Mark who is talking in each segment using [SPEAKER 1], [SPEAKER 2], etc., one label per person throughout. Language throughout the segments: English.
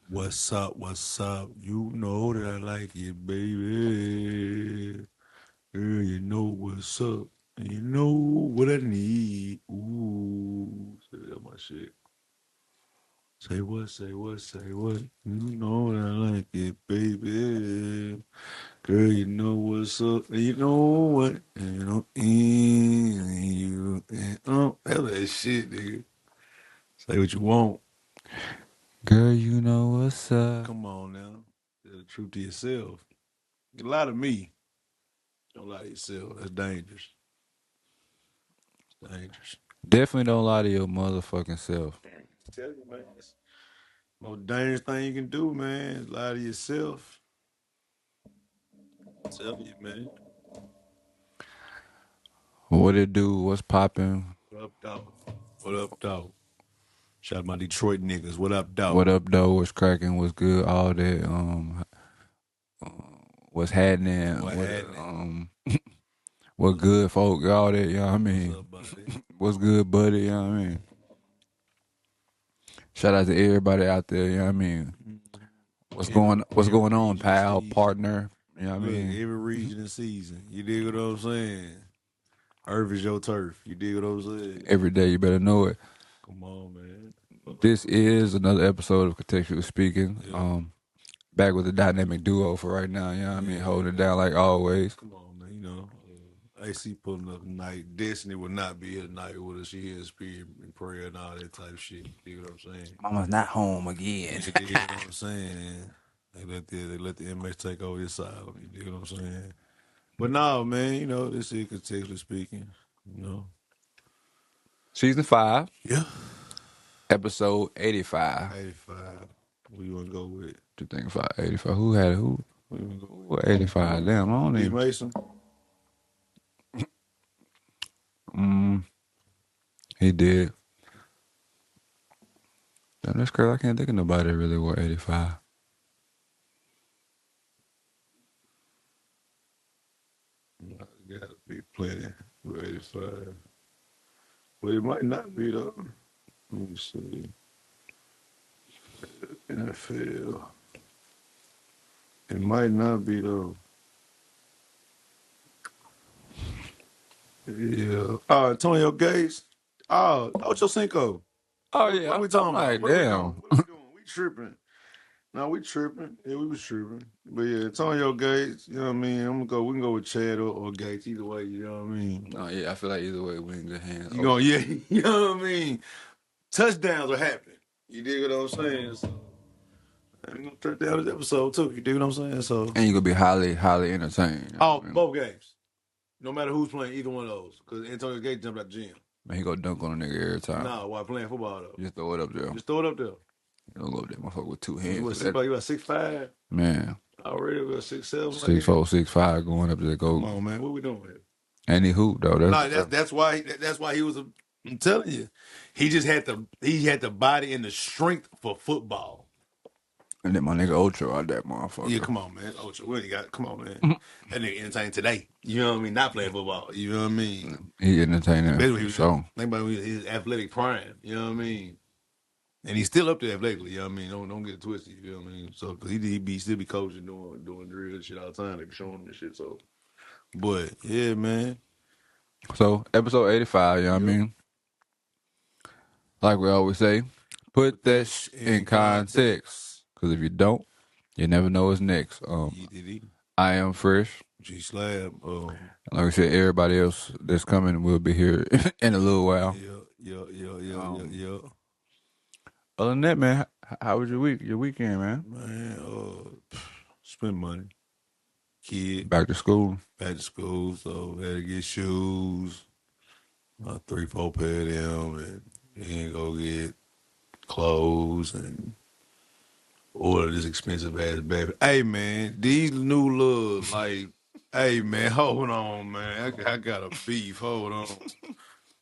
[SPEAKER 1] What's up? What's up? You know that I like it, baby. Girl, you know what's up. And you know what I need. Ooh, say that my shit. Say what, say what, say what. You know that I like it, baby. Girl, you know what's up. And you know what? And you know, that's that shit, nigga. Say what you want.
[SPEAKER 2] Girl, you know what's up.
[SPEAKER 1] Come on now. Tell the truth to yourself. You lie to me. Don't lie to yourself. That's dangerous. It's dangerous.
[SPEAKER 2] Definitely don't lie to your motherfucking self.
[SPEAKER 1] Tell you, man. It's the most dangerous thing you can do, man. Is lie to yourself. Tell you, man.
[SPEAKER 2] What it do? What's popping?
[SPEAKER 1] What up, dog? What up, dog? Shout out my Detroit niggas. What up,
[SPEAKER 2] What
[SPEAKER 1] dog?
[SPEAKER 2] up, though? What's cracking? What's good? All that. What's happening?
[SPEAKER 1] What
[SPEAKER 2] What
[SPEAKER 1] happening?
[SPEAKER 2] what
[SPEAKER 1] What's,
[SPEAKER 2] good, folk? All that. You know what I
[SPEAKER 1] what's
[SPEAKER 2] mean?
[SPEAKER 1] up, buddy?
[SPEAKER 2] What's good, buddy? You know what I mean? Shout out to everybody out there. You know what I mean? What's
[SPEAKER 1] Every
[SPEAKER 2] going on,
[SPEAKER 1] region and
[SPEAKER 2] pal,
[SPEAKER 1] season.
[SPEAKER 2] partner? You know what I
[SPEAKER 1] Look,
[SPEAKER 2] mean?
[SPEAKER 1] every region and season. You dig what I'm saying? Earth is your turf. You dig what I'm saying?
[SPEAKER 2] Every day, you better know it.
[SPEAKER 1] Come on, man.
[SPEAKER 2] This is another episode of Contextually Speaking.
[SPEAKER 1] Yeah,
[SPEAKER 2] Back with the dynamic duo for right now. You know what I mean? Holding it
[SPEAKER 1] yeah.
[SPEAKER 2] down like always.
[SPEAKER 1] Come on, man. AC pulling up tonight. Destiny would not be here tonight with us. She here in spirit and prayer and all that type of shit. You know what I'm saying?
[SPEAKER 2] Mama's not home again.
[SPEAKER 1] You dig what I'm saying? They let the inmates take over your side. You dig what I'm saying? But no, man, this is contextually speaking. You know.
[SPEAKER 2] Season 5,
[SPEAKER 1] Yeah.
[SPEAKER 2] episode 85.
[SPEAKER 1] 85. What you wanna go with?
[SPEAKER 2] What you think about 85? Who had it? Who?
[SPEAKER 1] What you wanna go
[SPEAKER 2] Who 85? Damn, I don't
[SPEAKER 1] with? D
[SPEAKER 2] even.
[SPEAKER 1] Mason?
[SPEAKER 2] Mm, he did. Damn, that's crazy. I can't think of nobody that really wore 85.
[SPEAKER 1] Gotta be plenty with 85. But it might not be though. Let me see. NFL. It might not be though. Yeah. Antonio Gates. Ocho Cinco.
[SPEAKER 2] Oh,
[SPEAKER 1] What are
[SPEAKER 2] yeah.
[SPEAKER 1] we
[SPEAKER 2] I'm
[SPEAKER 1] talking about?
[SPEAKER 2] like,
[SPEAKER 1] What are we doing?
[SPEAKER 2] damn.
[SPEAKER 1] What are we doing? We tripping. No, we tripping. Yeah, we was tripping. But yeah, Antonio Gates, you know what I mean? We can go with Chad or Gates, either way, you know what I mean?
[SPEAKER 2] Oh, yeah, I feel like either way, we in good hands.
[SPEAKER 1] You going, yeah, you know what I mean? Touchdowns are happening. You dig what I'm saying? So I'm gonna turn down this episode too. You dig what I'm saying? So
[SPEAKER 2] And you gonna be highly, highly entertained. You know what I mean?
[SPEAKER 1] both games. No matter who's playing either one of those. Because Antonio Gates jumped out the gym.
[SPEAKER 2] Man, he go dunk on a nigga every time.
[SPEAKER 1] Nah, while playing football though.
[SPEAKER 2] Just throw it up there.
[SPEAKER 1] Just throw it up there.
[SPEAKER 2] You don't go up there, motherfucker, with two
[SPEAKER 1] You
[SPEAKER 2] hands.
[SPEAKER 1] what
[SPEAKER 2] So
[SPEAKER 1] six
[SPEAKER 2] that,
[SPEAKER 1] five, you about 6'5"?
[SPEAKER 2] man,
[SPEAKER 1] Already we got 6'7", like
[SPEAKER 2] six
[SPEAKER 1] that.
[SPEAKER 2] four, 6'5", going up there,
[SPEAKER 1] Come
[SPEAKER 2] go.
[SPEAKER 1] on, man. What we doing here?
[SPEAKER 2] And he hoop though.
[SPEAKER 1] No,
[SPEAKER 2] That's
[SPEAKER 1] that's why he was I'm telling you. He had the body and the strength for football.
[SPEAKER 2] and then my nigga Ocho out that
[SPEAKER 1] Yeah,
[SPEAKER 2] motherfucker.
[SPEAKER 1] come on, man. Ocho, what you got? Come on, man. That nigga entertained today. You know what I mean? Not playing football. You know what I mean?
[SPEAKER 2] He entertaining
[SPEAKER 1] Especially when
[SPEAKER 2] for
[SPEAKER 1] he was
[SPEAKER 2] sure.
[SPEAKER 1] think about his athletic prime. You know what I mean? And he's still up there athletically. You know what I mean? Don't get it twisted. You know what I mean? So because he still be coaching, doing drill and shit all the time. They be showing him and shit. So, but yeah, man.
[SPEAKER 2] So episode 85, you know what I
[SPEAKER 1] Yep.
[SPEAKER 2] mean? Like we always say, put
[SPEAKER 1] Put that
[SPEAKER 2] that
[SPEAKER 1] in
[SPEAKER 2] in context.
[SPEAKER 1] context.
[SPEAKER 2] Cause if you don't, you never know what's next.
[SPEAKER 1] EDD.
[SPEAKER 2] I am fresh.
[SPEAKER 1] G Slab.
[SPEAKER 2] Like I said, everybody else that's coming will be here in a little while. Um,
[SPEAKER 1] Yeah.
[SPEAKER 2] Other than that, man, how was your week? Your weekend, man?
[SPEAKER 1] Man, spend money. Kid,
[SPEAKER 2] Back to school.
[SPEAKER 1] back to school, so had to get shoes, 3, 4 pair of them, and then go get clothes and order this expensive ass baby. Hey man, these new looks like, hey man, hold on man, I got a beef. Hold on,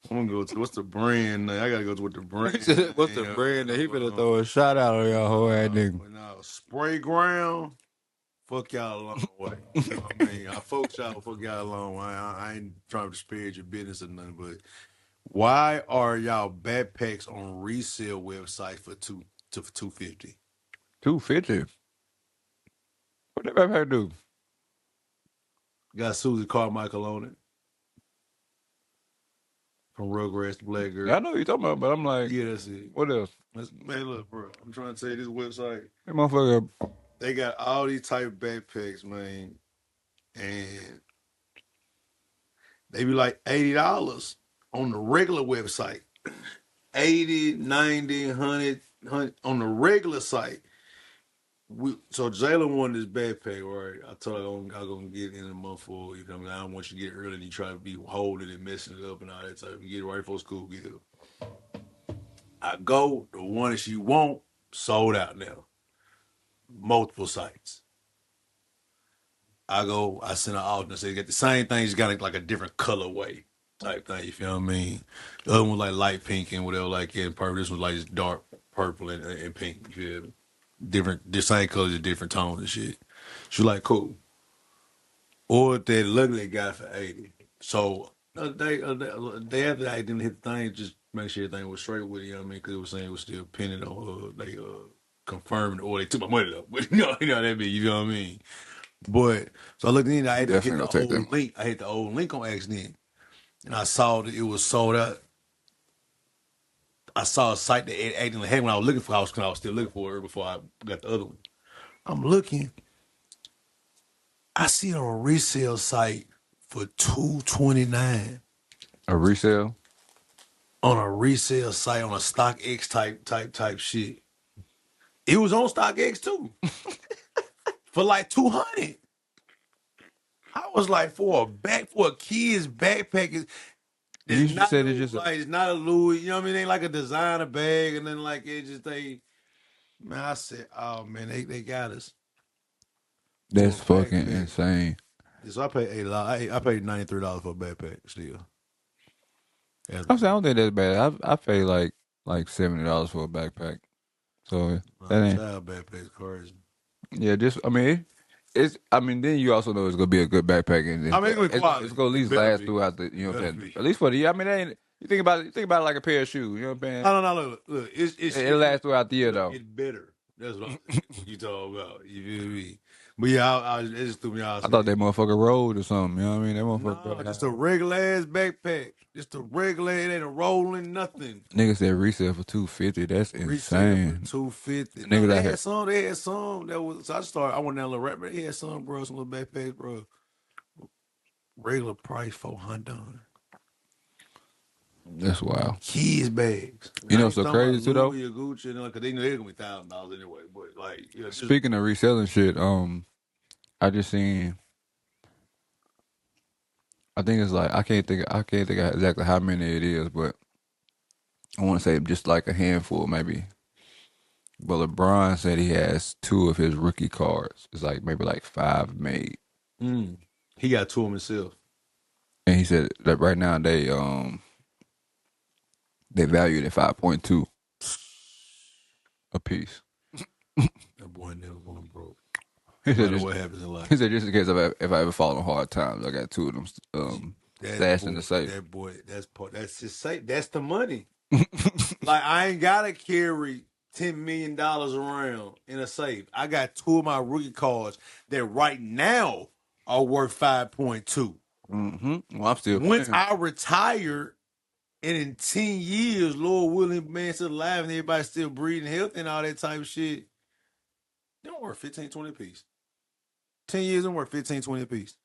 [SPEAKER 1] I'm gonna go to what's the brand name? I gotta go to what the brand
[SPEAKER 2] What's the
[SPEAKER 1] name.
[SPEAKER 2] brand that he
[SPEAKER 1] Hold
[SPEAKER 2] finna
[SPEAKER 1] on.
[SPEAKER 2] throw a shot out on y'all whole ass nigga?
[SPEAKER 1] No, spray ground. Fuck y'all a long way. You know what I mean? I folks y'all fuck y'all a long way. I ain't trying to disparage your business or nothing, but why are y'all backpacks on resale websites for 250?
[SPEAKER 2] $250. What that backpack do?
[SPEAKER 1] Got Susie Carmichael on it from Rugrats to Black Girl.
[SPEAKER 2] Yeah, I know what you're talking about, but I'm like,
[SPEAKER 1] Yeah, that's it.
[SPEAKER 2] what else?
[SPEAKER 1] Man, look, bro. I'm trying to tell you this website.
[SPEAKER 2] That motherfucker.
[SPEAKER 1] They got all these type of backpacks, man, and they be like $80 on the regular website. 80, 90, 100, on the regular site. So Jalen wanted this backpack, right? I told her I'm gonna get it in a month for you. Know, I don't want you to get it early and you try to be holding it, messing it up and all that type. You get it right before school, get it. I go, the one that she want, sold out now. Multiple sites. I go, I send her out and say, get the same thing, just got it like a different colorway type thing, you feel what I mean? The other one was like light pink and whatever, like yeah, purple. This was like just dark purple and pink, you feel me? Different, the same colors, different tones and shit. She was like, cool. Or they luckily got it for 80. So day after I didn't hit the thing, just make sure everything was straight with it, you know what I mean? Because it was saying it was still pending on they confirming or they took my money though. But you know what I mean, you know what I mean? But so I looked in, I had to hit
[SPEAKER 2] Definitely
[SPEAKER 1] the
[SPEAKER 2] gonna take them.
[SPEAKER 1] old link. I hit the old link on accident. And I saw that it was sold out. I saw a site that it actually had when I was looking for. I was still looking for it before I got the other one. I'm looking. I see it on a resale site for $229
[SPEAKER 2] A resale?
[SPEAKER 1] on a resale site on a StockX type shit. It was on StockX too for like 200. I was like for a kid's backpack.
[SPEAKER 2] You
[SPEAKER 1] It's
[SPEAKER 2] usually
[SPEAKER 1] not
[SPEAKER 2] said it's
[SPEAKER 1] no
[SPEAKER 2] just
[SPEAKER 1] like it's not a Louis. You know what I mean? It ain't like a designer bag and then like it just they. Man, I said, oh man, they got us to a
[SPEAKER 2] that's fucking
[SPEAKER 1] backpack.
[SPEAKER 2] insane.
[SPEAKER 1] So I paid $80. I paid $93 for a backpack still.
[SPEAKER 2] I'm saying I don't think that's bad. I pay like $70 for a backpack. So that ain't
[SPEAKER 1] Child backpack's crazy.
[SPEAKER 2] yeah, just I mean it's I mean then you also know it's gonna be a good backpack and
[SPEAKER 1] I mean, it's gonna be
[SPEAKER 2] it's
[SPEAKER 1] quality.
[SPEAKER 2] gonna at
[SPEAKER 1] It
[SPEAKER 2] least
[SPEAKER 1] better
[SPEAKER 2] last
[SPEAKER 1] be.
[SPEAKER 2] throughout the
[SPEAKER 1] It
[SPEAKER 2] you know what
[SPEAKER 1] better
[SPEAKER 2] I'm saying?
[SPEAKER 1] be.
[SPEAKER 2] At least for the year. I mean they ain't, you think about it like a pair of shoes, you know what I'm saying?
[SPEAKER 1] No, no, no. Look.
[SPEAKER 2] It'll last throughout the year
[SPEAKER 1] Look.
[SPEAKER 2] though.
[SPEAKER 1] It's better. That's what I'm saying. What you talking about? You feel me? But yeah, it just threw me out.
[SPEAKER 2] I
[SPEAKER 1] I
[SPEAKER 2] thought that
[SPEAKER 1] said,
[SPEAKER 2] motherfucker rolled or something, you know what I mean? That
[SPEAKER 1] no,
[SPEAKER 2] motherfucker
[SPEAKER 1] just a regular ass backpack. Just a regular. It ain't a rolling nothing.
[SPEAKER 2] nigga said resale for $250. That's
[SPEAKER 1] Resale for
[SPEAKER 2] insane.
[SPEAKER 1] $250. No,
[SPEAKER 2] Niggas out
[SPEAKER 1] they
[SPEAKER 2] here.
[SPEAKER 1] had some. They had some that was. So I started. I went down a little rap. They had some, bro. Some little backpacks, bro. Regular price $400.
[SPEAKER 2] That's wild.
[SPEAKER 1] Kids bags. And
[SPEAKER 2] You
[SPEAKER 1] I
[SPEAKER 2] know
[SPEAKER 1] ain't
[SPEAKER 2] so
[SPEAKER 1] talking about
[SPEAKER 2] crazy too though?
[SPEAKER 1] Louis or Gucci, and because they know they're gonna be $1,000 anyway. But like, yeah, just
[SPEAKER 2] Speaking of reselling shit, I just seen I think it's like I can't think of exactly how many it is, but I want to say just like a handful maybe. But LeBron said he has two of his rookie cards. It's like maybe like five made,
[SPEAKER 1] mm, he got two of them himself.
[SPEAKER 2] and he said that right now they valued at 5.2 a piece.
[SPEAKER 1] That boy never going broke.
[SPEAKER 2] He
[SPEAKER 1] No
[SPEAKER 2] said
[SPEAKER 1] matter
[SPEAKER 2] just
[SPEAKER 1] what happens in life.
[SPEAKER 2] he said just in case if I ever fall on hard times, I got two of them
[SPEAKER 1] That
[SPEAKER 2] stashed in
[SPEAKER 1] boy,
[SPEAKER 2] the safe.
[SPEAKER 1] that boy, that's just say that's the money. Like I ain't gotta carry $10 million around in a safe. I got two of my rookie cards that right now are worth 5.2.
[SPEAKER 2] Well, I'm still
[SPEAKER 1] Once
[SPEAKER 2] playing.
[SPEAKER 1] I retire and in 10 years, Lord willing, man still alive and everybody still breathing healthy and all that type of shit, they don't worth 15, 20 a piece. 10 years don't worth 15, 20 a piece.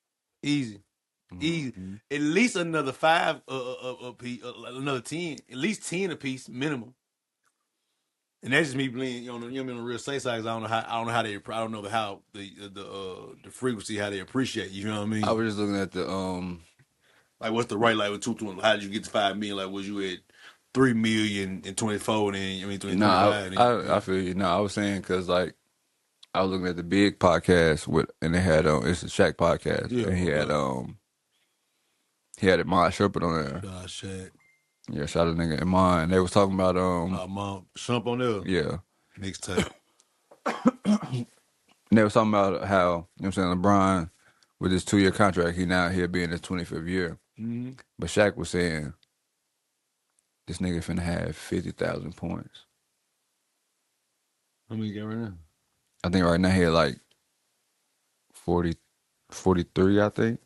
[SPEAKER 1] Easy. Easy.
[SPEAKER 2] Mm-hmm.
[SPEAKER 1] At least another five a piece, another 10, at least 10 a piece minimum. And that's just me being, you know, on the real say side. I don't know how they, I don't know how the frequency how they appreciate. You know what I
[SPEAKER 2] I
[SPEAKER 1] mean?
[SPEAKER 2] was just looking at the
[SPEAKER 1] Like, what's the right like with 220? How did you get to 5 million? Like, was you at 3 million in 24? And I mean, 25.
[SPEAKER 2] I feel you. No, I was saying because like I was looking at the big podcast and they had it's a Shaq podcast,
[SPEAKER 1] Yeah,
[SPEAKER 2] and
[SPEAKER 1] okay.
[SPEAKER 2] he had Iman Shumpert on there.
[SPEAKER 1] Shaq.
[SPEAKER 2] Yeah, shout out to nigga Iman. They was talking about
[SPEAKER 1] Mom, Shump on there.
[SPEAKER 2] yeah,
[SPEAKER 1] Mixtape.
[SPEAKER 2] and they was talking about how you know what I'm saying LeBron with his 2-year contract, he'll be in his 25th year.
[SPEAKER 1] Mm-hmm.
[SPEAKER 2] But Shaq was saying this nigga finna have 50,000 points.
[SPEAKER 1] How many you got right now?
[SPEAKER 2] I think right now he had like 40, 43, I think.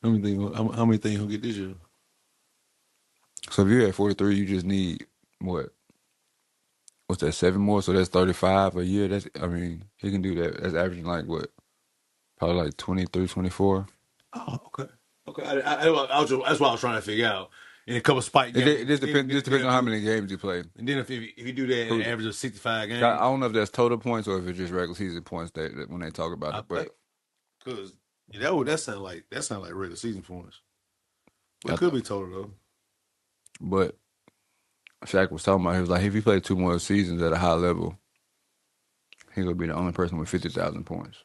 [SPEAKER 1] How many things he'll get this year?
[SPEAKER 2] So if you're at 43, you just need what? What's that, 7 more? So that's 35 a year. I mean, he can do that. That's averaging like what? Probably like 23, 24.
[SPEAKER 1] Oh, okay. Okay, that's what I was trying to figure out. In a couple spike
[SPEAKER 2] It
[SPEAKER 1] games,
[SPEAKER 2] just
[SPEAKER 1] and
[SPEAKER 2] depends. Just
[SPEAKER 1] then
[SPEAKER 2] depends on how many games you play.
[SPEAKER 1] if you do that in an average of 65
[SPEAKER 2] I
[SPEAKER 1] games,
[SPEAKER 2] don't know if that's total points or if it's just regular season points that when they talk about
[SPEAKER 1] I
[SPEAKER 2] it. But
[SPEAKER 1] think because that sound like regular season points, but
[SPEAKER 2] I
[SPEAKER 1] it could
[SPEAKER 2] th-
[SPEAKER 1] be total though.
[SPEAKER 2] but Shaq was talking about, he was like, if he played 2 more seasons at a high level, he gonna be the only person with 50,000 points.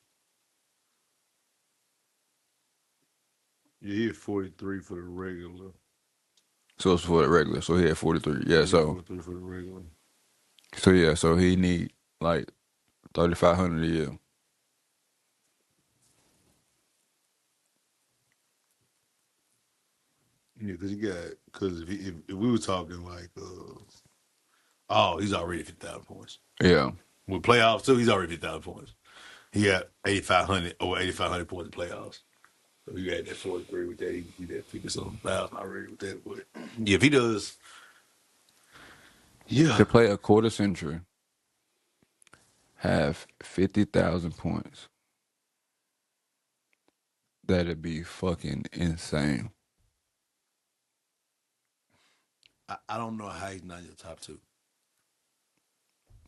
[SPEAKER 1] Yeah, he had 43 for the regular.
[SPEAKER 2] So it's for the regular. So he had 43. Yeah.
[SPEAKER 1] Yeah,
[SPEAKER 2] So
[SPEAKER 1] 43 for the regular.
[SPEAKER 2] yeah. So he need like 3,500 a year.
[SPEAKER 1] Yeah, because if we were talking like oh, he's already 50,000 points.
[SPEAKER 2] Yeah.
[SPEAKER 1] With playoffs too, he's already 50,000 points. He got 8,500 over 8,500 points in playoffs. So you had that 43 with that. He did 50 something thousand already with that. But yeah, if he does, yeah.
[SPEAKER 2] To play a quarter century, have 50,000 points. That'd be fucking insane.
[SPEAKER 1] I don't know how he's not in your top two.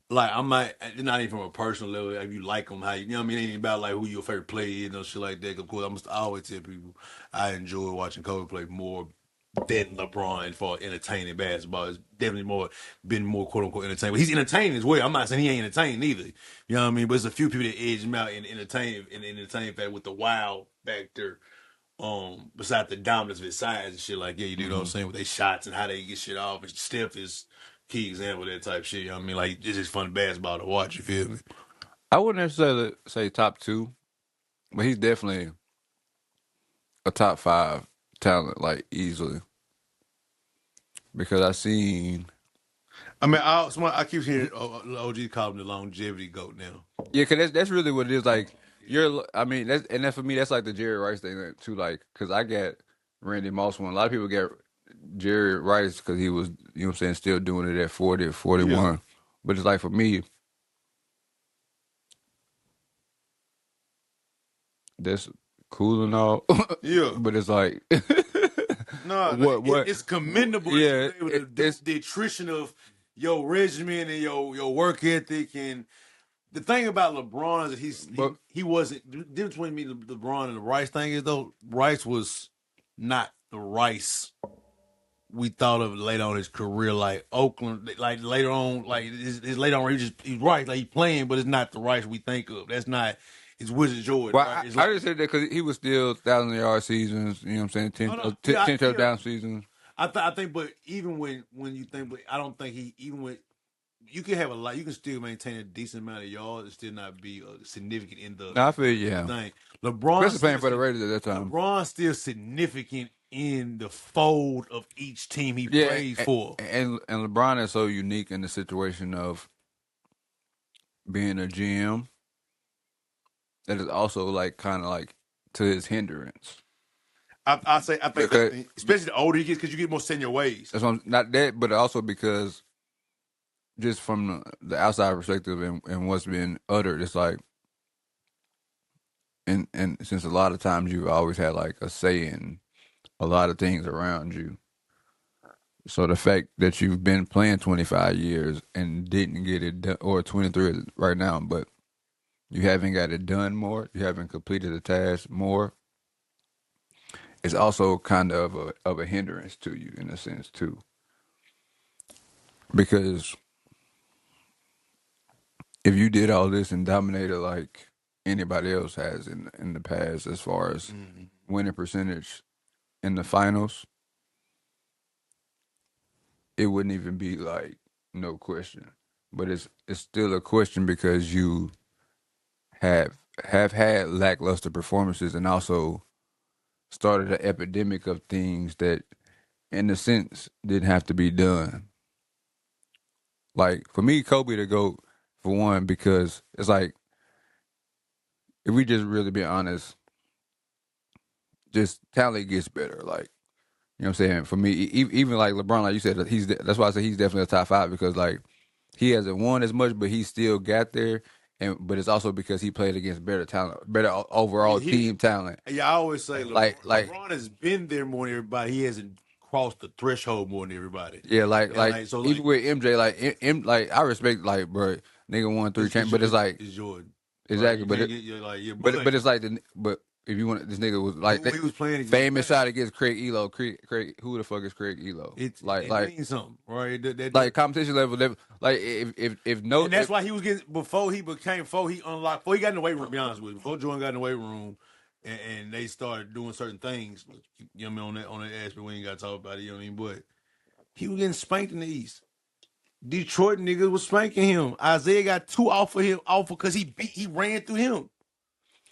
[SPEAKER 1] Like I might, it's not even from a personal level. If you like him, how you know what I mean? It ain't about like who your favorite player is, no shit like that. Of course, I always tell people I enjoy watching Kobe play more than LeBron for entertaining basketball. It's definitely been more quote unquote entertaining. But he's entertaining as well. I'm not saying he ain't entertaining either. You know what I mean? But there's a few people that edge him out in entertaining fact with the wow factor. Besides the dominance of his size and shit like you know what I'm
[SPEAKER 2] Hmm.
[SPEAKER 1] saying, with their shots and how they get shit off. And Steph is key example of that type of shit. You know what I mean? Like it's just fun basketball to watch, you feel me?
[SPEAKER 2] I wouldn't necessarily say top two, but he's definitely a top five talent, like easily. Because I seen,
[SPEAKER 1] I mean, I keep hearing OG call him the longevity goat now.
[SPEAKER 2] yeah, cause that's really what it is.
[SPEAKER 1] Um,
[SPEAKER 2] Like I mean, that's for me. That's like the Jerry Rice thing too. Like, cause I got Randy Moss one. A lot of people get Jerry Rice because he was, you know what I'm saying, still doing it at 40,
[SPEAKER 1] yeah,
[SPEAKER 2] 41. But it's like for me, that's cool and all.
[SPEAKER 1] yeah.
[SPEAKER 2] But it's like,
[SPEAKER 1] No,
[SPEAKER 2] what?
[SPEAKER 1] it's commendable that you
[SPEAKER 2] Yeah,
[SPEAKER 1] were able to do
[SPEAKER 2] it's
[SPEAKER 1] the attrition of your regimen and your work ethic. And the thing about LeBron is that
[SPEAKER 2] but
[SPEAKER 1] he wasn't. The difference between me, LeBron, and the Rice thing is though Rice was not the Rice we thought of later on in his career, like Oakland, like later on, like his later on, he's right, like he's playing, but it's not the Rice we think of. That's not. It's Wizard Jordan,
[SPEAKER 2] well,
[SPEAKER 1] right? It's
[SPEAKER 2] I
[SPEAKER 1] like
[SPEAKER 2] just said that because he was still 1,000 yard seasons. You know what I'm saying?
[SPEAKER 1] oh
[SPEAKER 2] 10,
[SPEAKER 1] no, yeah,
[SPEAKER 2] 10
[SPEAKER 1] yeah.
[SPEAKER 2] touchdown seasons.
[SPEAKER 1] I think, but even when you think, but I don't think he even when you can have a lot, you can still maintain a decent amount of yards and still not be significant in
[SPEAKER 2] No, I feel you,
[SPEAKER 1] the
[SPEAKER 2] yeah.
[SPEAKER 1] thing. LeBron
[SPEAKER 2] Especially playing
[SPEAKER 1] still
[SPEAKER 2] for the Raiders at that time.
[SPEAKER 1] LeBron's still significant in the fold of each team he
[SPEAKER 2] Yeah,
[SPEAKER 1] plays for.
[SPEAKER 2] and LeBron is so unique in the situation of being a GM that is also like kind of like to his hindrance.
[SPEAKER 1] I think
[SPEAKER 2] Because
[SPEAKER 1] especially the older he gets, because you get more senior ways.
[SPEAKER 2] that's what not that, but also because just from the outside perspective and what's been uttered, it's like, and since a lot of times you've always had like a say in a lot of things around you. So the fact that you've been playing 25 years and didn't get it done, or 23 right now, but you haven't got it done more, you haven't completed the task more, it's also kind of a hindrance to you in a sense too. Because if you did all this and dominated like anybody else has in the past as far as
[SPEAKER 1] Mm-hmm.
[SPEAKER 2] winning percentage in the finals, it wouldn't even be like no question. But it's still a question because you have have had lackluster performances and also started an epidemic of things that in a sense didn't have to be done. Like for me, Kobe to go for one, because it's like if we just really be honest, just talent gets better. Like you know what I'm saying. For me, even like LeBron, like you said, that's why I say he's definitely a top five because like he hasn't won as much, but he still got there. And but it's also because he played against better talent, better overall
[SPEAKER 1] He,
[SPEAKER 2] team talent.
[SPEAKER 1] yeah, I always say
[SPEAKER 2] Like
[SPEAKER 1] LeBron has been there more than everybody. He hasn't crossed the threshold more than everybody.
[SPEAKER 2] yeah,
[SPEAKER 1] And
[SPEAKER 2] like
[SPEAKER 1] like so,
[SPEAKER 2] even
[SPEAKER 1] like
[SPEAKER 2] with MJ, like like I respect like bro, nigga won three champ, but it's like
[SPEAKER 1] it's Jordan, right?
[SPEAKER 2] exactly,
[SPEAKER 1] You can't get you're like yeah,
[SPEAKER 2] but it's like but if you want this nigga was like
[SPEAKER 1] who he was playing against,
[SPEAKER 2] famous
[SPEAKER 1] but
[SPEAKER 2] shot against Craig Elo, Craig who the fuck is Craig Elo?
[SPEAKER 1] it means something, right?
[SPEAKER 2] Like competition level, like if no
[SPEAKER 1] And that's why he was getting before he unlocked before he got in the weight room. To be honest with you, before Jordan got in the weight room, and they started doing certain things. You know what I mean on that aspect we ain't got to talk about it. You know what I mean, but he was getting spanked in the East. Detroit niggas was spanking him. Isaiah got two off because he ran through him.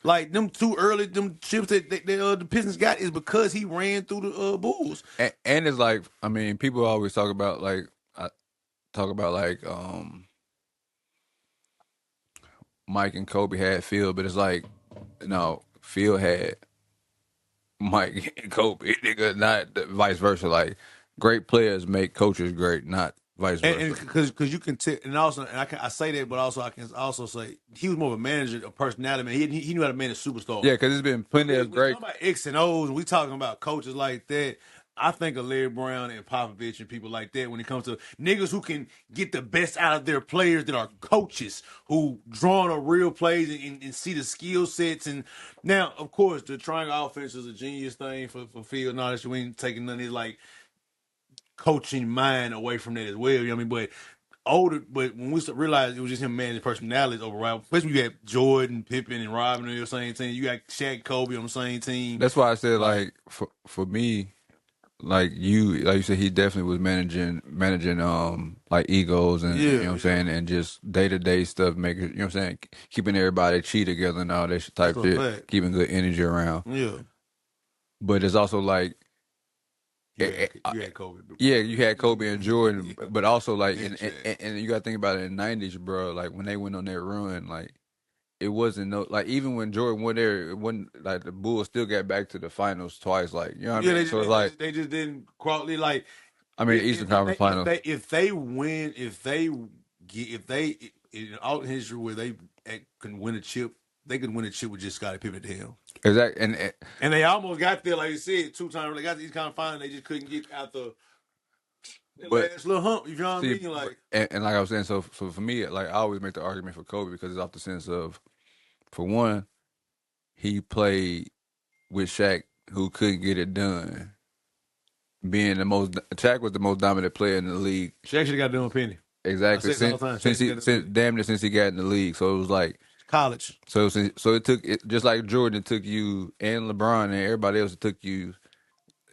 [SPEAKER 1] Like them two early them chips that the Pistons got is because he ran through the Bulls.
[SPEAKER 2] and it's like I mean people always talk about like I talk about like Mike and Kobe had Phil, but it's like no Phil had Mike and Kobe, nigga, not vice versa. Like great players make coaches great, not vice
[SPEAKER 1] And
[SPEAKER 2] versa.
[SPEAKER 1] because you can and also I say that, but also I can also say he was more of a manager, a personality man. He knew how to manage
[SPEAKER 2] Yeah,
[SPEAKER 1] superstars.
[SPEAKER 2] because there's been
[SPEAKER 1] When
[SPEAKER 2] plenty of
[SPEAKER 1] we
[SPEAKER 2] great.
[SPEAKER 1] talking about X and O's, and we talking about coaches like that. I think of Larry Brown and Popovich and people like that when it comes to niggas who can get the best out of their players that are coaches who drawing up real plays and see the skill sets. And now, of course, the triangle offense is a genius thing for Field knowledge. We ain't taking none of his like coaching mind away from that as well. You know what I mean? But when we realized it was just him managing personalities overall, especially you had Jordan, Pippen, and Robin on the same team. You got Shaq, Kobe on the same team.
[SPEAKER 2] That's why I said
[SPEAKER 1] Like,
[SPEAKER 2] like for me, like you said, he definitely was managing like egos and you know
[SPEAKER 1] yeah,
[SPEAKER 2] what I'm
[SPEAKER 1] yeah,
[SPEAKER 2] saying, and just day to day stuff, making you know what I'm saying, keeping everybody cheat together and all that
[SPEAKER 1] that's
[SPEAKER 2] type
[SPEAKER 1] a
[SPEAKER 2] shit,
[SPEAKER 1] fact.
[SPEAKER 2] keeping good energy around.
[SPEAKER 1] Yeah,
[SPEAKER 2] But it's also like
[SPEAKER 1] you had Kobe,
[SPEAKER 2] yeah, you had Kobe and Jordan,
[SPEAKER 1] yeah,
[SPEAKER 2] but also like,
[SPEAKER 1] and Shaq.
[SPEAKER 2] and you got to think about it in the '90s, bro. Like when they went on their run, like it wasn't no like even when Jordan went there, it wasn't like the Bulls still got back to the finals twice. Like you know what I
[SPEAKER 1] Yeah,
[SPEAKER 2] mean? So it's like
[SPEAKER 1] they just didn't quality like
[SPEAKER 2] I mean, Eastern Conference Finals.
[SPEAKER 1] if they win if they in all history where they can win a chip, they could win a chip with just Scottie Pippen at the helm.
[SPEAKER 2] Exactly,
[SPEAKER 1] And they almost got there, like you said, 2 times. They got these kind of finals. They just couldn't get out the
[SPEAKER 2] but
[SPEAKER 1] last little hump. You know what I
[SPEAKER 2] see,
[SPEAKER 1] mean? Like,
[SPEAKER 2] and like I was saying, so for me, like I always make the argument for Kobe because it's off the sense of, for one, he played with Shaq, who couldn't get it done. Being the most, Shaq was the most dominant player in the league.
[SPEAKER 1] Shaq should have got done Penny. I
[SPEAKER 2] Exactly
[SPEAKER 1] say this all the time. Shaq
[SPEAKER 2] since
[SPEAKER 1] should
[SPEAKER 2] he
[SPEAKER 1] have got done
[SPEAKER 2] since
[SPEAKER 1] Penny.
[SPEAKER 2] damn near since he got in the league. So it was like
[SPEAKER 1] College.
[SPEAKER 2] so it took it just like Jordan, it took you and LeBron and everybody else. It took you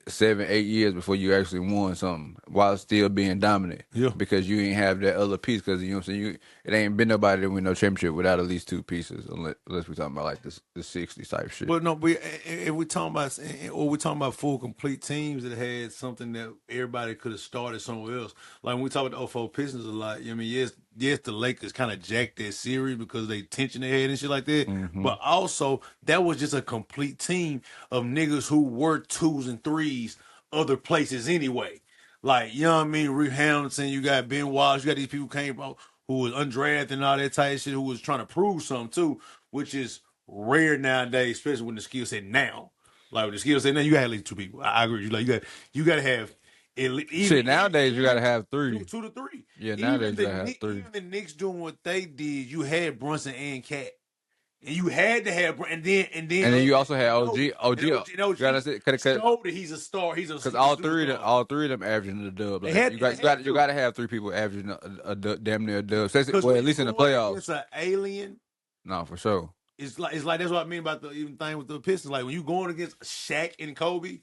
[SPEAKER 2] 7, 8 years before you actually won something while still being dominant
[SPEAKER 1] Yeah.
[SPEAKER 2] because you ain't have that other piece because you know what I'm saying. It ain't been nobody that win no championship without at least two pieces unless we talking about like the '60s type shit.
[SPEAKER 1] But no, if we talking about or we talking about full complete teams that had something that everybody could have started somewhere else. Like when we talk about the '04 Pistons a lot, I mean, yes, the Lakers kind of jacked that series because they tension they had and shit like that.
[SPEAKER 2] Hmm.
[SPEAKER 1] But also that was just a complete team of niggas who were twos and threes other places anyway. Like, you know what I mean? Rick Hamilton, you got Ben Wallace, you got these people who came from who was undrafted and all that type of shit, who was trying to prove something too, which is rare nowadays, especially when the skill set now. Like with the skill set now, you got at least two people. I agree with you. Like you got to have
[SPEAKER 2] Shit, nowadays you gotta have
[SPEAKER 1] two,
[SPEAKER 2] three.
[SPEAKER 1] 2 to 3.
[SPEAKER 2] Yeah, nowadays you gotta have three.
[SPEAKER 1] Even the Knicks doing what they did, you had Brunson and Cat. And you had to have,
[SPEAKER 2] And then you also had
[SPEAKER 1] and
[SPEAKER 2] OG, OG.
[SPEAKER 1] and OG, and OG
[SPEAKER 2] Gotta say,
[SPEAKER 1] showed that he's a star.
[SPEAKER 2] because
[SPEAKER 1] He's a superstar.
[SPEAKER 2] all three of them averaging the dub.
[SPEAKER 1] They
[SPEAKER 2] Like
[SPEAKER 1] had, they had
[SPEAKER 2] you
[SPEAKER 1] to
[SPEAKER 2] got to have three people averaging damn near a dub.
[SPEAKER 1] because
[SPEAKER 2] Well,
[SPEAKER 1] when
[SPEAKER 2] at
[SPEAKER 1] you're
[SPEAKER 2] least in the
[SPEAKER 1] going
[SPEAKER 2] playoffs.
[SPEAKER 1] against an alien,
[SPEAKER 2] No, for sure.
[SPEAKER 1] it's like that's what I mean about the even thing with the Pistons. Like when you going against Shaq and Kobe,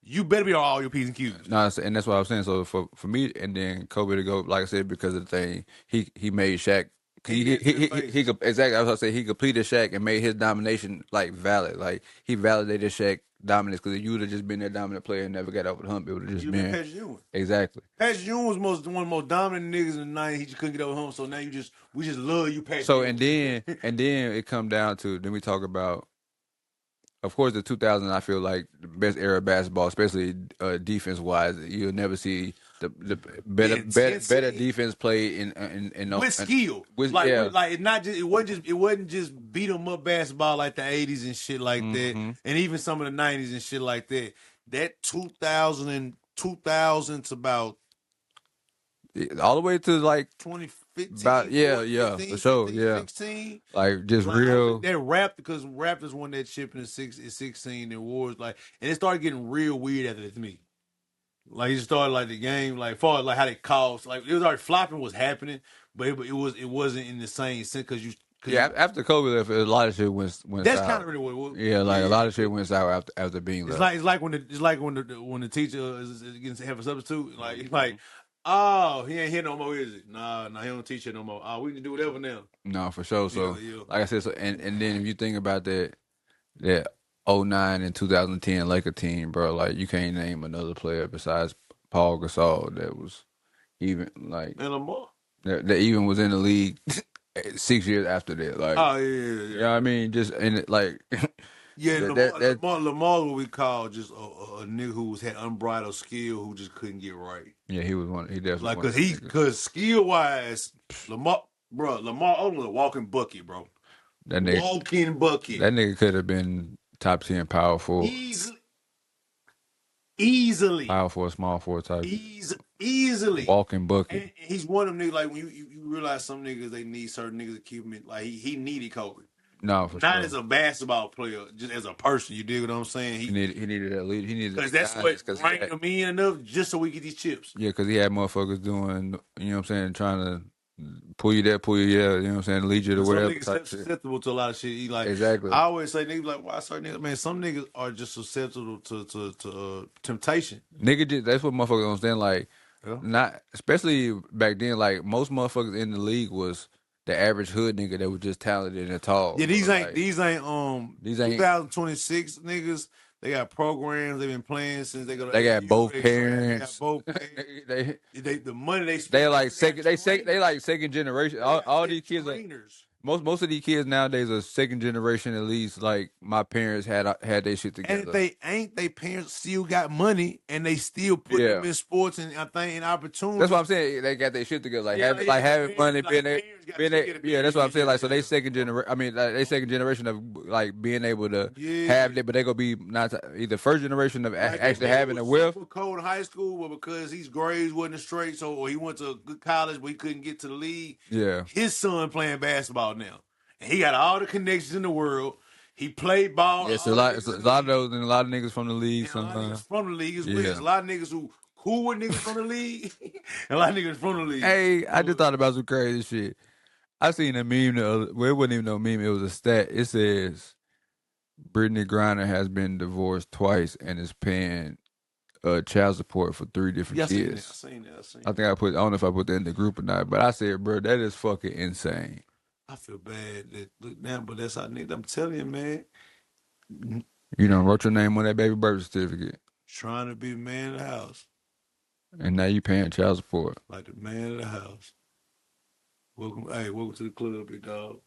[SPEAKER 1] you better be on all your P's and Q's.
[SPEAKER 2] No, and that's what I was saying. So for me, and then Kobe to go, like I said, because of the thing, he made Shaq he could exactly. I was gonna say he completed Shaq and made his domination like valid. Like he validated Shaq dominance because if you would have just been that dominant player and never got over the hump, it would have just
[SPEAKER 1] You've been
[SPEAKER 2] been
[SPEAKER 1] Patrick Ewing.
[SPEAKER 2] exactly.
[SPEAKER 1] Patrick Ewing was one of the most dominant niggas in the '90s. He just couldn't get over home. So now we just love you, Patrick
[SPEAKER 2] So
[SPEAKER 1] Ewing.
[SPEAKER 2] and then it come down to then we talk about of course the 2000s. I feel like the best era of basketball, especially defense wise. You'll never see the
[SPEAKER 1] The
[SPEAKER 2] better
[SPEAKER 1] intensity
[SPEAKER 2] defense play
[SPEAKER 1] with skill.
[SPEAKER 2] with yeah.
[SPEAKER 1] It's not just it wasn't just beat 'em up basketball like the '80s and shit like that,
[SPEAKER 2] Mm-hmm.
[SPEAKER 1] and even some of the '90s and shit like that. That 2000s about
[SPEAKER 2] All the way to like
[SPEAKER 1] 2015,
[SPEAKER 2] about yeah for
[SPEAKER 1] 15,
[SPEAKER 2] sure
[SPEAKER 1] 15,
[SPEAKER 2] yeah
[SPEAKER 1] 16.
[SPEAKER 2] like just
[SPEAKER 1] Like I was
[SPEAKER 2] real
[SPEAKER 1] that Raptors because Raptors won that chip in 16 and Wars and it started getting real weird after that to me. Like it started like the game, like far as like how they calls, like it was already flopping was happening, but it wasn't in the same sense because
[SPEAKER 2] yeah
[SPEAKER 1] you
[SPEAKER 2] after Kobe left a lot of shit went
[SPEAKER 1] that's kind
[SPEAKER 2] south
[SPEAKER 1] of really what it was.
[SPEAKER 2] yeah like a
[SPEAKER 1] Yeah,
[SPEAKER 2] lot of shit went sour after Bean
[SPEAKER 1] it's
[SPEAKER 2] left.
[SPEAKER 1] like when the teacher is getting to have a substitute, like it's
[SPEAKER 2] Mm-hmm.
[SPEAKER 1] like oh he ain't here no more, is it? Nah, he don't teach here no more. Oh, we can do whatever now.
[SPEAKER 2] No, for sure.
[SPEAKER 1] Yeah,
[SPEAKER 2] So
[SPEAKER 1] yeah.
[SPEAKER 2] like I said, so and then if you think about that '09 and 2010 Laker team, bro, like you can't name another player besides Paul Gasol that was even like
[SPEAKER 1] And Lamar.
[SPEAKER 2] that even was in the league 6 years after that. Like,
[SPEAKER 1] Oh yeah,
[SPEAKER 2] you
[SPEAKER 1] yeah,
[SPEAKER 2] know what I
[SPEAKER 1] yeah.
[SPEAKER 2] mean? Just in it, like
[SPEAKER 1] Yeah,
[SPEAKER 2] that
[SPEAKER 1] Lamar, what we call just a nigga who had unbridled skill who just couldn't get right.
[SPEAKER 2] yeah, he was one. He definitely
[SPEAKER 1] Like,
[SPEAKER 2] one of them niggas.
[SPEAKER 1] cause skill wise, Lamar Odom was a walking bucket, bro.
[SPEAKER 2] That nigga,
[SPEAKER 1] Walking bucket.
[SPEAKER 2] that nigga could have been top 10 power forward,
[SPEAKER 1] Easily, easily,
[SPEAKER 2] power forward, small forward type,
[SPEAKER 1] easily.
[SPEAKER 2] walking bucket.
[SPEAKER 1] And he's one of them niggas, like, when you realize some niggas, they need certain niggas to keep him in, like, he needed Kobe.
[SPEAKER 2] No, for
[SPEAKER 1] Not
[SPEAKER 2] sure.
[SPEAKER 1] as a basketball player, just as a person, you dig what I'm saying?
[SPEAKER 2] He needed that lead. He needed
[SPEAKER 1] Because
[SPEAKER 2] that
[SPEAKER 1] that's
[SPEAKER 2] guidance
[SPEAKER 1] what rang him in enough just so we get these chips.
[SPEAKER 2] yeah, because he had motherfuckers doing, you know what I'm saying, trying to pull you there, pull you there, you know what I'm saying, lead you to
[SPEAKER 1] Some
[SPEAKER 2] whatever
[SPEAKER 1] niggas
[SPEAKER 2] type shit.
[SPEAKER 1] susceptible to a lot of shit. He like
[SPEAKER 2] Exactly.
[SPEAKER 1] I always say niggas like why certain niggas man, some niggas are just susceptible to temptation.
[SPEAKER 2] Nigga, that's what motherfuckers don't understand. Like,
[SPEAKER 1] Yeah.
[SPEAKER 2] not, especially back then, like, most motherfuckers in the league was the average hood nigga that was just talented and tall.
[SPEAKER 1] Yeah,
[SPEAKER 2] Bro. Like,
[SPEAKER 1] these ain't 2026 niggas. They got programs they've been playing since they go to
[SPEAKER 2] they got
[SPEAKER 1] AU.
[SPEAKER 2] both
[SPEAKER 1] They got
[SPEAKER 2] parents.
[SPEAKER 1] both parents.
[SPEAKER 2] they,
[SPEAKER 1] The money they
[SPEAKER 2] they
[SPEAKER 1] spend.
[SPEAKER 2] like second, they like
[SPEAKER 1] Trainers.
[SPEAKER 2] second generation.
[SPEAKER 1] They
[SPEAKER 2] All
[SPEAKER 1] got
[SPEAKER 2] these kids are,
[SPEAKER 1] trainers.
[SPEAKER 2] most of these kids nowadays are second generation at least. Like my parents had their shit
[SPEAKER 1] And if
[SPEAKER 2] together.
[SPEAKER 1] they ain't, they parents still got money and they still put
[SPEAKER 2] Yeah,
[SPEAKER 1] them in sports and I think in
[SPEAKER 2] that's what
[SPEAKER 1] opportunities.
[SPEAKER 2] I'm saying. They got their shit together. Like
[SPEAKER 1] Yeah,
[SPEAKER 2] having
[SPEAKER 1] yeah,
[SPEAKER 2] having money,
[SPEAKER 1] parents got shit together,
[SPEAKER 2] yeah. That's what I'm saying. Like so, they
[SPEAKER 1] yeah.
[SPEAKER 2] second generation. I mean, like, they second generation of like being able to
[SPEAKER 1] Yeah.
[SPEAKER 2] have it, but they gonna be not either first generation of
[SPEAKER 1] Like
[SPEAKER 2] actually
[SPEAKER 1] that nigga
[SPEAKER 2] having a
[SPEAKER 1] was
[SPEAKER 2] wealth.
[SPEAKER 1] super cold in high school, but because his grades wasn't straight, or he went to a good college, but he couldn't get to the league.
[SPEAKER 2] Yeah,
[SPEAKER 1] His son playing basketball now, and he got all the connections in the world. He played ball.
[SPEAKER 2] yes,
[SPEAKER 1] All the
[SPEAKER 2] it's
[SPEAKER 1] niggas
[SPEAKER 2] a
[SPEAKER 1] in the
[SPEAKER 2] lot of
[SPEAKER 1] league,
[SPEAKER 2] those and a lot of niggas from the league.
[SPEAKER 1] and a lot of
[SPEAKER 2] Sometimes,
[SPEAKER 1] niggas from the league as well. There's
[SPEAKER 2] yeah.
[SPEAKER 1] a lot of niggas who cool with niggas from the league, and a lot of niggas from the league.
[SPEAKER 2] Hey, I just
[SPEAKER 1] So,
[SPEAKER 2] thought about some crazy shit. I seen a meme the other. Well, it wasn't even no meme. It was a stat. It says Brittany Griner has been divorced twice and is paying child support for 3 different
[SPEAKER 1] yeah, I seen that. I
[SPEAKER 2] kids.
[SPEAKER 1] seen that. I seen
[SPEAKER 2] I
[SPEAKER 1] that.
[SPEAKER 2] think I don't know if I put that in the group or not, but I said, bro, that is fucking insane.
[SPEAKER 1] I feel bad that look now, but that's how niggas. I'm telling you, man.
[SPEAKER 2] You know, wrote your name on that baby birth certificate,
[SPEAKER 1] Trying to be the man of the house,
[SPEAKER 2] and now you paying child support.
[SPEAKER 1] like the man of the house. Welcome to the club, big dog.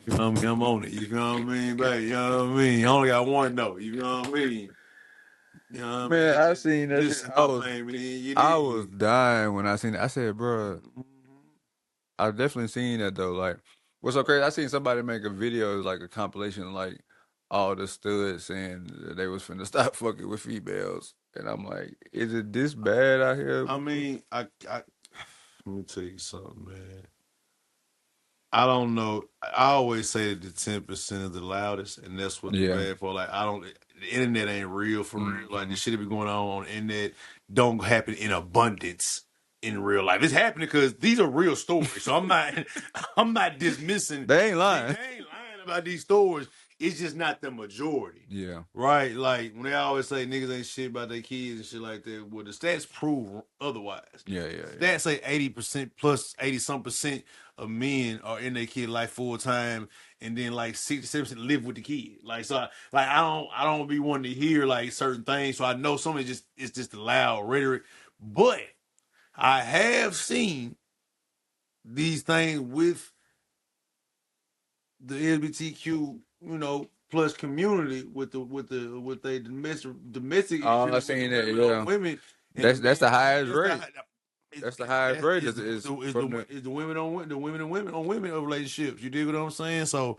[SPEAKER 1] You know what I mean? I'm on it. You know what I mean, baby? You know what I mean? You only got one though. You know what I mean? You know what I
[SPEAKER 2] Man,
[SPEAKER 1] mean?
[SPEAKER 2] I seen that
[SPEAKER 1] Just
[SPEAKER 2] shit.
[SPEAKER 1] stop playing me, then you
[SPEAKER 2] I was
[SPEAKER 1] need.
[SPEAKER 2] dying when I seen it. I said, bro, I definitely seen that though. Like, what's so crazy? I seen somebody make a video, like a compilation, of, like all the studs saying that they was finna stop fucking with females, and I'm like, is it this bad out here?
[SPEAKER 1] I mean, I let me tell you something, man. I don't know. I always say that the 10% is the loudest, and that's what the
[SPEAKER 2] Yeah.
[SPEAKER 1] bad for. Like I don't. The internet ain't real for real. Like the
[SPEAKER 2] Mhm.
[SPEAKER 1] shit that be going on the internet don't happen in abundance in real life. It's happening because these are real stories. So I'm not. I'm not dismissing.
[SPEAKER 2] They ain't lying.
[SPEAKER 1] They ain't lying about these stories. It's just not the majority.
[SPEAKER 2] Yeah.
[SPEAKER 1] Right? Like when they always say niggas ain't shit about their kids and shit like that. Well, the stats prove otherwise.
[SPEAKER 2] Yeah, yeah, yeah.
[SPEAKER 1] Stats say 80% plus 80 some percent of men are in their kid life full time, and then like 67% live with the kid. Like so, like I don't be wanting to hear like certain things. So I know some of it's just loud rhetoric, but I have seen these things with the LGBTQ, plus community with the domestic
[SPEAKER 2] I
[SPEAKER 1] issues with the
[SPEAKER 2] seen that.
[SPEAKER 1] women on
[SPEAKER 2] Yeah,
[SPEAKER 1] women and the
[SPEAKER 2] that's
[SPEAKER 1] men
[SPEAKER 2] the
[SPEAKER 1] on men.
[SPEAKER 2] highest rate. That's the highest rate. Is from the
[SPEAKER 1] Is the women on the women and women on women of relationships. You dig what I'm saying? So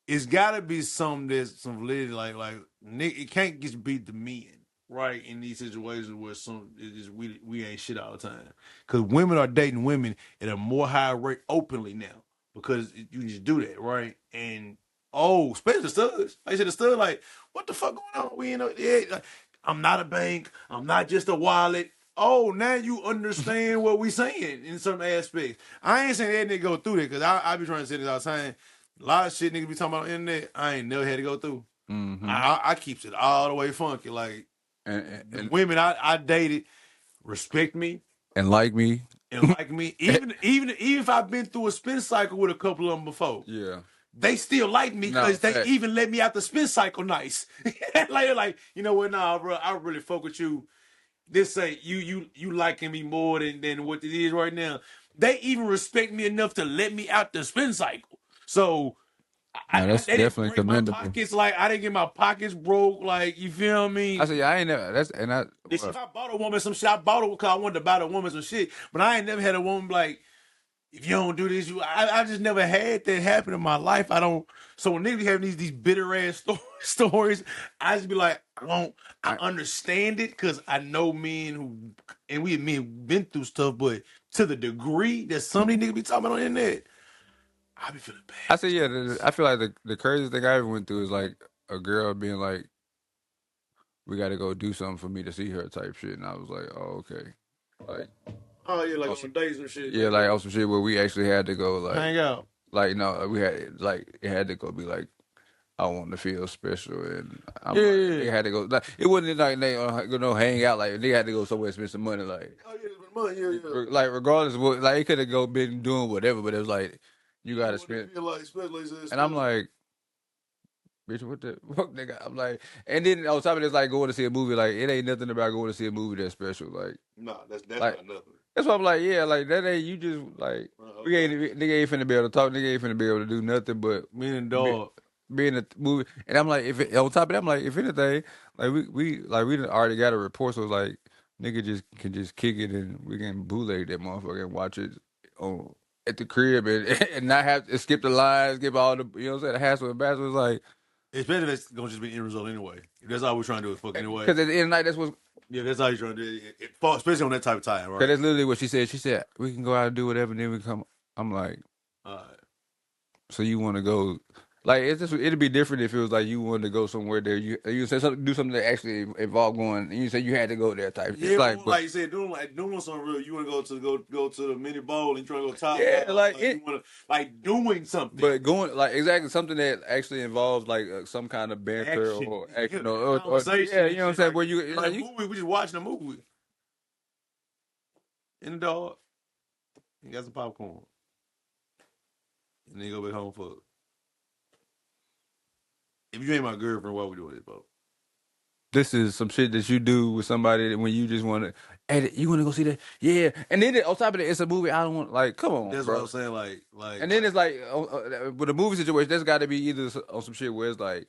[SPEAKER 1] it's got to be something that's some validity. Like Nick, it can't just be the men, right? In these situations where some it just we ain't shit all the time, because women are dating women at a more higher rate openly now because you just do that, right? And especially the studs. Like I said, the stud, like, what the fuck going on? We ain't know. Yeah, like, I'm not a bank. I'm not just a wallet. Oh, now you understand what we saying in some aspects. I ain't saying that nigga go through that because I be trying to say this all the time. A lot of shit niggas be talking about on the internet, I ain't never had to go through.
[SPEAKER 2] mm-hmm.
[SPEAKER 1] I keeps it all the way funky. Like
[SPEAKER 2] and,
[SPEAKER 1] the
[SPEAKER 2] and
[SPEAKER 1] women I dated respect me
[SPEAKER 2] and like me.
[SPEAKER 1] and like me. Even if I've been through a spin cycle with a couple of them before,
[SPEAKER 2] Yeah.
[SPEAKER 1] they still like me
[SPEAKER 2] No,
[SPEAKER 1] because they
[SPEAKER 2] fact.
[SPEAKER 1] even let me out the spin cycle nice. like, you know what, nah, bro, I really fuck with you. This ain't you liking me more than what it is right now. They even respect me enough to let me out the spin cycle. So
[SPEAKER 2] No, that's
[SPEAKER 1] they didn't
[SPEAKER 2] definitely
[SPEAKER 1] break my
[SPEAKER 2] commendable.
[SPEAKER 1] pockets. Like I didn't get my pockets broke. Like you feel
[SPEAKER 2] I
[SPEAKER 1] me?
[SPEAKER 2] said, yeah, I ain't never. That's and I.
[SPEAKER 1] If I bought a woman some shit, I bought it because I wanted to buy the woman some shit. But I ain't never had a woman like, if you don't do this, I just never had that happen in my life. I don't. So when niggas be having these bitter ass stories, I just be like, I
[SPEAKER 2] I,
[SPEAKER 1] understand it because I know men and we men been through stuff, but to the degree that some of these niggas be talking about on the internet, I be feeling
[SPEAKER 2] I
[SPEAKER 1] bad
[SPEAKER 2] say,
[SPEAKER 1] for
[SPEAKER 2] yeah.
[SPEAKER 1] some
[SPEAKER 2] I feel like the craziest thing I ever went through is like a girl being like, "We got to go do something for me to see her," type shit, and I was like, "Oh, okay." Like,
[SPEAKER 1] Oh yeah, like
[SPEAKER 2] on
[SPEAKER 1] on
[SPEAKER 2] some,
[SPEAKER 1] days and shit,
[SPEAKER 2] yeah,
[SPEAKER 1] like
[SPEAKER 2] like on some shit where we actually had to go,
[SPEAKER 1] hang out.
[SPEAKER 2] like no, we had like it had to go be like I want to feel special, and I'm
[SPEAKER 1] Yeah,
[SPEAKER 2] like,
[SPEAKER 1] yeah,
[SPEAKER 2] they
[SPEAKER 1] yeah.
[SPEAKER 2] had to go. Like, it wasn't like they hang out. Like they had to go somewhere and spend some money.
[SPEAKER 1] Oh yeah, money, yeah, yeah.
[SPEAKER 2] Like regardless of what, like it could have go been doing whatever, but it was like you got
[SPEAKER 1] You
[SPEAKER 2] to
[SPEAKER 1] want to
[SPEAKER 2] spend.
[SPEAKER 1] feel like especially like
[SPEAKER 2] And I'm
[SPEAKER 1] special.
[SPEAKER 2] like, bitch, what the fuck, nigga? I'm like, and then on top of this, like going to see a movie, like it ain't nothing about going to see a movie that's special.
[SPEAKER 1] Nah, that's
[SPEAKER 2] Like
[SPEAKER 1] not nothing.
[SPEAKER 2] that's why I'm like, yeah, like that ain't you just like we
[SPEAKER 1] Okay.
[SPEAKER 2] ain't nigga ain't finna be able to talk, nigga ain't finna be able to do nothing but
[SPEAKER 1] Me and
[SPEAKER 2] be,
[SPEAKER 1] dog.
[SPEAKER 2] be in a movie. And I'm like, if it, on top of that, I'm like, if anything, like we done already got a report, so like nigga just can just kick it and we can bootleg that motherfucker and watch it on at the crib and and not have to skip the lines, skip all the you know what I'm saying, the hassle and battle. It's like
[SPEAKER 1] Especially if it's gonna just be an end result anyway. That's all we're trying to do is fuck anyway.
[SPEAKER 2] because at the end of the night, that's what.
[SPEAKER 1] Yeah, that's all you're trying to do. Especially on that type of time,
[SPEAKER 2] Cause
[SPEAKER 1] right?
[SPEAKER 2] that's literally what she said. She said we can go out and do whatever, and then we come. I'm like,
[SPEAKER 1] All right.
[SPEAKER 2] so you want to go? Like it's just it'd be different if it was like you wanted to go somewhere there. You said something, do something that actually involved going, and you said you had to go there type. It's
[SPEAKER 1] Yeah,
[SPEAKER 2] like,
[SPEAKER 1] or
[SPEAKER 2] but
[SPEAKER 1] like you said, doing something real. You want to go to the mini bowl and try to go top
[SPEAKER 2] yeah,
[SPEAKER 1] dollar.
[SPEAKER 2] like
[SPEAKER 1] Like you want to like doing something.
[SPEAKER 2] but going like exactly something that actually involves like some kind of banter
[SPEAKER 1] Action,
[SPEAKER 2] or
[SPEAKER 1] yeah,
[SPEAKER 2] action or yeah,
[SPEAKER 1] conversation
[SPEAKER 2] you
[SPEAKER 1] and
[SPEAKER 2] know what I'm
[SPEAKER 1] shit.
[SPEAKER 2] saying.
[SPEAKER 1] Like
[SPEAKER 2] Where you
[SPEAKER 1] in the
[SPEAKER 2] like you,
[SPEAKER 1] movie, we just watching a movie. In the dog, you got some popcorn, and then you go back home for. If you ain't my girlfriend, why we doing this, bro?
[SPEAKER 2] this is some shit that you do with somebody when you just want to. Hey, you want to go see that? Yeah, and then on top of it, it's a movie. I don't want like, come on,
[SPEAKER 1] That's what I
[SPEAKER 2] bro.
[SPEAKER 1] was saying. Like
[SPEAKER 2] And then it's like with a movie situation, there's got to be either on some shit where it's like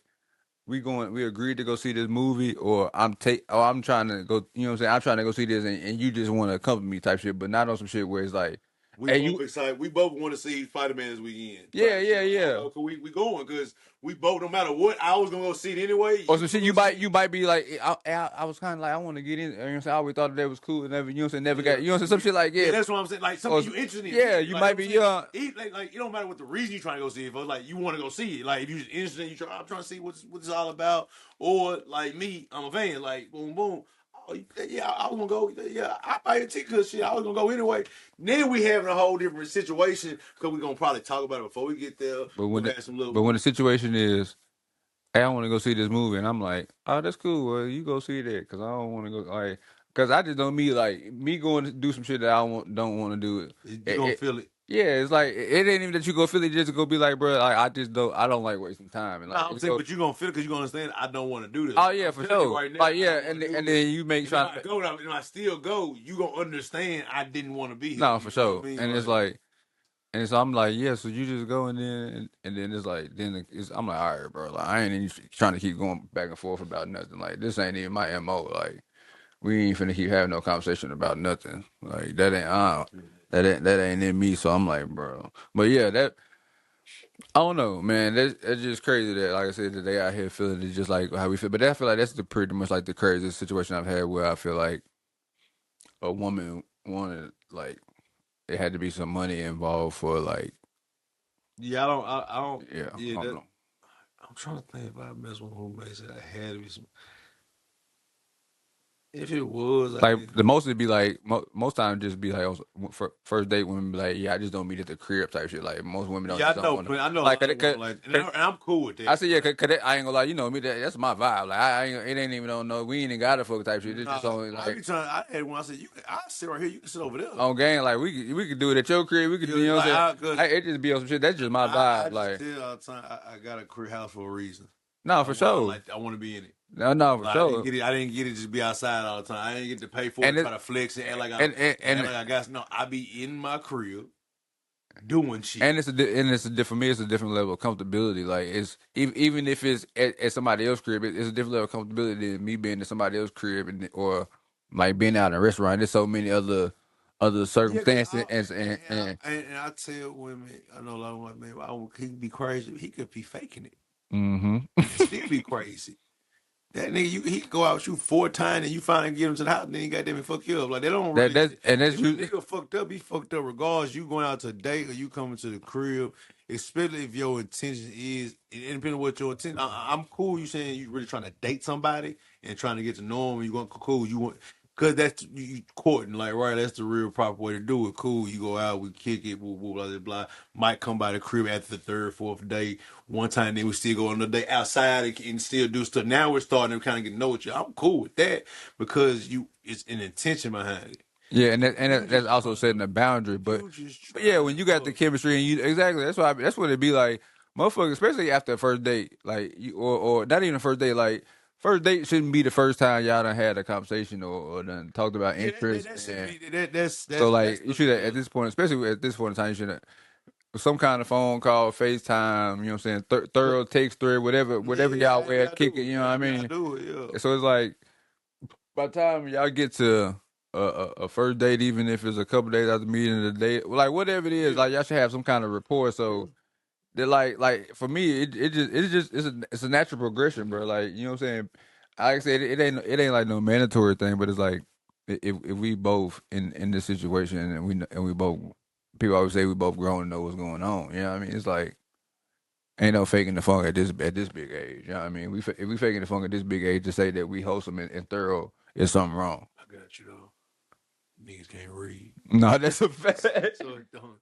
[SPEAKER 2] we agreed to go see this movie, or I'm trying to go, you know what I'm saying? I'm trying to go see this, and you just want to accompany me type shit, but not on some shit where it's like,
[SPEAKER 1] we
[SPEAKER 2] hey,
[SPEAKER 1] both
[SPEAKER 2] you,
[SPEAKER 1] excited. We both want to see Spider Man this weekend.
[SPEAKER 2] yeah,
[SPEAKER 1] Type
[SPEAKER 2] yeah,
[SPEAKER 1] shit. Like,
[SPEAKER 2] yeah,
[SPEAKER 1] okay, we going because we both, no matter what, I was gonna go see it anyway.
[SPEAKER 2] or
[SPEAKER 1] You
[SPEAKER 2] some
[SPEAKER 1] gonna
[SPEAKER 2] shit
[SPEAKER 1] go see
[SPEAKER 2] you
[SPEAKER 1] it.
[SPEAKER 2] might be like, I was kind of like, I want to get in, you know what I'm saying? I always thought that was cool, and never, you know what I'm saying? Never got,
[SPEAKER 1] Yeah,
[SPEAKER 2] you know what I'm saying? Some shit like
[SPEAKER 1] yeah.
[SPEAKER 2] yeah,
[SPEAKER 1] That's what I'm saying. Like
[SPEAKER 2] or
[SPEAKER 1] something you interested in.
[SPEAKER 2] yeah,
[SPEAKER 1] Period.
[SPEAKER 2] you
[SPEAKER 1] Like
[SPEAKER 2] might
[SPEAKER 1] I'm
[SPEAKER 2] be
[SPEAKER 1] saying.
[SPEAKER 2] young,
[SPEAKER 1] Like it don't matter what the reason you trying to go see it. But like you want to go see it. Like if you just interested, I'm trying to see what it's all about. Or like me, I'm a fan. Like boom, boom. Oh yeah, I was gonna go. Yeah, I buy a ticket because shit, I was gonna go anyway. Then we having a whole different situation because we gonna probably talk about it before we get there.
[SPEAKER 2] but
[SPEAKER 1] We're gonna have some little.
[SPEAKER 2] when the situation is. hey, I want to go see this movie, and I'm like, oh, that's cool. Well, you go see that, cause I don't want to go. Like, cause I just don't me like me going to do some shit that don't want to do it.
[SPEAKER 1] You gonna feel it.
[SPEAKER 2] Yeah, it's like it ain't even that you go feel it just to go be like, bro, like I don't like wasting time and
[SPEAKER 1] No,
[SPEAKER 2] like
[SPEAKER 1] I'm
[SPEAKER 2] it's
[SPEAKER 1] saying,
[SPEAKER 2] go.
[SPEAKER 1] but you gonna feel it because you gonna understand. I don't want to do this.
[SPEAKER 2] Oh yeah,
[SPEAKER 1] I'm
[SPEAKER 2] for
[SPEAKER 1] telling you
[SPEAKER 2] sure.
[SPEAKER 1] right now,
[SPEAKER 2] Like
[SPEAKER 1] I
[SPEAKER 2] yeah,
[SPEAKER 1] don't want to
[SPEAKER 2] and
[SPEAKER 1] do it.
[SPEAKER 2] then you make
[SPEAKER 1] And if
[SPEAKER 2] trying
[SPEAKER 1] I
[SPEAKER 2] to
[SPEAKER 1] go, and I still go, you gonna understand. I didn't want to be here.
[SPEAKER 2] no
[SPEAKER 1] You
[SPEAKER 2] for
[SPEAKER 1] know what
[SPEAKER 2] sure,
[SPEAKER 1] I mean?
[SPEAKER 2] and it's
[SPEAKER 1] Like,
[SPEAKER 2] like. And so I'm like, yeah, so you just go in there, and then it's like, I'm like, all right, bro, like I ain't even trying to keep going back and forth about nothing. Like this ain't even my mo. Like we ain't finna keep having no conversation about nothing. Like that ain't in me. So I'm like, bro, but yeah, that I don't know, man. That's just crazy that, like I said, that they out here feeling it just like how we feel. But I feel like that's the pretty much like the craziest situation I've had where I feel like a woman wanted like it had to be some money involved for like
[SPEAKER 1] yeah, I don't.
[SPEAKER 2] yeah, I
[SPEAKER 1] Yeah,
[SPEAKER 2] don't
[SPEAKER 1] that.
[SPEAKER 2] know.
[SPEAKER 1] I'm trying to think if I mess with who makes it. I had to be some. If it was, I
[SPEAKER 2] Like
[SPEAKER 1] guess.
[SPEAKER 2] the most it'd be like most times just be like first date women be like yeah I just don't meet at the crib type shit like most women don't
[SPEAKER 1] Yeah,
[SPEAKER 2] just
[SPEAKER 1] I
[SPEAKER 2] don't
[SPEAKER 1] know.
[SPEAKER 2] want to
[SPEAKER 1] I know a
[SPEAKER 2] like
[SPEAKER 1] lot of women like, and I'm cool with
[SPEAKER 2] I
[SPEAKER 1] that.
[SPEAKER 2] said yeah cause I ain't gonna lie you know me that's my vibe like I ain't it ain't even on no we ain't even got to fuck type shit it's just
[SPEAKER 1] Nah,
[SPEAKER 2] only
[SPEAKER 1] I
[SPEAKER 2] like
[SPEAKER 1] be trying. I had one. I said, I sit right here. You can sit over there.
[SPEAKER 2] on game like we could do it at your crib we could
[SPEAKER 1] You
[SPEAKER 2] you
[SPEAKER 1] know,
[SPEAKER 2] know what I'm
[SPEAKER 1] like,
[SPEAKER 2] saying
[SPEAKER 1] cause
[SPEAKER 2] it just be on some shit that's just my
[SPEAKER 1] I
[SPEAKER 2] vibe
[SPEAKER 1] just
[SPEAKER 2] like
[SPEAKER 1] tell all the time I got a career house for a reason.
[SPEAKER 2] no for sure
[SPEAKER 1] I want to be in it.
[SPEAKER 2] no for
[SPEAKER 1] Like, I didn't
[SPEAKER 2] sure
[SPEAKER 1] get it. I didn't get it just be outside all the time. I didn't get to pay for it,
[SPEAKER 2] and
[SPEAKER 1] try
[SPEAKER 2] it
[SPEAKER 1] to flex it,
[SPEAKER 2] and
[SPEAKER 1] act like I got. No, I be in my crib doing shit.
[SPEAKER 2] and it's a different for me. It's a different level of comfortability. Like it's even if it's at somebody else's crib, it's a different level of comfortability than me being at somebody else's crib or like being out in a restaurant. There's so many other
[SPEAKER 1] Yeah, cause
[SPEAKER 2] circumstances and
[SPEAKER 1] and I tell women, I know a lot of women, man, he could be crazy. He could be faking it.
[SPEAKER 2] hmm
[SPEAKER 1] He could still be crazy. That nigga, he could go out shoot 4 times and you finally get him to the house, and then he got them and fuck you up. Like they don't
[SPEAKER 2] that
[SPEAKER 1] really.
[SPEAKER 2] that's
[SPEAKER 1] If a
[SPEAKER 2] you.
[SPEAKER 1] nigga fucked up, he fucked up regardless. You going out to a date or you coming to the crib, especially if your intention is, independent of what your intention. I'm cool. You saying you really trying to date somebody and trying to get to know him. You want cool. You want. Cause that's you courting, like right. That's the real proper way to do it. Cool, you go out, we kick it, blah blah blah. Blah. Might come by the crib after the third, fourth day. One time, then we still go on the day outside and still do stuff. Now we're starting to kind of get to know each other. I'm cool with that because it's an intention behind it.
[SPEAKER 2] Yeah,
[SPEAKER 1] You
[SPEAKER 2] that's
[SPEAKER 1] just
[SPEAKER 2] also
[SPEAKER 1] trying
[SPEAKER 2] setting
[SPEAKER 1] to,
[SPEAKER 2] a boundary.
[SPEAKER 1] you just
[SPEAKER 2] But yeah,
[SPEAKER 1] trying to
[SPEAKER 2] when you got the
[SPEAKER 1] fuck.
[SPEAKER 2] chemistry and you exactly that's what it be like, motherfucker. Especially after a first date, like you or not even a first date. Like first date shouldn't be the first time y'all done had a conversation or done talked about
[SPEAKER 1] Yeah,
[SPEAKER 2] interests
[SPEAKER 1] that should
[SPEAKER 2] and
[SPEAKER 1] be that.
[SPEAKER 2] so
[SPEAKER 1] That's
[SPEAKER 2] like you
[SPEAKER 1] the
[SPEAKER 2] should
[SPEAKER 1] yeah.
[SPEAKER 2] at this point, especially at this point in time, you should some kind of phone call, FaceTime. You know what I'm saying? Thorough text thread, whatever
[SPEAKER 1] Yeah,
[SPEAKER 2] y'all
[SPEAKER 1] however
[SPEAKER 2] way
[SPEAKER 1] y'all
[SPEAKER 2] kick it.
[SPEAKER 1] do
[SPEAKER 2] You
[SPEAKER 1] it.
[SPEAKER 2] know what I
[SPEAKER 1] However y'all
[SPEAKER 2] mean?
[SPEAKER 1] do it. Yeah.
[SPEAKER 2] So it's like by the time y'all get to a first date, even if it's a couple days after meeting the day, like whatever it is,
[SPEAKER 1] Yeah.
[SPEAKER 2] like y'all should have some kind of rapport.
[SPEAKER 1] Yeah.
[SPEAKER 2] So they're like for me, it's a natural progression, bro. Like you know what I'm saying. Like I said, it ain't like no mandatory thing, but it's like if we both in this situation and we both people always say we both grown and know what's going on. You know what I mean? It's like ain't no faking the funk at this big age. You know what I mean? If we faking the funk at this big age to say that we wholesome and thorough is something wrong.
[SPEAKER 1] I got you though. Niggas can't read.
[SPEAKER 2] No, that's a fact.
[SPEAKER 1] So it don't.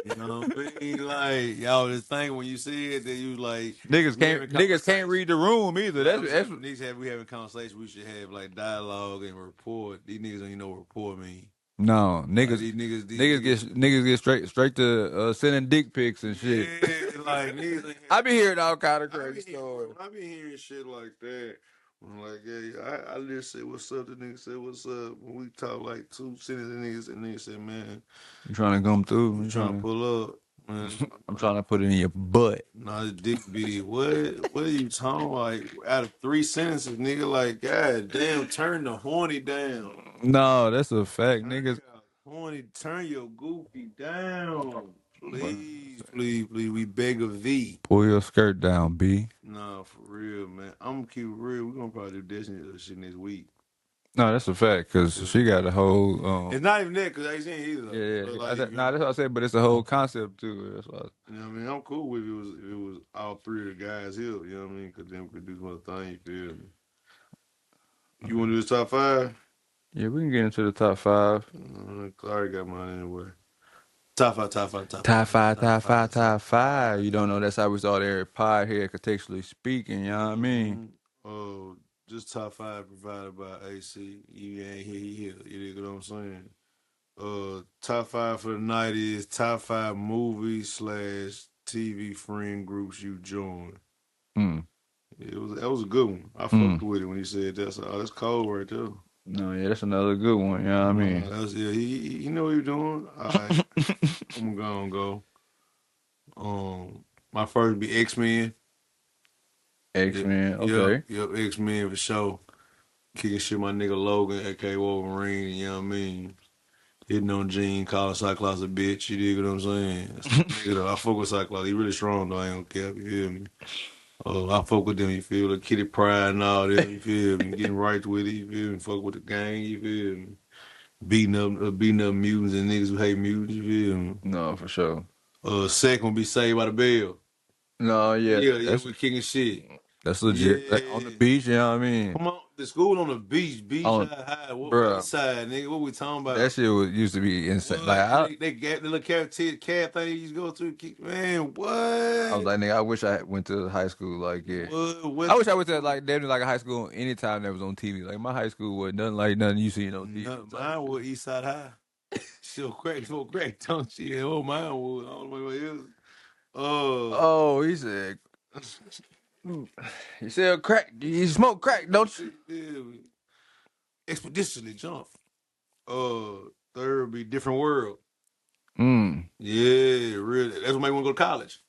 [SPEAKER 1] You know what I mean? Like y'all just think when you see it that you like we having
[SPEAKER 2] Niggas can't
[SPEAKER 1] conversation.
[SPEAKER 2] read the room either.
[SPEAKER 1] Like I'm saying,
[SPEAKER 2] That's
[SPEAKER 1] niggas have we having conversation. We should have like dialogue and rapport. These niggas don't even know what rapport mean.
[SPEAKER 2] no
[SPEAKER 1] Like these niggas.
[SPEAKER 2] niggas get straight to sending dick pics and shit.
[SPEAKER 1] Yeah, like niggas ain't
[SPEAKER 2] I
[SPEAKER 1] have
[SPEAKER 2] be hearing all kind of
[SPEAKER 1] I
[SPEAKER 2] crazy
[SPEAKER 1] be hearing,
[SPEAKER 2] stories.
[SPEAKER 1] I be hearing shit like that. I'm like, yeah, I just say what's up. The nigga said what's up. When we talk like 2 sentences, and niggas said, man,
[SPEAKER 2] You trying to come through?
[SPEAKER 1] you
[SPEAKER 2] You
[SPEAKER 1] trying to
[SPEAKER 2] trying to?
[SPEAKER 1] pull up, man?
[SPEAKER 2] I'm trying to put it in your butt.
[SPEAKER 1] Nah, this dick be what are you talking like? Out of 3 sentences, nigga, like, god damn, turn the horny down.
[SPEAKER 2] No, that's a fact,
[SPEAKER 1] Turn
[SPEAKER 2] niggas.
[SPEAKER 1] your horny, turn your goofy down.
[SPEAKER 2] But
[SPEAKER 1] Please, please, please. We beg of thee.
[SPEAKER 2] pull your skirt down, B.
[SPEAKER 1] Nah, for real, man. I'm gonna keep it real. We're gonna probably do this shit next week.
[SPEAKER 2] No, that's a fact because she got a whole.
[SPEAKER 1] It's not even that because I ain't saying either though.
[SPEAKER 2] Yeah,
[SPEAKER 1] But
[SPEAKER 2] yeah.
[SPEAKER 1] like,
[SPEAKER 2] Nah, that's what I said. But it's a whole concept too. That's what.
[SPEAKER 1] you know what I mean? I'm cool with if it was all three of the guys here. You know what I mean? Because then we could do some other thing. You feel me? You want to do this top 5? 5?
[SPEAKER 2] Yeah, we can get into the top 5.
[SPEAKER 1] I already got mine anyway. Top five, top five, top five,
[SPEAKER 2] Top five,
[SPEAKER 1] top
[SPEAKER 2] top
[SPEAKER 1] five,
[SPEAKER 2] five,
[SPEAKER 1] top
[SPEAKER 2] top five.
[SPEAKER 1] five,
[SPEAKER 2] You don't know
[SPEAKER 1] top
[SPEAKER 2] that's how we
[SPEAKER 1] five.
[SPEAKER 2] started every pod here, contextually speaking, you know what I mean?
[SPEAKER 1] Mm-hmm. Just top five provided by AC. You ain't here, he here. You know what I'm saying? Top five for the night is top five movies slash TV friend groups you join.
[SPEAKER 2] Mm,
[SPEAKER 1] That was a good one. I
[SPEAKER 2] mm.
[SPEAKER 1] fucked with it when he said that. So, oh, that's cold right there.
[SPEAKER 2] No, yeah, that's another good one, you know what I
[SPEAKER 1] No,
[SPEAKER 2] mean?
[SPEAKER 1] that's yeah. He know what he doing. All right, I'm gonna go. My first be X Men. Yep,
[SPEAKER 2] X-Men,
[SPEAKER 1] yep,
[SPEAKER 2] okay.
[SPEAKER 1] yep. X Men for sure. Kicking shit, my nigga Logan, aka Wolverine. You know what I mean? Hitting on Gene, calling Cyclops a bitch. You dig what I'm saying? That's my nigga though. I fuck with Cyclops. He really strong though. I ain't gonna care. You feel me? Oh, I fuck with them. You feel the Kitty Pride and all them. You feel me? Getting right with it. You feel me? Fuck with the gang. You feel me? Beating up mutants and niggas who hate mutants. You feel me?
[SPEAKER 2] No, for sure.
[SPEAKER 1] Second will be Saved by the Bell.
[SPEAKER 2] No, yeah,
[SPEAKER 1] Yeah, yeah,
[SPEAKER 2] that's
[SPEAKER 1] we kicking shit.
[SPEAKER 2] that's legit. Like, on the
[SPEAKER 1] Yeah.
[SPEAKER 2] beach, you know what I mean?
[SPEAKER 1] Come on, the school on the beach
[SPEAKER 2] On,
[SPEAKER 1] high. What
[SPEAKER 2] bruh,
[SPEAKER 1] east side, nigga? What we talking
[SPEAKER 2] that
[SPEAKER 1] about?
[SPEAKER 2] shit was used to be insane. Like,
[SPEAKER 1] What? And they got the little cat thing you used to go to. Man,
[SPEAKER 2] I was
[SPEAKER 1] what?
[SPEAKER 2] like, nigga, I wish I went to high school like, yeah.
[SPEAKER 1] What?
[SPEAKER 2] I
[SPEAKER 1] West
[SPEAKER 2] wish I
[SPEAKER 1] Coast
[SPEAKER 2] went to
[SPEAKER 1] school?
[SPEAKER 2] like definitely like a high school anytime that was on TV. Like my high school was nothing like nothing you see on TV
[SPEAKER 1] No,
[SPEAKER 2] type
[SPEAKER 1] mine
[SPEAKER 2] shit.
[SPEAKER 1] was East Side High. Still crack, for crack, don't you? Yeah, oh, mine was. I don't know what it is.
[SPEAKER 2] Oh, he said, he said crack. You smoke crack, don't you?
[SPEAKER 1] Yeah, expeditionally jump. Third would be different world.
[SPEAKER 2] Mm.
[SPEAKER 1] Yeah, really. That's what made me want to go to college.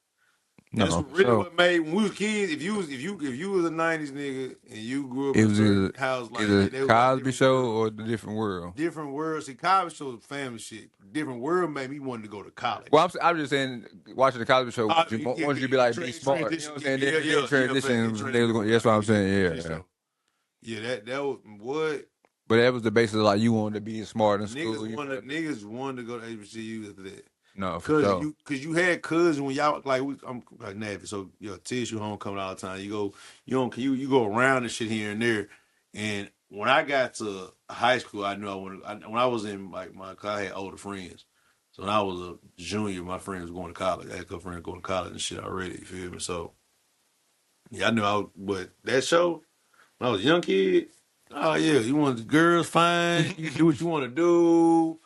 [SPEAKER 1] That's
[SPEAKER 2] No,
[SPEAKER 1] what
[SPEAKER 2] for
[SPEAKER 1] really
[SPEAKER 2] sure.
[SPEAKER 1] what made when we was kids. If you was a '90s nigga and you grew up
[SPEAKER 2] It
[SPEAKER 1] in a
[SPEAKER 2] was
[SPEAKER 1] certain house, like
[SPEAKER 2] either
[SPEAKER 1] yeah, they was like
[SPEAKER 2] Cosby
[SPEAKER 1] different
[SPEAKER 2] Show
[SPEAKER 1] world.
[SPEAKER 2] or the Different World.
[SPEAKER 1] Different world. See, college shows family shit. Different world made me want to go to
[SPEAKER 2] Well,
[SPEAKER 1] college.
[SPEAKER 2] I'm just saying, watching the Cosby Show,
[SPEAKER 1] I mean, yeah,
[SPEAKER 2] once you be like, be smart. You know
[SPEAKER 1] transition.
[SPEAKER 2] what I'm
[SPEAKER 1] Yeah,
[SPEAKER 2] saying?
[SPEAKER 1] yeah,
[SPEAKER 2] Then
[SPEAKER 1] yeah, yeah. Fact. It
[SPEAKER 2] transition. They
[SPEAKER 1] transition
[SPEAKER 2] was
[SPEAKER 1] go
[SPEAKER 2] going.
[SPEAKER 1] to
[SPEAKER 2] That's
[SPEAKER 1] college.
[SPEAKER 2] what I'm
[SPEAKER 1] Yeah,
[SPEAKER 2] saying.
[SPEAKER 1] for
[SPEAKER 2] Yeah, yeah.
[SPEAKER 1] sure. Yeah, that was what
[SPEAKER 2] But that was the basis of like you wanted to be smart in school. You wanted to,
[SPEAKER 1] niggas wanted to go to HBCU after that.
[SPEAKER 2] no, for
[SPEAKER 1] Cause
[SPEAKER 2] sure.
[SPEAKER 1] you had cousins when y'all like I'm like Navy, so your tissue homecoming all the time. You go around and shit here and there. And when I got to high school, I knew I wanted. When I was in like I had older friends. So when I was a junior, my friends was going to college. I had a couple friends going to college and shit already. You feel me? So yeah, I knew I. But that show when I was a young kid, oh yeah, you want the girls fine. You do what you want to do.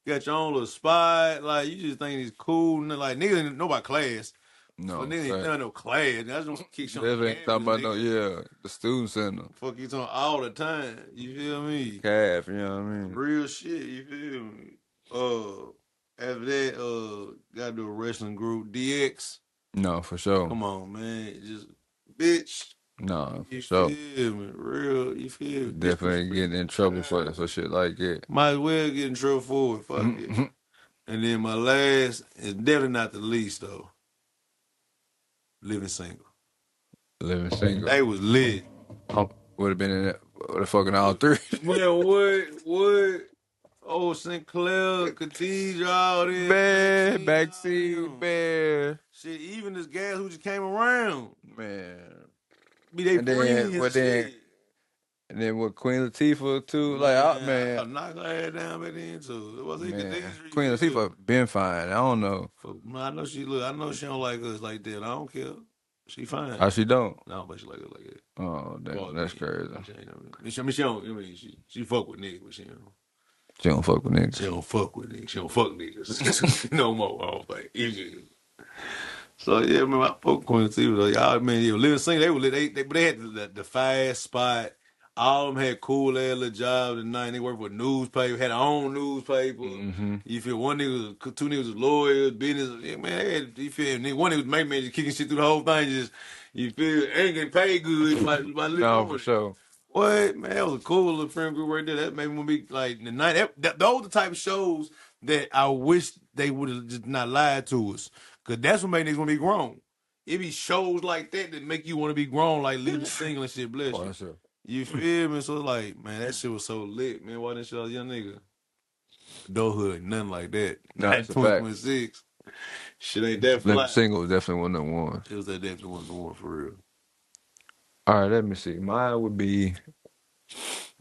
[SPEAKER 1] Got your own little spot. Like, you just think it's cool. Like, niggas didn't know about class. But
[SPEAKER 2] No,
[SPEAKER 1] niggas ain't
[SPEAKER 2] fact.
[SPEAKER 1] know no class. I just want to kick you on the
[SPEAKER 2] Definitely ain't talking
[SPEAKER 1] campus,
[SPEAKER 2] about no,
[SPEAKER 1] nigga.
[SPEAKER 2] yeah, the student center.
[SPEAKER 1] Fuck you talking all the time. You feel me?
[SPEAKER 2] Calf, you know what I mean?
[SPEAKER 1] Real shit. You feel me? After that, gotta do a wrestling group. DX.
[SPEAKER 2] No, for sure.
[SPEAKER 1] Come on, man. Just, bitch.
[SPEAKER 2] No, for
[SPEAKER 1] You
[SPEAKER 2] sure.
[SPEAKER 1] feel me? Real. You feel me?
[SPEAKER 2] Definitely ain't
[SPEAKER 1] Disrespect.
[SPEAKER 2] getting in trouble for shit like that.
[SPEAKER 1] Might as well get in trouble for it. Fuck it. And then my last is definitely not the least though. Living single.
[SPEAKER 2] Living single.
[SPEAKER 1] They was lit.
[SPEAKER 2] Would have been in that, would have fucking all three.
[SPEAKER 1] Man, what? Oh, Sinclair, Khadijah, all them,
[SPEAKER 2] Man,
[SPEAKER 1] Maxine, all
[SPEAKER 2] backseat,
[SPEAKER 1] them.
[SPEAKER 2] man.
[SPEAKER 1] Shit, even this guy who just came around.
[SPEAKER 2] Man.
[SPEAKER 1] Be they
[SPEAKER 2] And then,
[SPEAKER 1] friends
[SPEAKER 2] what
[SPEAKER 1] and
[SPEAKER 2] then,
[SPEAKER 1] shit.
[SPEAKER 2] and then with Queen Latifah too, like, oh,
[SPEAKER 1] Man,
[SPEAKER 2] man,
[SPEAKER 1] I knocked her ass down back then too. It wasn't Khadijah,
[SPEAKER 2] man.
[SPEAKER 1] you
[SPEAKER 2] Queen
[SPEAKER 1] feel me?
[SPEAKER 2] Latifah been fine. I don't know.
[SPEAKER 1] Man, I know she don't like us like that. I don't care. She fine.
[SPEAKER 2] How she don't?
[SPEAKER 1] No, but she like us like that.
[SPEAKER 2] Oh,
[SPEAKER 1] Well,
[SPEAKER 2] damn,
[SPEAKER 1] I
[SPEAKER 2] that's
[SPEAKER 1] mean,
[SPEAKER 2] crazy.
[SPEAKER 1] she don't. I mean, she fuck with niggas, but
[SPEAKER 2] She don't fuck with
[SPEAKER 1] she
[SPEAKER 2] niggas.
[SPEAKER 1] don't fuck with niggas. She don't fuck niggas no more. I don't think. So yeah, man, I fuck Queen T. Like, y'all, man, you living single. They were but they had the fast spot. All of them had cool ass little jobs at night. They worked for a newspaper, had their own newspaper.
[SPEAKER 2] Mm-hmm.
[SPEAKER 1] You feel one nigga was two niggas was lawyers, business. Yeah, man, they had, you feel me? One nigga was main man just kicking shit through the whole thing. Just you feel ain't getting paid good by living
[SPEAKER 2] No, for
[SPEAKER 1] on it.
[SPEAKER 2] sure.
[SPEAKER 1] What man? That was a cool little friend group right there. That made me want to be like the night. Those the type of shows that I wish they would have just not lied to us, cause that's what made niggas want to be grown. It be shows like that that make you want to be grown, like living single and shit. Bless
[SPEAKER 2] Oh,
[SPEAKER 1] you.
[SPEAKER 2] that's it.
[SPEAKER 1] You feel me? So it's like, man, that shit was so lit, man. Why didn't you a young nigga? Adulthood, nothing like that.
[SPEAKER 2] No,
[SPEAKER 1] Not
[SPEAKER 2] that's a fact.
[SPEAKER 1] 2026. Shit ain't that
[SPEAKER 2] Living
[SPEAKER 1] fly.
[SPEAKER 2] single was definitely one of the ones.
[SPEAKER 1] It was that definitely wasn't the one for real.
[SPEAKER 2] All right, let me see. Mine would be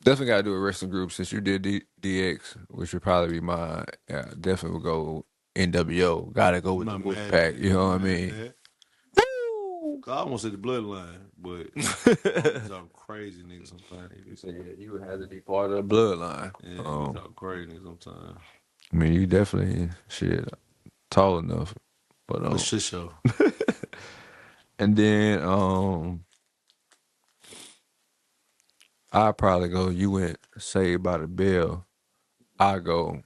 [SPEAKER 2] definitely got to do a wrestling group since you did DX, which would probably be mine. Yeah, definitely would go NWO. Gotta go
[SPEAKER 1] I'm
[SPEAKER 2] with the
[SPEAKER 1] not
[SPEAKER 2] Wolf
[SPEAKER 1] mad at
[SPEAKER 2] Pack.
[SPEAKER 1] that.
[SPEAKER 2] You
[SPEAKER 1] I'm
[SPEAKER 2] know
[SPEAKER 1] not
[SPEAKER 2] what I
[SPEAKER 1] mad at
[SPEAKER 2] mean?
[SPEAKER 1] that.
[SPEAKER 2] Woo!
[SPEAKER 1] 'Cause I almost said the bloodline, but y'all be talking crazy niggas sometimes.
[SPEAKER 2] You said yeah, you would have to be part of the bloodline.
[SPEAKER 1] Yeah, you be talking crazy niggas sometimes.
[SPEAKER 2] I mean, you definitely shit tall enough, but
[SPEAKER 1] For shit show.
[SPEAKER 2] and then I probably go. You went Saved by the Bell. I go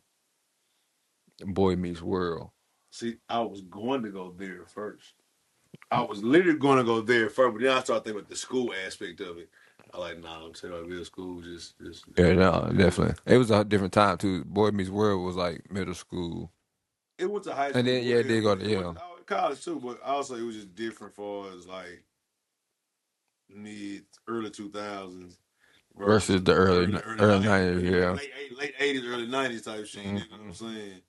[SPEAKER 2] Boy Meets World.
[SPEAKER 1] See, I was going to go there first. I was literally going to go there first, but then I started thinking about the school aspect of it. I like, nah, I'm saying like real school, just
[SPEAKER 2] Yeah,
[SPEAKER 1] what
[SPEAKER 2] no,
[SPEAKER 1] it is.
[SPEAKER 2] definitely. It was a different time too. Boy Meets World was like middle school,
[SPEAKER 1] It went to high
[SPEAKER 2] and
[SPEAKER 1] school,
[SPEAKER 2] then
[SPEAKER 1] but
[SPEAKER 2] yeah, it did go to
[SPEAKER 1] it went
[SPEAKER 2] yeah
[SPEAKER 1] college too. But also, it was just different for us, like mid early 2000s
[SPEAKER 2] versus
[SPEAKER 1] versus
[SPEAKER 2] the
[SPEAKER 1] early
[SPEAKER 2] early
[SPEAKER 1] 90s,
[SPEAKER 2] '90s. Yeah.
[SPEAKER 1] late 80s, early 90s type shit. You know what I'm
[SPEAKER 2] Hmm.
[SPEAKER 1] saying?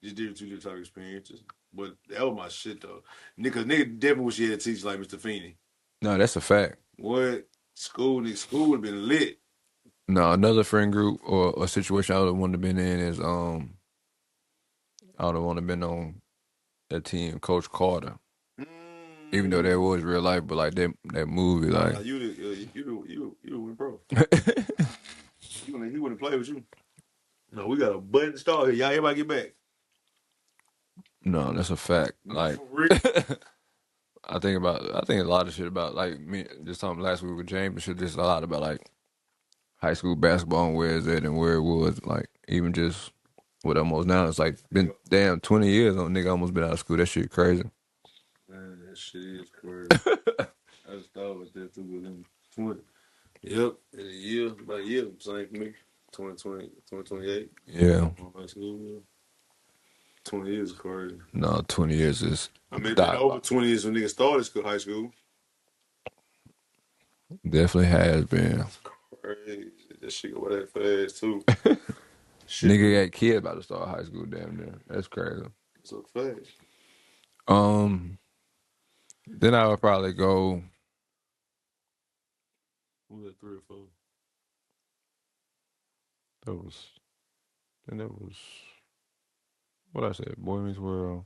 [SPEAKER 1] Just different two different type of experiences. But that was my shit though. Nigga definitely wish he had a teacher like Mr. Feeney.
[SPEAKER 2] No, that's a fact.
[SPEAKER 1] What school would have been lit.
[SPEAKER 2] No, another friend group or a situation I would have wanted to been in is I would have wanted to been on that team, Coach Carter. Even though that
[SPEAKER 1] Mm.
[SPEAKER 2] was real life, but like that movie,
[SPEAKER 1] Nah,
[SPEAKER 2] like
[SPEAKER 1] nah, you went pro. He wouldn't play with you. No, we got a button star here. Y'all, everybody get back.
[SPEAKER 2] no, that's a fact.
[SPEAKER 1] No,
[SPEAKER 2] Like
[SPEAKER 1] for real.
[SPEAKER 2] I think a lot of shit about like me just talking last week with James and shit, just a lot about like high school basketball and where it's at and where it was, like even just what almost now it's like been
[SPEAKER 1] Nigga,
[SPEAKER 2] damn 20 years on nigga almost been out of school. That shit crazy.
[SPEAKER 1] man, that shit is crazy. I just thought about that too. But then 20. Yep, in a year, about a year, same for me. 2020, 2028.
[SPEAKER 2] Yeah.
[SPEAKER 1] High school, yeah. 20 years is crazy.
[SPEAKER 2] No, 20 years is
[SPEAKER 1] I mean, it's been over
[SPEAKER 2] diabolical.
[SPEAKER 1] 20 years when niggas started high school.
[SPEAKER 2] Definitely has been.
[SPEAKER 1] Crazy. That shit go by that fast too. Shit
[SPEAKER 2] Nigga
[SPEAKER 1] been
[SPEAKER 2] got kids about to start high school damn near. That's crazy.
[SPEAKER 1] so fast.
[SPEAKER 2] Um, then I would probably go.
[SPEAKER 1] What was that, 3 or 4?
[SPEAKER 2] That was then that was what I said. Boy Meets World,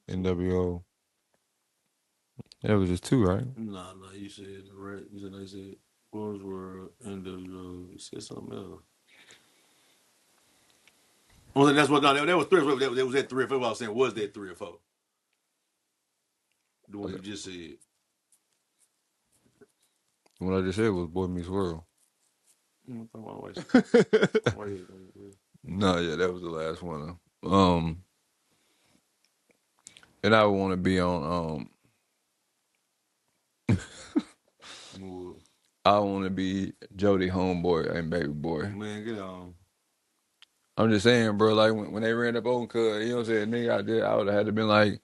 [SPEAKER 1] Two.
[SPEAKER 2] NWO. That was just two, right?
[SPEAKER 1] Nah, nah, you said right. You said Boys World, NWO. You said something else. Well, that's what. No, that was 3 or 4. That was that 3 or 4. What I was saying was that 3 or 4. The one
[SPEAKER 2] Okay.
[SPEAKER 1] you just said.
[SPEAKER 2] What I just said was Boy Meets World.
[SPEAKER 1] Why, why,
[SPEAKER 2] No, yeah, that was the last one. And I would want to be on.
[SPEAKER 1] why,
[SPEAKER 2] I want to be Jody Homeboy and Baby Boy.
[SPEAKER 1] man, get on.
[SPEAKER 2] I'm just saying, bro. Like when they ran up on Cuz, you know what I'm saying? Nigga out there, I would have had to been like,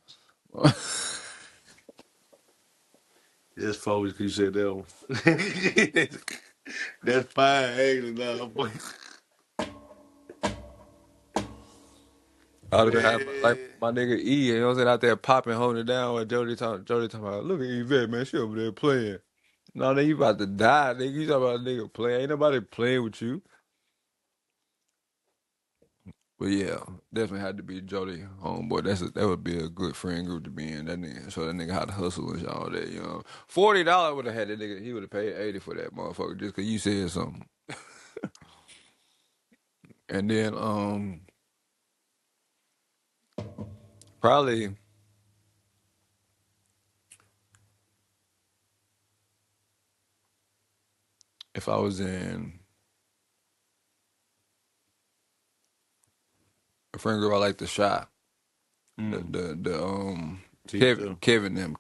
[SPEAKER 1] That's forward because you said that one. That's fine, actually. Nah, boy.
[SPEAKER 2] I would have had like
[SPEAKER 1] Man.
[SPEAKER 2] my nigga E, you know what I'm saying, out there popping, holding it down. With Jody talking about, look at Yvette, man, she over there playing. No, nigga, you about to die, nigga. You talking about a nigga playing? Ain't nobody playing with you. But yeah, definitely had to be Jody homeboy. That would be a good friend group to be in. That nigga show that nigga how to hustle and all that. You know, $40 would have had that nigga. He would have paid 80 for that motherfucker just cause you said something. And then probably if I was in a friend group, I like the shot.
[SPEAKER 1] Mm.
[SPEAKER 2] The
[SPEAKER 1] Teach them.
[SPEAKER 2] Kevin and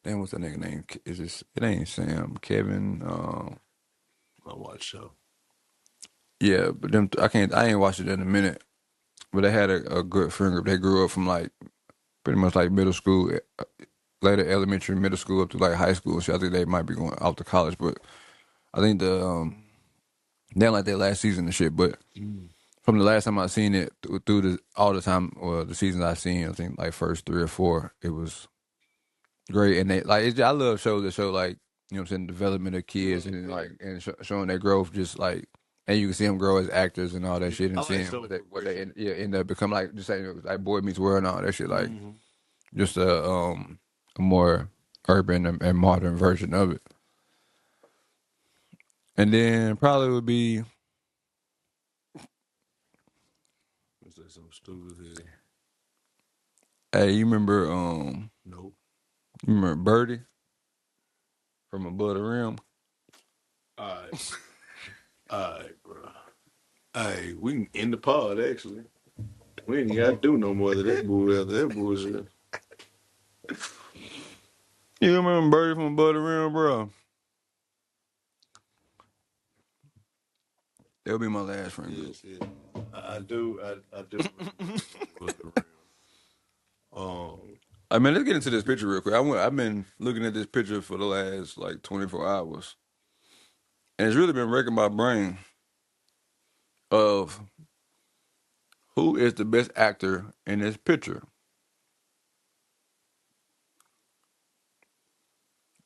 [SPEAKER 2] damn, what's that nigga name? Is this it ain't Sam, Kevin,
[SPEAKER 1] I watch show.
[SPEAKER 2] yeah, but them I ain't watched it in a minute. But they had a good friend group. They grew up from like pretty much like middle school, later elementary, middle school up to like high school. So I think they might be going out to college, but I think they don't like their last season and shit. But
[SPEAKER 1] Mm.
[SPEAKER 2] from the last time I seen it through all the time or the seasons I seen, I think like first 3 or 4, it was great. And they like I love shows that show like you know what I'm saying development of kids and like and showing their growth just like And you can see them grow as actors and all that shit,
[SPEAKER 1] I
[SPEAKER 2] and
[SPEAKER 1] like
[SPEAKER 2] seeing
[SPEAKER 1] show
[SPEAKER 2] what they
[SPEAKER 1] progression.
[SPEAKER 2] end up become like. Just saying like Boy Meets World and all that shit. Like
[SPEAKER 1] Mm-hmm.
[SPEAKER 2] just a more urban and modern version of it. And then probably would be,
[SPEAKER 1] It's like some stupid here.
[SPEAKER 2] hey,
[SPEAKER 1] Nope.
[SPEAKER 2] you remember Birdie from Above the Rim?
[SPEAKER 1] All right. All right, bro. Hey, we can end the pod, actually. We ain't got to do no more of that bull after that bullshit.
[SPEAKER 2] You remember Birdie from Above the Rim, bro? That'll be my last friend group.
[SPEAKER 1] Yes, yes. I do. I do remember Birdie from Above the Rim.
[SPEAKER 2] I mean, let's get into this picture real quick. I've been looking at this picture for the last like 24 hours, and it's really been wrecking my brain of who is the best actor in this picture.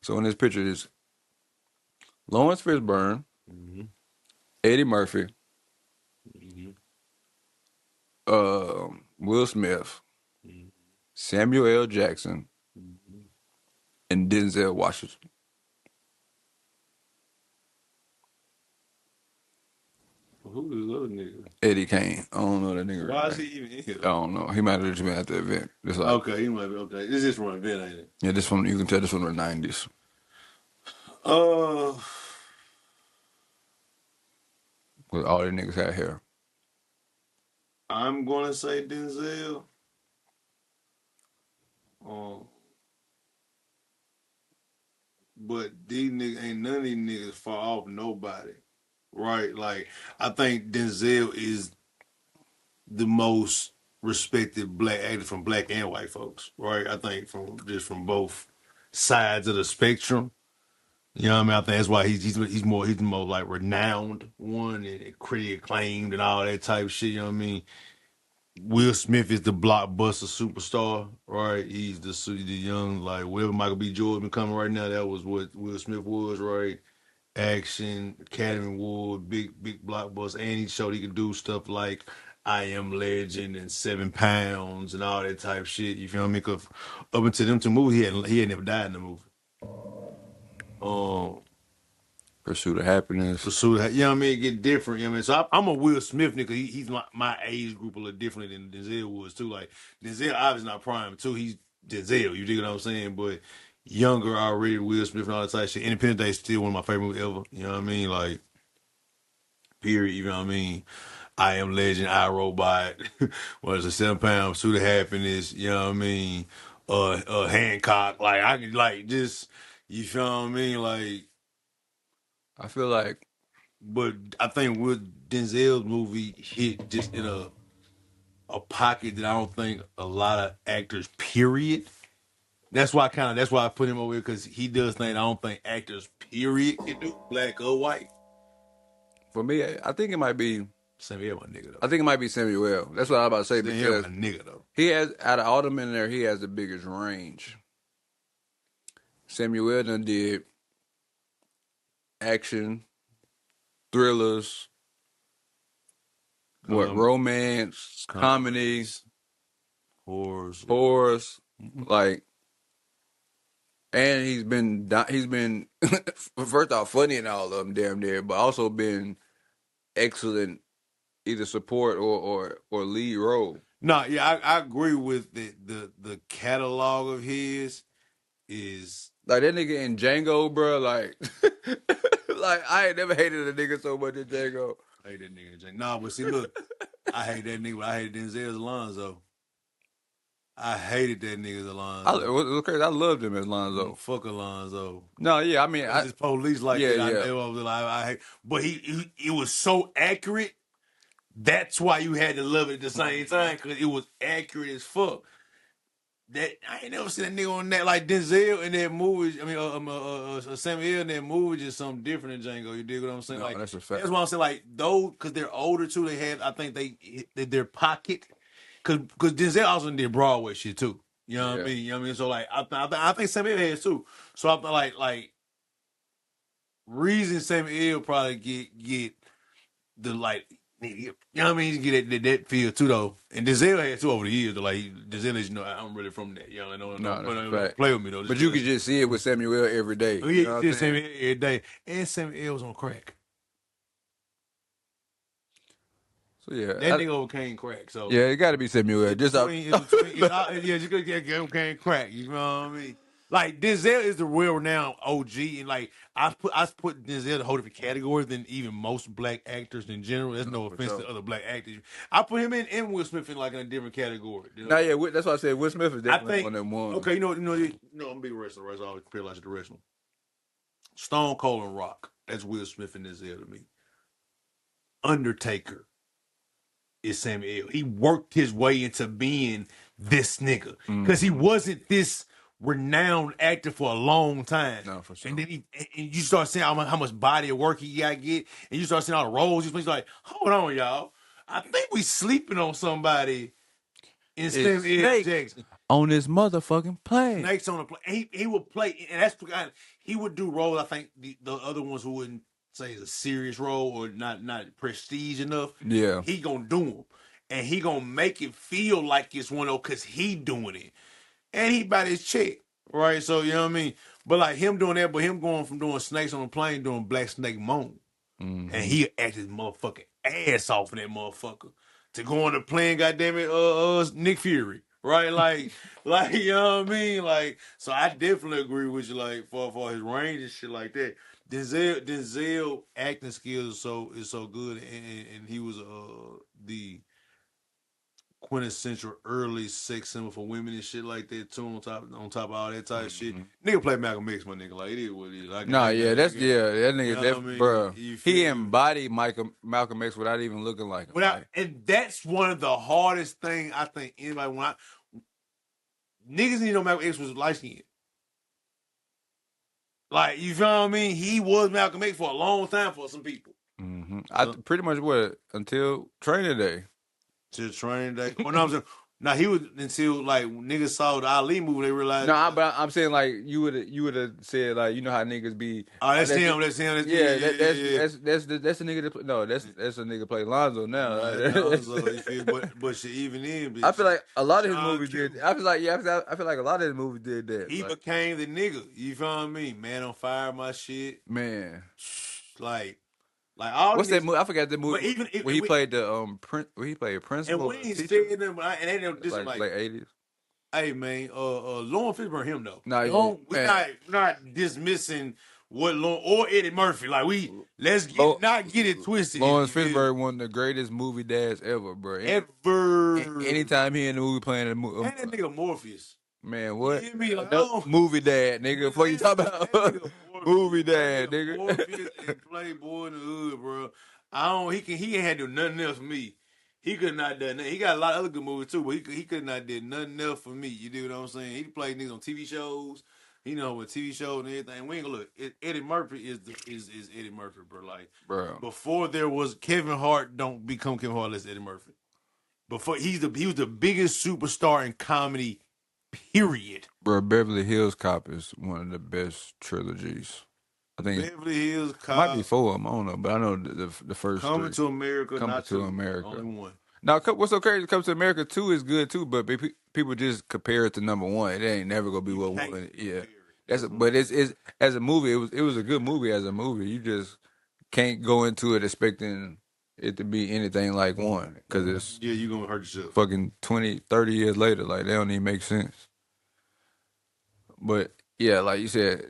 [SPEAKER 2] So in this picture is Lawrence Fishburne,
[SPEAKER 1] mm-hmm,
[SPEAKER 2] Eddie Murphy,
[SPEAKER 1] mm-hmm,
[SPEAKER 2] Will Smith,
[SPEAKER 1] mm-hmm,
[SPEAKER 2] Samuel L. Jackson,
[SPEAKER 1] mm-hmm.
[SPEAKER 2] and Denzel Washington.
[SPEAKER 1] Who is the other nigga?
[SPEAKER 2] Eddie Kane. I don't know that nigga
[SPEAKER 1] Why is
[SPEAKER 2] name.
[SPEAKER 1] he even in here?
[SPEAKER 2] I don't know. He might have just been at the event. It's like,
[SPEAKER 1] Okay, he might be okay. This is from an event, ain't it?
[SPEAKER 2] yeah, this one you can tell this one in the 90s
[SPEAKER 1] Uh,
[SPEAKER 2] with all the niggas had hair.
[SPEAKER 1] I'm gonna say Denzel. Um, but these niggas ain't none of these niggas far off nobody, right? Like I think Denzel is the most respected black actor from black and white folks, right? I think from both sides of the spectrum. You know what I mean? I think that's why he's the most like renowned one and critically acclaimed and all that type of shit. You know what I mean? Will Smith is the blockbuster superstar, right? He's the young like whatever Michael B. Jordan coming right now. That was what Will Smith was, right? Action, Academy Award, big blockbuster, and he showed he could do stuff like I Am Legend and 7 Pounds and all that type of shit. You feel me? Cause up until them two movies, he had never died in the movie. Um,
[SPEAKER 2] Pursuit of Happiness.
[SPEAKER 1] Pursuit, you know what I mean? Get different, you know what I mean? So I'm a Will Smith nigga. He's my age group a little different than Denzel was too. Like Denzel obviously not prime too. He's Denzel, you dig what I'm saying? But younger already Will Smith and all that type of shit. Independence Day is still one of my favorite movies ever. You know what I mean? Like period, you know what I mean? I Am Legend, I Robot, what is it, 7 Pounds, Pursuit of Happiness, you know what I mean? Hancock, like I can like just you feel what I mean? Like
[SPEAKER 2] I feel like
[SPEAKER 1] but I think with Denzel's movie hit just in a pocket that I don't think a lot of actors, period. That's why I put him over here because he does things I don't think actors, period, can do, black or white.
[SPEAKER 2] for me, I think it might be.
[SPEAKER 1] Samuel my nigga
[SPEAKER 2] I
[SPEAKER 1] though.
[SPEAKER 2] think it might be Samuel. That's what I was about to say
[SPEAKER 1] Samuel my
[SPEAKER 2] because
[SPEAKER 1] nigga though.
[SPEAKER 2] he has out of all them in there, he has the biggest range. Samuel done did action, thrillers, what
[SPEAKER 1] Com-
[SPEAKER 2] romance, comedy,
[SPEAKER 1] comedies, horrors.
[SPEAKER 2] horrors,
[SPEAKER 1] Mhm.
[SPEAKER 2] like, and he's been first off funny in all of them, damn near, but also been excellent either support or lead role.
[SPEAKER 1] No, yeah, I agree with the catalog of his is
[SPEAKER 2] Like that nigga in Django, bro. Like, like I ain't never hated a nigga so much in Django.
[SPEAKER 1] I hate that nigga. Nah, but see, look, I hate that nigga. But I hated Denzel's Alonzo. I hated that nigga's
[SPEAKER 2] It
[SPEAKER 1] Alonzo.
[SPEAKER 2] was crazy. I loved him as Lonzo.
[SPEAKER 1] Fuck Alonzo.
[SPEAKER 2] No, yeah, I mean,
[SPEAKER 1] It's just police like
[SPEAKER 2] yeah,
[SPEAKER 1] that.
[SPEAKER 2] yeah.
[SPEAKER 1] I hate, but it was so accurate. That's why you had to love it at the same time because it was accurate as fuck. That I ain't never seen that nigga on that like Denzel in that movie. I mean, Samuel in that movie just something different than Django. You dig what I'm saying?
[SPEAKER 2] No,
[SPEAKER 1] Like
[SPEAKER 2] that's a fact.
[SPEAKER 1] that's why I'm saying like those because they're older too. They have I think their pocket because Denzel also did Broadway shit too. You know what I
[SPEAKER 2] Yeah.
[SPEAKER 1] mean? You know what I mean? So like I think Samuel has too. So I like reason Samuel probably get the like. You know what I mean? You get that feel too though, and Denzel had too over the years. Though, like Denzel, is, I'm really from that. You know,
[SPEAKER 2] No, that's a
[SPEAKER 1] don't
[SPEAKER 2] fact.
[SPEAKER 1] play with me though.
[SPEAKER 2] But you
[SPEAKER 1] Denzel,
[SPEAKER 2] could just see it with Samuel every day.
[SPEAKER 1] oh
[SPEAKER 2] You
[SPEAKER 1] yeah,
[SPEAKER 2] know
[SPEAKER 1] you
[SPEAKER 2] what
[SPEAKER 1] see
[SPEAKER 2] I'm
[SPEAKER 1] the same
[SPEAKER 2] saying?
[SPEAKER 1] every day, and Samuel was on crack.
[SPEAKER 2] So yeah,
[SPEAKER 1] That nigga overcame crack. So
[SPEAKER 2] yeah, it got to be Samuel.
[SPEAKER 1] it's
[SPEAKER 2] Just
[SPEAKER 1] between, yeah, just gonna get overcame crack. You know what I mean? Like Denzel is the real renowned OG, and like I put Denzel in a whole different category than even most black actors in general. There's
[SPEAKER 2] no,
[SPEAKER 1] no
[SPEAKER 2] for
[SPEAKER 1] offense
[SPEAKER 2] sure.
[SPEAKER 1] to other black actors. I put him in and Will Smith in like in a different category. You
[SPEAKER 2] Nah,
[SPEAKER 1] know?
[SPEAKER 2] yeah, that's why I said Will Smith is
[SPEAKER 1] I
[SPEAKER 2] definitely
[SPEAKER 1] think
[SPEAKER 2] one of them ones.
[SPEAKER 1] okay, I'm a big wrestler, right? So I always compare like the wrestler. Stone Cold and Rock. That's Will Smith and Denzel to me. Undertaker is Samuel. He worked his way into being this nigga because he
[SPEAKER 2] Mm-hmm.
[SPEAKER 1] wasn't this renowned actor for a long time.
[SPEAKER 2] No, for
[SPEAKER 1] And
[SPEAKER 2] sure.
[SPEAKER 1] then and you start seeing how much body of work he got to get, and you start seeing all the roles. He's like, hold on, y'all. I think we sleeping on somebody in
[SPEAKER 2] It's
[SPEAKER 1] Samuel
[SPEAKER 2] snakes
[SPEAKER 1] Jackson.
[SPEAKER 2] on this motherfucking plane.
[SPEAKER 1] Snakes on the play. He would play, and that's the guy. He would do roles. I think the other ones who wouldn't say it's a serious role or not prestige enough.
[SPEAKER 2] Yeah.
[SPEAKER 1] He gonna do them, and he gonna make it feel like it's one of because he doing it, and he bought his check, right? So you know what I mean. But like him doing that, but him going from doing snakes on the plane, doing Black Snake Moan, and
[SPEAKER 2] Mm-hmm.
[SPEAKER 1] he acted his motherfucking ass off in that motherfucker to go on the plane. Goddamn it, Nick Fury, right? Like you know what I mean? Like, so I definitely agree with you. Like for his range and shit like that. Denzel acting skills is so good, and he was the quintessential early sex symbol for women and shit like that too. On top of all that type of shit,
[SPEAKER 2] Mm-hmm.
[SPEAKER 1] nigga play Malcolm X, my nigga. Like it is what it is.
[SPEAKER 2] Nah, yeah, that
[SPEAKER 1] You
[SPEAKER 2] nigga,
[SPEAKER 1] know what I
[SPEAKER 2] that
[SPEAKER 1] mean?
[SPEAKER 2] bro,
[SPEAKER 1] You
[SPEAKER 2] he
[SPEAKER 1] feel me?
[SPEAKER 2] embodied Malcolm X without even looking like him.
[SPEAKER 1] Without,
[SPEAKER 2] Like,
[SPEAKER 1] and that's one of the hardest thing I think anybody when I niggas need to know Malcolm X was light skinned. Like you feel what I mean? He was Malcolm X for a long time for some people.
[SPEAKER 2] I pretty much what until training day.
[SPEAKER 1] To train that. Oh no, I'm saying. Now he was until like niggas saw the Ali movie, they
[SPEAKER 2] No,
[SPEAKER 1] realized.
[SPEAKER 2] but I'm saying like you would have said like you know how niggas be.
[SPEAKER 1] Oh,
[SPEAKER 2] Oh,
[SPEAKER 1] that's him. That's him. That's, yeah,
[SPEAKER 2] yeah,
[SPEAKER 1] yeah, yeah,
[SPEAKER 2] that's the nigga that no that's a nigga play Lonzo
[SPEAKER 1] yeah.
[SPEAKER 2] now.
[SPEAKER 1] Nah, Lonzo, you feel? But shit, even then,
[SPEAKER 2] I
[SPEAKER 1] bitch,
[SPEAKER 2] feel like a lot of his
[SPEAKER 1] Sean
[SPEAKER 2] movies did.
[SPEAKER 1] Q.
[SPEAKER 2] I feel like yeah, I feel like a lot of his movies did that.
[SPEAKER 1] He
[SPEAKER 2] Like
[SPEAKER 1] became the nigga. You feel what I mean? Man on fire, my shit.
[SPEAKER 2] man,
[SPEAKER 1] Like, like all the
[SPEAKER 2] what's that
[SPEAKER 1] niggas.
[SPEAKER 2] movie? I forgot the movie
[SPEAKER 1] But even
[SPEAKER 2] where he played the where he played a
[SPEAKER 1] and
[SPEAKER 2] principal
[SPEAKER 1] we
[SPEAKER 2] or a
[SPEAKER 1] ain't
[SPEAKER 2] teacher.
[SPEAKER 1] said them, and they don't
[SPEAKER 2] That's
[SPEAKER 1] just
[SPEAKER 2] like
[SPEAKER 1] like,
[SPEAKER 2] late '80s.
[SPEAKER 1] hey man, Lawrence Fishburne, him though.
[SPEAKER 2] Nah, yeah,
[SPEAKER 1] Don't we
[SPEAKER 2] man.
[SPEAKER 1] not dismissing what Lauren or Eddie Murphy. Like we let's
[SPEAKER 2] Lo-
[SPEAKER 1] not get it twisted.
[SPEAKER 2] Lawrence
[SPEAKER 1] You feel me?
[SPEAKER 2] Fishburne, one of the greatest movie dads ever, bro.
[SPEAKER 1] Ever
[SPEAKER 2] Anytime he in the movie playing a
[SPEAKER 1] and that nigga Morpheus.
[SPEAKER 2] man,
[SPEAKER 1] You
[SPEAKER 2] what?
[SPEAKER 1] hear me? Like I
[SPEAKER 2] Another
[SPEAKER 1] don't.
[SPEAKER 2] movie dad, nigga. Fuck you talking
[SPEAKER 1] That
[SPEAKER 2] about?
[SPEAKER 1] nigga
[SPEAKER 2] Movie
[SPEAKER 1] Morpheus. That
[SPEAKER 2] dad,
[SPEAKER 1] nigga
[SPEAKER 2] nigga.
[SPEAKER 1] Morpheus and Playboy in the hood, bro. I don't. He ain't had to do nothing else for me. He could not done that. He got a lot of other good movies too, but he could not did nothing else for me. You do what I'm saying? He played niggas on TV shows. With TV shows and everything. We ain't gonna look. Eddie Murphy is Eddie Murphy, bro. Like
[SPEAKER 2] Bro,
[SPEAKER 1] before there was Kevin Hart, don't become Kevin Hart unless Eddie Murphy. Before he was the biggest superstar in comedy, period.
[SPEAKER 2] bro, Beverly Hills Cop is one of the best trilogies. I think
[SPEAKER 1] Beverly Hills
[SPEAKER 2] it might be
[SPEAKER 1] Cop,
[SPEAKER 2] four of them. I don't know, but I know the first
[SPEAKER 1] Coming
[SPEAKER 2] three.
[SPEAKER 1] to America,
[SPEAKER 2] Coming
[SPEAKER 1] not
[SPEAKER 2] to
[SPEAKER 1] two,
[SPEAKER 2] America.
[SPEAKER 1] only one.
[SPEAKER 2] Now, what's so crazy? Comes to America 2 is good too, but people just compare it to number one. It ain't never gonna be
[SPEAKER 1] You
[SPEAKER 2] what
[SPEAKER 1] can't
[SPEAKER 2] one. Yeah,
[SPEAKER 1] compare it.
[SPEAKER 2] that's
[SPEAKER 1] That's one.
[SPEAKER 2] but it's as a movie. It was a good movie as a movie. You just can't go into it expecting it to be anything like one because it's
[SPEAKER 1] Yeah, you gonna hurt yourself.
[SPEAKER 2] fucking 20, 30 years later. Like they don't even make sense. But yeah, like you said,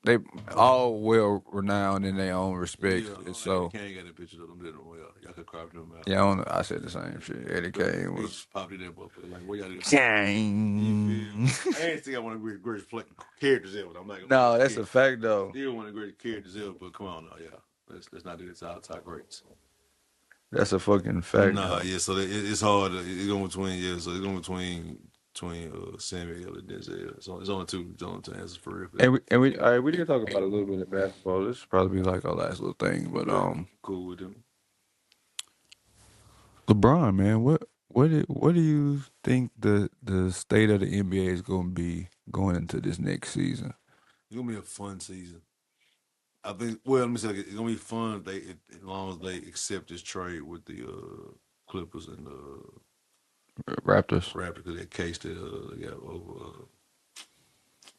[SPEAKER 2] they all well renowned in their own respects.
[SPEAKER 1] Yeah,
[SPEAKER 2] And
[SPEAKER 1] Eddie
[SPEAKER 2] so
[SPEAKER 1] Kane got the pictures of them. Did them well. Y'all could crop them out.
[SPEAKER 2] yeah, I, don't, I said the same shit. Eddie Kane
[SPEAKER 1] He
[SPEAKER 2] was.
[SPEAKER 1] just popped in there, but like, what y'all do? You feel
[SPEAKER 2] Kane.
[SPEAKER 1] me? I ain't think I want to greatest characters ever. I'm like,
[SPEAKER 2] No, that's a fact though.
[SPEAKER 1] still one of the greatest characters ever. But come on now, yeah. Let's not do this all top greats.
[SPEAKER 2] That's a fucking fact
[SPEAKER 1] Nah,
[SPEAKER 2] though.
[SPEAKER 1] yeah. So it's hard. It's going between So it's going between Samuel and Denzel. So it's only two. It's only two answers for real.
[SPEAKER 2] And we all right, we did talk about a little bit of basketball. This should probably be like our last little thing. But
[SPEAKER 1] Okay, cool with them.
[SPEAKER 2] LeBron, man, what do you think the state of the NBA is gonna be going into this next season?
[SPEAKER 1] It's gonna be a fun season. I think. Well, let me say it's gonna be fun. If as long as they accept this trade with the Clippers and the
[SPEAKER 2] Raptors.
[SPEAKER 1] Raptors, because that case that they got over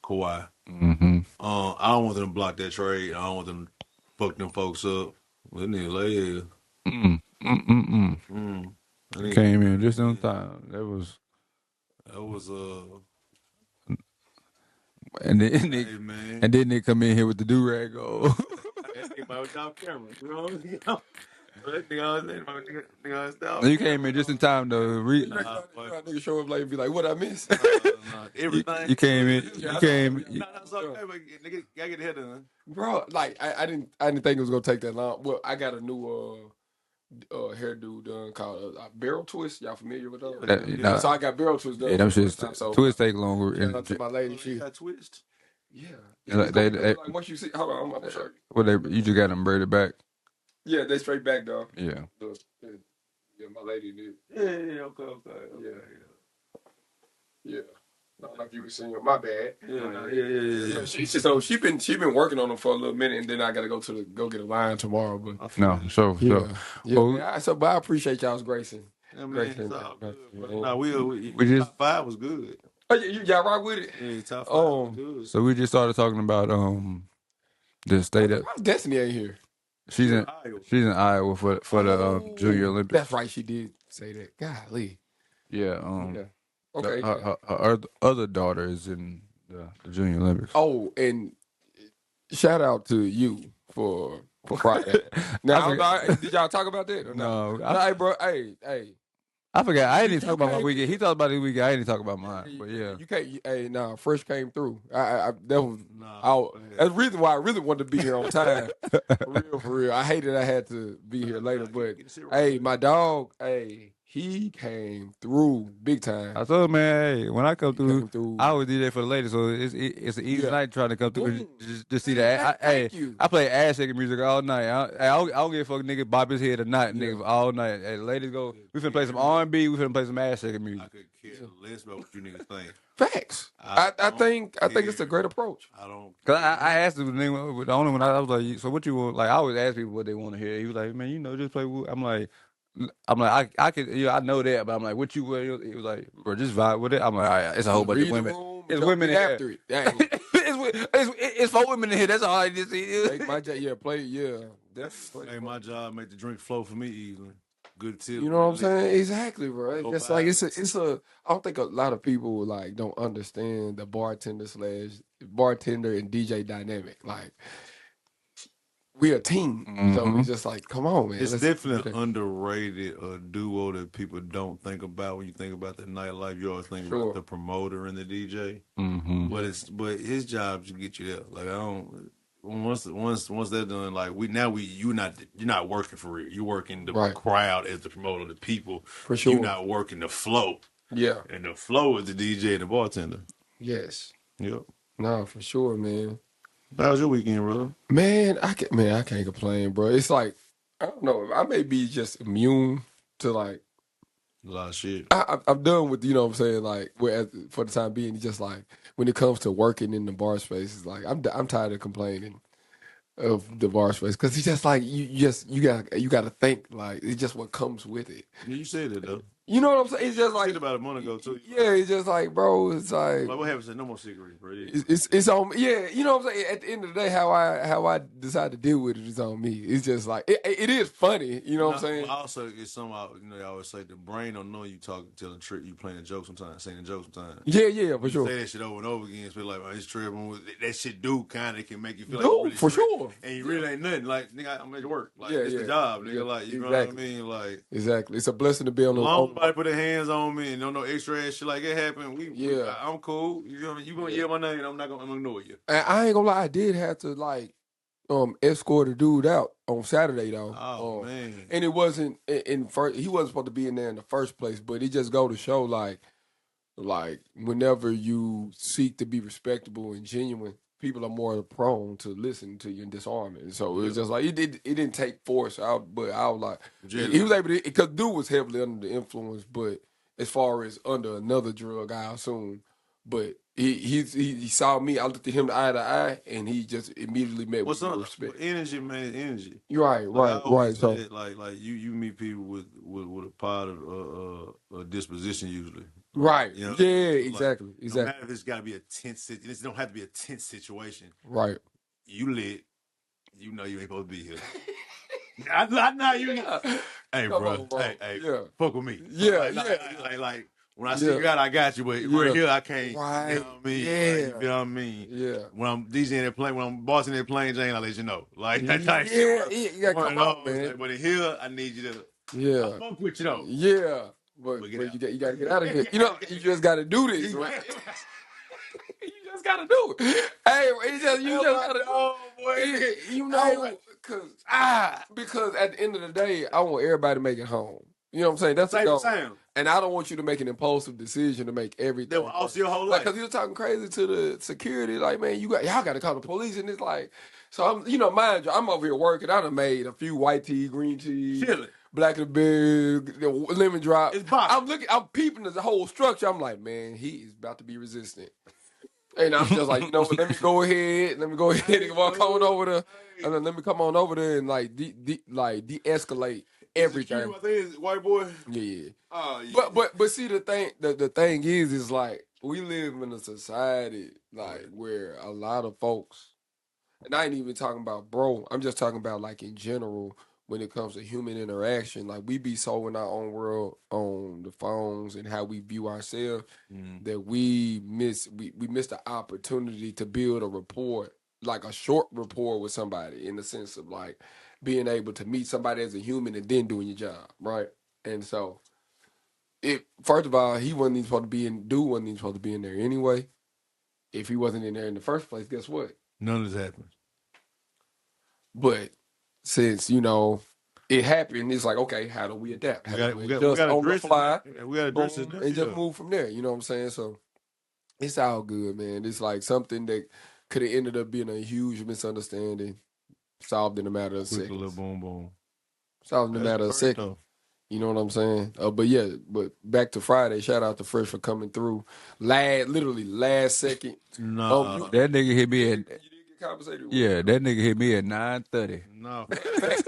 [SPEAKER 1] Kawhi.
[SPEAKER 2] Mm-hmm.
[SPEAKER 1] I don't want them to block that trade. I don't want them to fuck them folks up. That nigga like, yeah.
[SPEAKER 2] Mm-mm.
[SPEAKER 1] Mm. I
[SPEAKER 2] You
[SPEAKER 1] need,
[SPEAKER 2] came in just on
[SPEAKER 1] yeah.
[SPEAKER 2] time. That was,
[SPEAKER 1] That was
[SPEAKER 2] and then Nick,
[SPEAKER 1] hey man.
[SPEAKER 2] and then Nick come in here with the do rag on.
[SPEAKER 1] That nigga was off camera. You know what I'm saying? That nigga was off
[SPEAKER 2] You came in
[SPEAKER 1] camera.
[SPEAKER 2] just in time to
[SPEAKER 1] Nah, boy.
[SPEAKER 3] Nigga show up late and be like, "What I miss?"
[SPEAKER 1] Nah.
[SPEAKER 2] you
[SPEAKER 1] Everything.
[SPEAKER 2] came in. You came.
[SPEAKER 1] Nah, that's okay, but nigga, gotta get the head done.
[SPEAKER 3] Bro, like I didn't think it was gonna take that long. Well, I got a new hairdo done called barrel twist. Y'all familiar with those?
[SPEAKER 2] Nah,
[SPEAKER 3] So I got barrel twist done
[SPEAKER 2] yeah,
[SPEAKER 3] for
[SPEAKER 2] them
[SPEAKER 3] the first
[SPEAKER 2] shits.
[SPEAKER 3] time. So
[SPEAKER 2] Twists take longer.
[SPEAKER 3] shout out to my lady. She
[SPEAKER 1] Got twist.
[SPEAKER 3] yeah.
[SPEAKER 2] Like,
[SPEAKER 3] Gonna look like once you see, hold on, I'm gonna show you.
[SPEAKER 2] well, you just got them braided back.
[SPEAKER 3] Yeah, they straight back though.
[SPEAKER 2] Yeah.
[SPEAKER 3] Yeah, my lady did.
[SPEAKER 1] Yeah, okay.
[SPEAKER 3] Yeah. I don't know if you can see her. My bad.
[SPEAKER 1] Yeah.
[SPEAKER 3] She been working on them for a little minute, and then I gotta go get a line tomorrow. But
[SPEAKER 2] No, sure.
[SPEAKER 3] but I appreciate y'all's gracing.
[SPEAKER 1] Yeah, man,
[SPEAKER 3] Gracing.
[SPEAKER 1] it's all good, bro.
[SPEAKER 3] Yeah.
[SPEAKER 1] Nah,
[SPEAKER 2] We
[SPEAKER 1] we
[SPEAKER 2] just
[SPEAKER 1] top five was good.
[SPEAKER 3] Oh, y'all right with it?
[SPEAKER 1] Yeah, top five was good.
[SPEAKER 2] so we just started talking about the state of
[SPEAKER 3] Destiny ain't here.
[SPEAKER 2] she's in Iowa for the Junior Olympics.
[SPEAKER 3] That's right, she did say that. Golly.
[SPEAKER 2] Yeah.
[SPEAKER 3] Yeah. Okay.
[SPEAKER 2] Her other daughter is in the Junior Olympics.
[SPEAKER 3] Oh, and shout out to you for Friday. Now, did y'all talk about that? Or
[SPEAKER 2] No.
[SPEAKER 3] Hey, bro. Hey.
[SPEAKER 2] I forgot. I didn't even talk about my weekend. He talked about his weekend. I didn't talk about mine. But yeah.
[SPEAKER 3] You can't. Hey, Fresh came through. That was.
[SPEAKER 1] Nah,
[SPEAKER 3] That's the reason why I really wanted to be here on time. For real. I hated I had to be here later, but hey, my dog. Hey, he came through big time.
[SPEAKER 2] I told him, man, hey, when I come
[SPEAKER 3] came
[SPEAKER 2] through, I always do that for the ladies, so it's an easy night trying to come through and just see that.
[SPEAKER 3] Thank you.
[SPEAKER 2] I play ass shaking music all night. I don't give a fuck, nigga, bop his head or not, nigga, all night. Hey, ladies go, we finna play some R&B, we finna play some ass shaking music.
[SPEAKER 1] I could care less about what you niggas think.
[SPEAKER 3] Facts. I think it's a great approach.
[SPEAKER 1] I don't.
[SPEAKER 2] Cause I asked him the only one I was like, so what you want? Like I always ask people what they want to hear. He was like, man, just play. I'm like, I could, I know that, but I'm like, what you want? He was like, bro, just vibe with it. I'm like, all right, it's a whole bunch of women. It's women in
[SPEAKER 3] after
[SPEAKER 2] here.
[SPEAKER 3] It.
[SPEAKER 2] It's for women in here. That's all I just see.
[SPEAKER 3] Take my job,
[SPEAKER 1] Hey, my job make the drink flow for me easily. Good tip.
[SPEAKER 3] You know what I'm saying? Exactly, bro. It's just like it's a. I don't think a lot of people like don't understand the bartender and DJ dynamic. Like we a team, so it's just like, come on, man.
[SPEAKER 1] It's definitely an underrated duo that people don't think about when you think about the nightlife. You always think about the promoter and the DJ, but his job is to get you there. Like I don't. Once they're done, like you're not working for real. You're working the crowd as the promoter, the people.
[SPEAKER 3] For sure.
[SPEAKER 1] You're not working the flow.
[SPEAKER 3] Yeah.
[SPEAKER 1] And the flow is the DJ and the bartender.
[SPEAKER 3] Yes.
[SPEAKER 1] Yep.
[SPEAKER 3] No, for sure, man.
[SPEAKER 1] How was your weekend, bro?
[SPEAKER 3] Man, I can't complain, bro. It's like, I don't know. I may be just immune to like
[SPEAKER 1] a lot of shit.
[SPEAKER 3] I'm done with, you know what I'm saying, like for the time being, it's just like when it comes to working in the bar space, it's like I'm tired of complaining of the bar space, because it's just like you got to think, like it's just what comes with it.
[SPEAKER 1] Yeah, you said it though.
[SPEAKER 3] You know what I'm saying? It's just like
[SPEAKER 1] about a month ago too.
[SPEAKER 3] Yeah, it's just like, bro, it's like
[SPEAKER 1] what happens? No more cigarettes, bro.
[SPEAKER 3] It's on. Yeah, you know what I'm saying. At the end of the day, how I decide to deal with it is on me. It's just like it is funny. You know what I'm saying?
[SPEAKER 1] Also, it's somehow they always say the brain don't know you telling trick, you playing a joke sometimes, saying a joke sometimes.
[SPEAKER 3] Yeah, for sure.
[SPEAKER 1] Say that shit over and over again, feel like, man, it's tripping. That shit kind of can make you feel like
[SPEAKER 3] really for sure.
[SPEAKER 1] And you really ain't nothing. Like nigga, I'm at work. Like it's the job, nigga. Like you know what I mean? Like
[SPEAKER 3] exactly. It's a blessing to be on the.
[SPEAKER 1] Nobody put their hands on me and don't know extra ass shit like it happened. I'm cool. You know what I mean? You gonna yell my name? I'm gonna ignore you.
[SPEAKER 3] And I ain't gonna lie, I did have to like escort a dude out on Saturday though.
[SPEAKER 1] Oh man!
[SPEAKER 3] And it wasn't in first. He wasn't supposed to be in there in the first place, but it just go to show like whenever you seek to be respectable and genuine, people are more prone to listen to you and disarm it. So it was just like it didn't take force out, but I was like he was able to, because dude was heavily under the influence, but as far as under another drug, I assume But he saw me. I looked at him eye to eye, and he just immediately met
[SPEAKER 1] What's
[SPEAKER 3] with
[SPEAKER 1] up?
[SPEAKER 3] respect.
[SPEAKER 1] Energy, man, energy.
[SPEAKER 3] You're right,
[SPEAKER 1] Like I
[SPEAKER 3] right,
[SPEAKER 1] always
[SPEAKER 3] right.
[SPEAKER 1] say,
[SPEAKER 3] So
[SPEAKER 1] that, like you meet people with a positive disposition usually, right?
[SPEAKER 3] right,
[SPEAKER 1] You know,
[SPEAKER 3] yeah,
[SPEAKER 1] so like
[SPEAKER 3] exactly,
[SPEAKER 1] no matter
[SPEAKER 3] exactly.
[SPEAKER 1] if it's got to be a tense, it don't have to be a tense situation.
[SPEAKER 3] Right.
[SPEAKER 1] You lit, you know you ain't supposed to be here. I know you. Hey,
[SPEAKER 3] Come
[SPEAKER 1] bro.
[SPEAKER 3] on, bro.
[SPEAKER 1] Hey,
[SPEAKER 3] Yeah,
[SPEAKER 1] fuck with me.
[SPEAKER 3] yeah,
[SPEAKER 1] Like,
[SPEAKER 3] yeah,
[SPEAKER 1] when I see
[SPEAKER 3] yeah,
[SPEAKER 1] you out, I got you. But right
[SPEAKER 3] yeah.
[SPEAKER 1] here, I can't. You know
[SPEAKER 3] Right.
[SPEAKER 1] what I mean? Like, you
[SPEAKER 3] Yeah.
[SPEAKER 1] feel what I mean?
[SPEAKER 3] Yeah.
[SPEAKER 1] When I'm DJing that plane, when I'm bossing that plane, Jane, I'll let you know. Like that type shit.
[SPEAKER 3] Yeah. Yeah. Yeah.
[SPEAKER 1] One
[SPEAKER 3] Come
[SPEAKER 1] of
[SPEAKER 3] on,
[SPEAKER 1] those.
[SPEAKER 3] man.
[SPEAKER 1] Like, but in here, I need you to. I
[SPEAKER 3] Yeah.
[SPEAKER 1] fuck with you though.
[SPEAKER 3] Yeah.
[SPEAKER 1] But get
[SPEAKER 3] But
[SPEAKER 1] out.
[SPEAKER 3] you got to get out of here. You know, you just got to do this, man. You just got to do it. Hey, you just got to
[SPEAKER 1] Oh boy.
[SPEAKER 3] you know, because at the end of the day, I want everybody to make it home. You know what I'm saying? That's the
[SPEAKER 1] Safe and
[SPEAKER 3] goal.
[SPEAKER 1] sound.
[SPEAKER 3] And I don't want you to make an impulsive decision to make everything.
[SPEAKER 1] That will also your whole
[SPEAKER 3] Like,
[SPEAKER 1] life.
[SPEAKER 3] cause you were talking crazy to the security, like, man, y'all got to call the police, and it's like, so mind you, I'm over here working. I done made a few white tea, green tea,
[SPEAKER 1] Chilling.
[SPEAKER 3] black and big, lemon drop.
[SPEAKER 1] It's boxing.
[SPEAKER 3] I'm peeping the whole structure. I'm like, man, he is about to be resistant. And I'm just like, you know what? Let me go ahead and walk on over there, and then let me come on over there and like de-escalate everything.
[SPEAKER 1] I think it's white boy.
[SPEAKER 3] Yeah.
[SPEAKER 1] Oh yeah.
[SPEAKER 3] But see the thing is like we live in a society like where a lot of folks, and I ain't even talking about bro, I'm just talking about like in general when it comes to human interaction, like we be so in our own world on the phones and how we view ourselves that we miss the opportunity to build a rapport, like a short rapport with somebody in the sense of like being able to meet somebody as a human and then doing your job, right? And so it first of all, he wasn't even supposed to be in dude wasn't even supposed to be in there anyway. If he wasn't in there in the first place, guess what?
[SPEAKER 1] None of this happened.
[SPEAKER 3] But since, it happened, it's like, okay, how do we adapt? How do we
[SPEAKER 1] We
[SPEAKER 3] adjust
[SPEAKER 1] got to
[SPEAKER 3] on the
[SPEAKER 1] address
[SPEAKER 3] fly,
[SPEAKER 1] it. We got to address
[SPEAKER 3] boom,
[SPEAKER 1] it.
[SPEAKER 3] and just move from there. You know what I'm saying? So it's all good, man. It's like something that could have ended up being a huge misunderstanding, solved in a matter of
[SPEAKER 1] Quick little
[SPEAKER 3] seconds.
[SPEAKER 1] boom boom.
[SPEAKER 3] Solved in a matter of seconds. You know what I'm saying? But back to Friday. Shout out to Fresh for coming through. Literally last second.
[SPEAKER 1] No,
[SPEAKER 2] That nigga hit me at
[SPEAKER 3] You did get compensated.
[SPEAKER 2] that nigga hit me at 9:30.
[SPEAKER 1] no.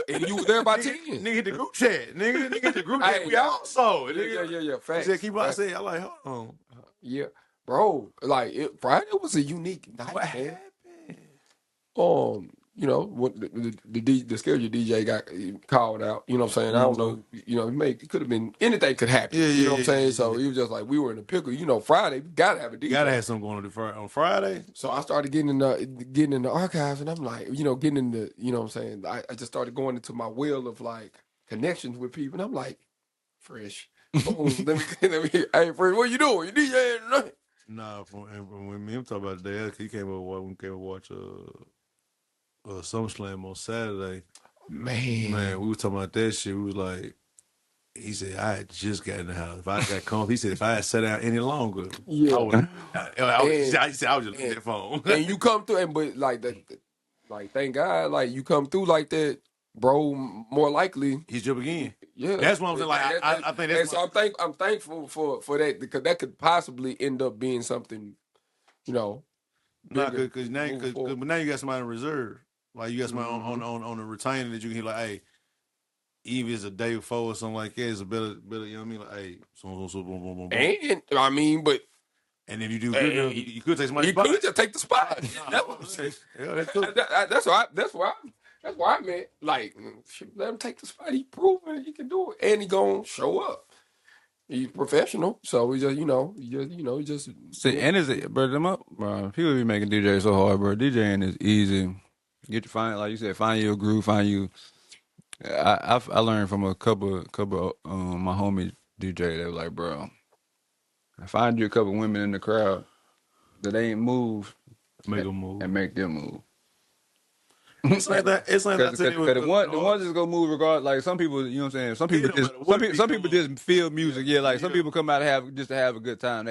[SPEAKER 3] And you were there by 10.
[SPEAKER 1] Nigga hit the group chat. Nigga hit the group chat.
[SPEAKER 3] Hey,
[SPEAKER 1] We all saw it.
[SPEAKER 3] Yeah.
[SPEAKER 1] He
[SPEAKER 3] Facts.
[SPEAKER 1] said, keep on. I
[SPEAKER 3] Facts.
[SPEAKER 1] said, I like, hold on.
[SPEAKER 3] Yeah, bro. Like Friday was a unique night,
[SPEAKER 1] What
[SPEAKER 3] man.
[SPEAKER 1] happened?
[SPEAKER 3] What the schedule DJ got called out. You know what I'm saying? I don't know. It could have been anything could happen.
[SPEAKER 1] Yeah,
[SPEAKER 3] You know what I'm saying?
[SPEAKER 1] yeah.
[SPEAKER 3] So it was just like we were in a pickle. Friday we gotta have a DJ.
[SPEAKER 1] Gotta have something going on Friday.
[SPEAKER 3] So I started getting in the archives, and I'm like, getting in the, you know what I'm saying? I just started going into my well of like connections with people, and I'm like, Fresh. Boom, let me. Hey, Fresh, what you doing? You DJing tonight?
[SPEAKER 1] Nah, when me and him talk about that, he came over when we came to watch SummerSlam on Saturday. Man, we was talking about that shit. We was like, he said, I had just got in the house. If I got comfortable, he said, if I had sat down any longer,
[SPEAKER 3] Yeah.
[SPEAKER 1] he said, I was just looking at that phone.
[SPEAKER 3] And you come through, but like that, like thank God, like you come through like that, bro. More likely,
[SPEAKER 1] He's jump again.
[SPEAKER 3] yeah.
[SPEAKER 1] That's what I'm saying. Like, I think that's.
[SPEAKER 3] So I'm thankful for that because that could possibly end up being something,
[SPEAKER 1] Nah,
[SPEAKER 3] bigger
[SPEAKER 1] because
[SPEAKER 3] moving forward.
[SPEAKER 1] now you got somebody in reserve. Like you got somebody on the retainer that you can hear. Like, hey, even if it's a day before or something like that, it's a better. You know what I mean? Like, hey, boom, boom, boom.
[SPEAKER 3] And I mean, but
[SPEAKER 1] And if you do good enough, you could take somebody's
[SPEAKER 3] you
[SPEAKER 1] spot.
[SPEAKER 3] could just take the spot.
[SPEAKER 1] That's what I'm saying. Yeah, that's cool.
[SPEAKER 3] That's why I meant like let him take the spot. He proven he can do it, and he gonna show up. He's professional, so we just he just
[SPEAKER 2] See, and bro, bro, people be making DJ so hard, bro. DJing is easy. Get to like you said, find your groove, find you. I learned from a couple my homie DJ. They were like, bro, find you a couple women in the crowd that ain't moved,
[SPEAKER 1] Make them move.
[SPEAKER 2] and make them move.
[SPEAKER 1] It's like that. It's like that.
[SPEAKER 2] Because the ones that's gonna move regardless. Like some people, you know what I'm saying. Some people some people just feel music. Yeah, like some people come out to have a good time.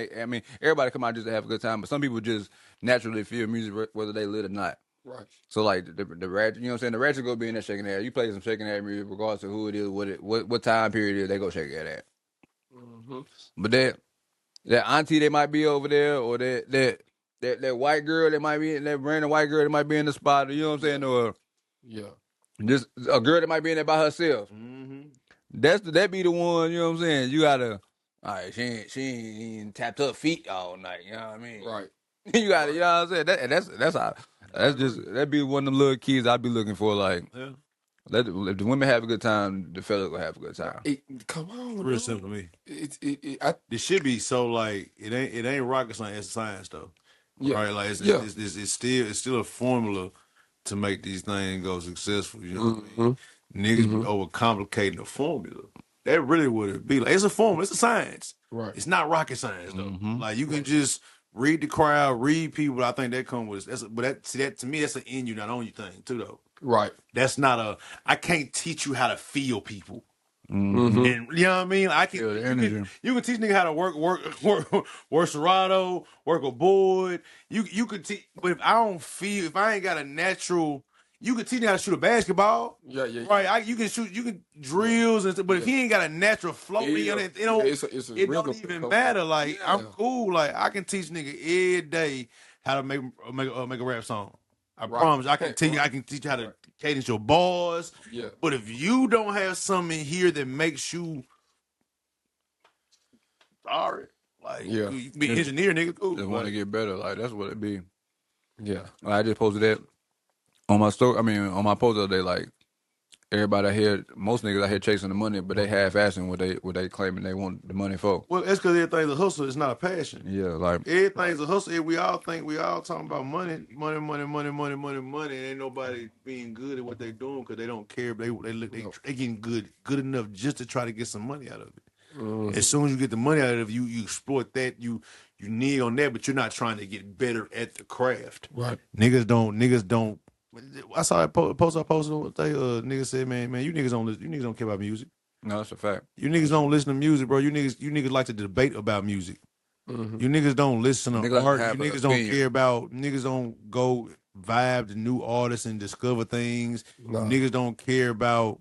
[SPEAKER 2] Everybody come out just to have a good time, but some people just naturally feel music whether they lit or not.
[SPEAKER 3] right.
[SPEAKER 2] So like the ratchet, you know what I'm saying. The ratchet go be in there shaking their head. You play some shaking their head music regardless of who it is, what time period it is. They go shake their head.
[SPEAKER 3] Mm-hmm.
[SPEAKER 2] But that that auntie that might be over there, or that white girl that might be that random white girl that might be in the spot, you know what I'm saying, or
[SPEAKER 3] Yeah.
[SPEAKER 2] just a girl that might be in there by herself.
[SPEAKER 1] Mm-hmm.
[SPEAKER 2] That be the one, you know what I'm saying. You gotta, all right, she ain't even tapped her feet all night. You know what I mean?
[SPEAKER 3] Right.
[SPEAKER 2] You gotta, you know what I'm saying. That's how. That's just that be one of them little keys I'd be looking for. Like,
[SPEAKER 1] Yeah.
[SPEAKER 2] if the women have a good time, the fellas gonna have a good time.
[SPEAKER 3] Come on,
[SPEAKER 1] It's real
[SPEAKER 3] dude.
[SPEAKER 1] simple to me.
[SPEAKER 3] I,
[SPEAKER 1] This should be so like it ain't rocket science, it's science though.
[SPEAKER 3] yeah.
[SPEAKER 1] Right? Like
[SPEAKER 3] Yeah.
[SPEAKER 1] it's still a formula to make these things go successful. You know what I
[SPEAKER 3] Mm-hmm.
[SPEAKER 1] mean? Niggas be
[SPEAKER 3] Mm-hmm.
[SPEAKER 1] overcomplicating the formula. That really would it be like. It's a formula. It's a science.
[SPEAKER 3] Right.
[SPEAKER 1] It's not rocket science though.
[SPEAKER 2] Mm-hmm.
[SPEAKER 1] Like you can just read the crowd, read people. I think that come with that to me that's an in you not on you thing too though.
[SPEAKER 3] Right.
[SPEAKER 1] That's not a. I can't teach you how to feel people.
[SPEAKER 2] Mm-hmm.
[SPEAKER 1] And you know what I mean? I can
[SPEAKER 2] Feel the
[SPEAKER 1] you
[SPEAKER 2] energy.
[SPEAKER 1] you can teach nigga how to work Serato, work a board. You could teach, but if I ain't got a natural, you can teach me how to shoot a basketball.
[SPEAKER 3] Yeah. Yeah.
[SPEAKER 1] Right? You can drills and stuff, but if he ain't got a natural flow,
[SPEAKER 3] Yeah.
[SPEAKER 1] it don't
[SPEAKER 3] It's a
[SPEAKER 1] it
[SPEAKER 3] rhythm
[SPEAKER 1] don't
[SPEAKER 3] that
[SPEAKER 1] even
[SPEAKER 3] comes
[SPEAKER 1] matter.
[SPEAKER 3] from-
[SPEAKER 1] Like
[SPEAKER 3] yeah.
[SPEAKER 1] I'm cool. Like I can teach nigga every day how to make a rap song. I
[SPEAKER 3] Right.
[SPEAKER 1] promise. I can teach.
[SPEAKER 3] Right.
[SPEAKER 1] I can teach you how to cadence your bars.
[SPEAKER 3] Yeah.
[SPEAKER 1] But if you don't have something in here that makes you sorry, like
[SPEAKER 3] Yeah.
[SPEAKER 1] you can be an engineer, nigga, cool.
[SPEAKER 2] Just want to get better. Like that's what it be.
[SPEAKER 3] Yeah.
[SPEAKER 2] I just posted that on my story. I mean, on my post the other day. Like everybody out here, most niggas out here chasing the money, but they half-assing what they claiming they want the money for.
[SPEAKER 1] Well, that's because everything's a hustle. It's not a passion.
[SPEAKER 2] Yeah, like
[SPEAKER 1] Everything's a hustle. We all talking about money. Ain't nobody being good at what they doing because they don't care. They getting good enough just to try to get some money out of it.
[SPEAKER 3] Mhm.
[SPEAKER 1] As soon as you get the money out of it, you exploit that. You knee on that, but you're not trying to get better at the craft.
[SPEAKER 3] Right.
[SPEAKER 1] Niggas don't. I saw a post I posted. Niggas said, man, you niggas don't listen. You niggas don't care about music.
[SPEAKER 2] no, that's a fact.
[SPEAKER 1] You niggas don't listen to music, bro. You niggas like to debate about music.
[SPEAKER 3] Mhm.
[SPEAKER 1] You niggas don't listen to
[SPEAKER 2] Niggas like to
[SPEAKER 1] art.
[SPEAKER 2] have
[SPEAKER 1] You
[SPEAKER 2] an
[SPEAKER 1] niggas don't
[SPEAKER 2] opinion.
[SPEAKER 1] care about. Niggas don't go vibe to new artists and discover things.
[SPEAKER 3] Nah.
[SPEAKER 1] Niggas don't care about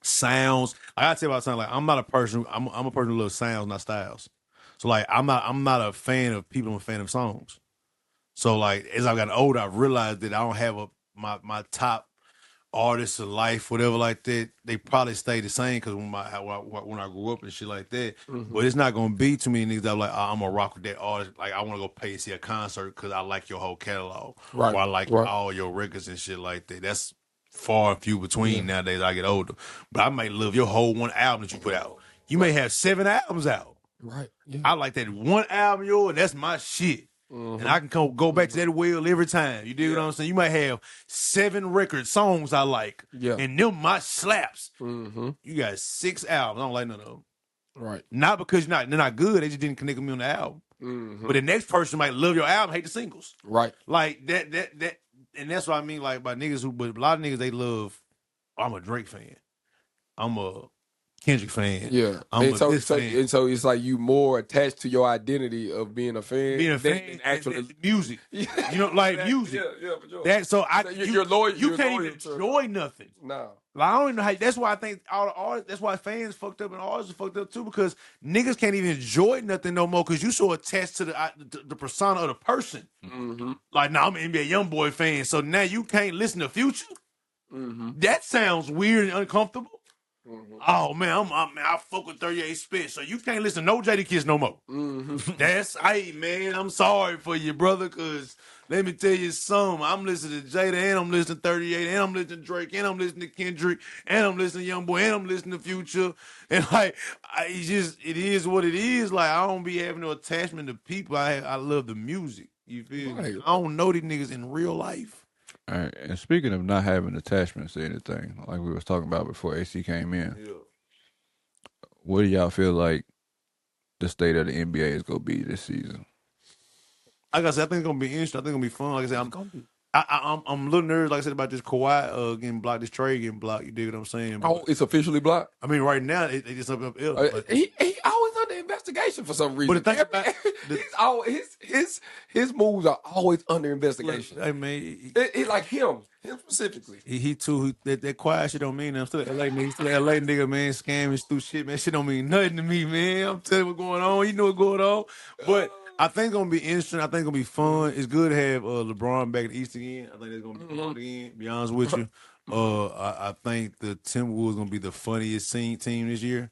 [SPEAKER 1] sounds. I gotta tell you about something. Like I'm not a person. I'm a person who loves sounds, not styles. So like I'm not a fan of people. I'm a fan of songs. So like as I've gotten older, I've realized that I don't have my top artists of life, whatever like that. They probably stay the same because when I grew up and shit like that.
[SPEAKER 3] Mhm.
[SPEAKER 1] But it's not gonna be too many niggas that are like, oh, I'm gonna rock with that artist. Like I want to go pay and see a concert because I like your whole catalog,
[SPEAKER 3] Right.
[SPEAKER 1] or I like
[SPEAKER 3] Right.
[SPEAKER 1] all your records and shit like that. That's far and few between nowadays. As I get older, but I may love your whole one album that you put out. You may have 7 albums out.
[SPEAKER 3] Right. Yeah.
[SPEAKER 1] I like that one album yours. That's my shit.
[SPEAKER 3] Mhm.
[SPEAKER 1] And I can go back to that well every time. You dig what I'm saying? You might have 7 record songs I like.
[SPEAKER 3] Yeah.
[SPEAKER 1] And them my slaps.
[SPEAKER 3] Mhm.
[SPEAKER 1] You got 6 albums. I don't like none of them.
[SPEAKER 3] Right.
[SPEAKER 1] Not because they're not good. They just didn't connect with me on the album.
[SPEAKER 3] Mhm.
[SPEAKER 1] But the next person might love your album, hate the singles.
[SPEAKER 3] Right.
[SPEAKER 1] Like that and that's what I mean, like by niggas but a lot of niggas they love, I'm a Drake fan. I'm a Kendrick fan.
[SPEAKER 3] Yeah.
[SPEAKER 1] I'm
[SPEAKER 3] And
[SPEAKER 1] a
[SPEAKER 3] so,
[SPEAKER 1] this fan.
[SPEAKER 3] and so it's like you more attached to your identity of being a fan.
[SPEAKER 1] Being a
[SPEAKER 3] than
[SPEAKER 1] fan,
[SPEAKER 3] actually.
[SPEAKER 1] music.
[SPEAKER 3] Yeah.
[SPEAKER 1] You know, like music.
[SPEAKER 3] Yeah, for sure.
[SPEAKER 1] That so I
[SPEAKER 3] So you're loyal-
[SPEAKER 1] you
[SPEAKER 3] you're
[SPEAKER 1] can't
[SPEAKER 3] loyal
[SPEAKER 1] even
[SPEAKER 3] to-
[SPEAKER 1] enjoy nothing.
[SPEAKER 3] No.
[SPEAKER 1] Like I don't even know how. That's why I think all the artists. That's why fans fucked up and artists are fucked up too because niggas can't even enjoy nothing no more because you so attached to the persona of the person.
[SPEAKER 3] Mm-hmm.
[SPEAKER 1] Like now I'm an NBA YoungBoy fan, so now you can't listen to Future.
[SPEAKER 3] Mm-hmm.
[SPEAKER 1] That sounds weird and uncomfortable.
[SPEAKER 3] Mm-hmm.
[SPEAKER 1] Oh man, I fuck with 38 Spit, so you can't listen to no Jadakiss no more.
[SPEAKER 3] Mm-hmm.
[SPEAKER 1] That's hey man, I'm sorry for you, brother, cause let me tell you something. I'm listening to Jada and I'm listening to 38 and I'm listening to Drake and I'm listening to Kendrick and I'm listening to YoungBoy and I'm listening to Future. And like it is what it is. Like I don't be having no attachment to people. I love the music. You feel me?
[SPEAKER 3] Right.
[SPEAKER 1] I don't know these niggas in real life.
[SPEAKER 2] All right, and speaking of not having attachments to anything, like we was talking about before AC came in,
[SPEAKER 1] Yeah.
[SPEAKER 2] what do y'all feel like the state of the NBA is gonna be this season?
[SPEAKER 1] Like I said, I think it's gonna be interesting. I think it's gonna be fun. Like I said, I'm a little nervous, like I said, about this Kawhi getting blocked, this trade getting blocked. You dig what I'm saying?
[SPEAKER 3] Oh, it's officially blocked.
[SPEAKER 1] I mean, right now, it's up.
[SPEAKER 3] He always on the investigation for some reason.
[SPEAKER 1] But the thing about
[SPEAKER 3] he's always his moves are always under investigation.
[SPEAKER 1] I mean,
[SPEAKER 3] It like him specifically.
[SPEAKER 1] he too that quiet shit don't mean nothing. Still LA nigga, LA nigga, man, scamming through shit, man. Shit don't mean nothing to me, man. I'm telling you what's going on. You know what's going on. But I think it's gonna be interesting. I think it's gonna be fun. It's good to have LeBron back at the East again. I think it's gonna be fun again. Be honest with you. I think the Timberwolves gonna be the funniest team this year.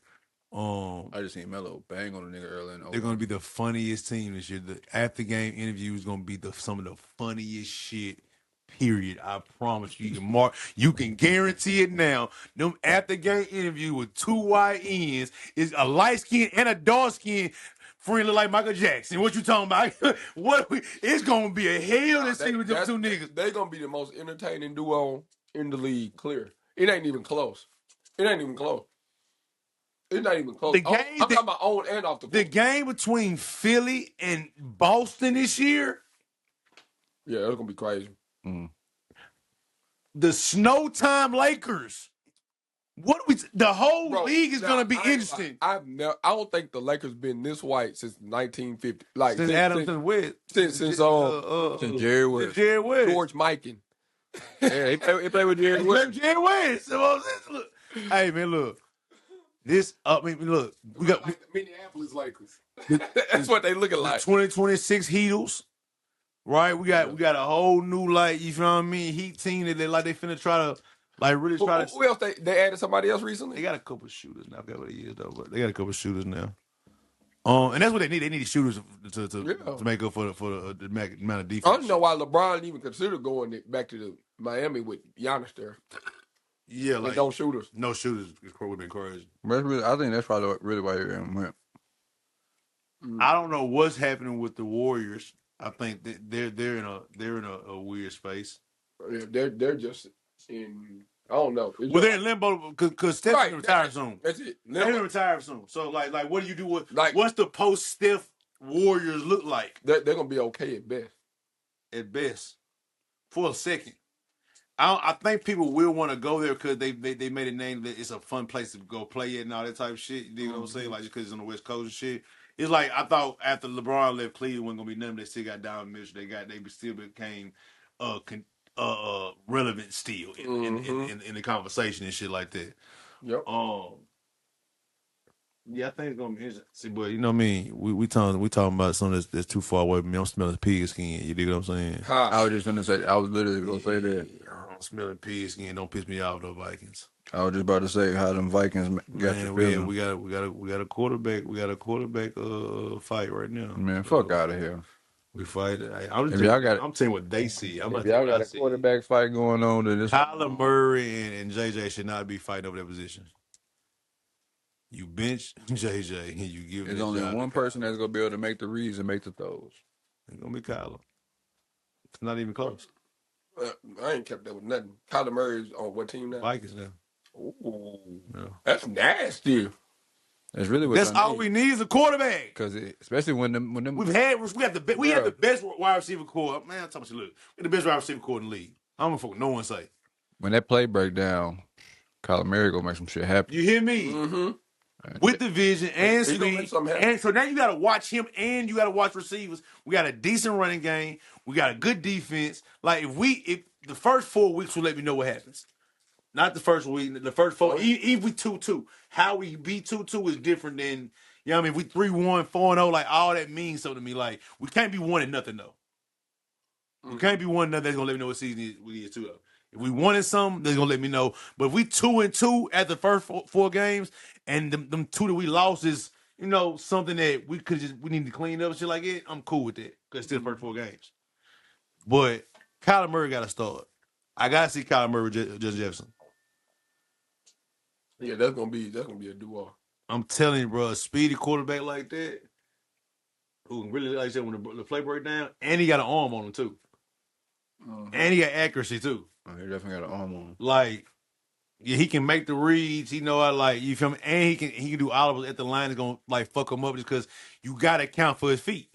[SPEAKER 2] I just seen Melo bang on a nigga early in the
[SPEAKER 1] They're gonna be the funniest team this year. The after game interview is gonna be some of the funniest shit. Period. I promise you. You can guarantee it now. Them after game interview with two white ends is a light skin and a dark skin friend look like Michael Jackson. What you talking about? It's gonna be a hell to see with them two niggas.
[SPEAKER 3] They gonna be the most entertaining duo in the league. Clear. It ain't even close. It ain't even close. It's not even close. I'm talking about on and off the court.
[SPEAKER 1] The game between Philly and Boston this year.
[SPEAKER 3] Yeah, it's gonna be crazy.
[SPEAKER 1] The Snow Time Lakers. The whole league is gonna be interesting.
[SPEAKER 3] I don't think the Lakers been this white since 1950. Like
[SPEAKER 1] since Adamson West.
[SPEAKER 3] Since
[SPEAKER 2] Jerry West.
[SPEAKER 3] George Mikan.
[SPEAKER 2] Yeah, he played with Jerry West.
[SPEAKER 1] Jerry West. Look. Hey man, look. Look, we got
[SPEAKER 3] like the Minneapolis Lakers. That's what they looking like.
[SPEAKER 1] 2026 Heatles, right? We got a whole new you feel what I mean? Heat team that they finna try to really try to.
[SPEAKER 3] Who else they added somebody else recently?
[SPEAKER 1] They got a couple of shooters now. I forgot what it is though, but they got a couple of shooters now. And that's what they need. They need shooters to make up for the amount of defense.
[SPEAKER 3] I don't know why LeBron even considered going back to Miami with Giannis there.
[SPEAKER 1] Yeah,
[SPEAKER 3] like no shooters.
[SPEAKER 1] No shooters would have been crazy.
[SPEAKER 2] I think that's probably really why he went.
[SPEAKER 1] I don't know what's happening with the Warriors. I think that they're in a weird space.
[SPEAKER 3] Yeah, they're just in. I don't know.
[SPEAKER 1] They're in limbo because Steph's retired soon.
[SPEAKER 3] That's it.
[SPEAKER 1] They're retired soon. So like what do you do with what's the post Steph Warriors look like?
[SPEAKER 3] They're gonna be okay at best.
[SPEAKER 1] At best, for a second. I think people will want to go there because they made a name that it's a fun place to go play it and all that type of shit. You know what I'm saying? Like just because it's on the West Coast and shit. It's like I thought after LeBron left Cleveland wasn't gonna be nothing. They still got Donovan Mitchell. They still became relevant still in the conversation and shit like that.
[SPEAKER 3] Yep.
[SPEAKER 1] Yeah, I think it's gonna be interesting. But you know what I mean? We talking about something that's too far away from me. I'm smelling pig skin. You dig what I'm saying?
[SPEAKER 2] I was just gonna say. I was literally gonna say that.
[SPEAKER 1] I'm smelling pig skin. Don't piss me off though, Vikings.
[SPEAKER 2] I was just about to say how them Vikings got you feeling.
[SPEAKER 1] We got a quarterback. We got a quarterback fight right now.
[SPEAKER 2] Man, fuck out of here.
[SPEAKER 1] We fight. I'm telling you what they see.
[SPEAKER 2] If y'all got a quarterback fight going on, then this
[SPEAKER 1] Kyler Murray and JJ should not be fighting over that position. You bench JJ and you give.
[SPEAKER 2] There's only one person that's gonna be able to make the reads and make the throws.
[SPEAKER 1] It's gonna be Kyler. It's not even close.
[SPEAKER 3] I ain't kept that with nothing. Kyler Murray's on what team now?
[SPEAKER 1] Vikings now.
[SPEAKER 3] Ooh, yeah. That's nasty.
[SPEAKER 2] That's really what.
[SPEAKER 1] That's all we need is a quarterback.
[SPEAKER 2] Because especially when them
[SPEAKER 1] we have the best wide receiver core. Man, I'm talking about look, we're the best wide receiver core in the league. I don't fuck no one say.
[SPEAKER 2] When that play break down, Kyler Murray gonna make some shit happen.
[SPEAKER 1] You hear me?
[SPEAKER 3] Mm-hmm.
[SPEAKER 1] With the vision and speed, and so now you got to watch him and you got to watch receivers. We got a decent running game. We got a good defense. Like if the first 4 weeks will let me know what happens. Not the first week. The first 4. If we 2-2, how we beat 2-2 is different than you know what I mean. We 3-1, 4-0. Like all that means something to me. Like we can't be 1-0 though. We can't be 1-0. That's gonna let me know what season we is 2-0. If we wanted something, they're gonna let me know. But if we 2-2 at the first 4 games, and them 2 that we lost is, you know, something that we need to clean up and shit like it, I'm cool with that. Because it's still the first 4 games. But Kyler Murray gotta start. I gotta see Kyler Murray with Justin Jefferson.
[SPEAKER 3] Yeah, that's gonna be a duo.
[SPEAKER 1] I'm telling you, bro, a speedy quarterback like that, who can really, like I said, when the play break down, and he got an arm on him too. Mm-hmm. And he got accuracy too.
[SPEAKER 2] Oh, he definitely got an arm on him.
[SPEAKER 1] Like, yeah, he can make the reads. He know how, like, you feel me? And he can do all of it at the line. Is gonna like fuck him up just because you gotta count for his feet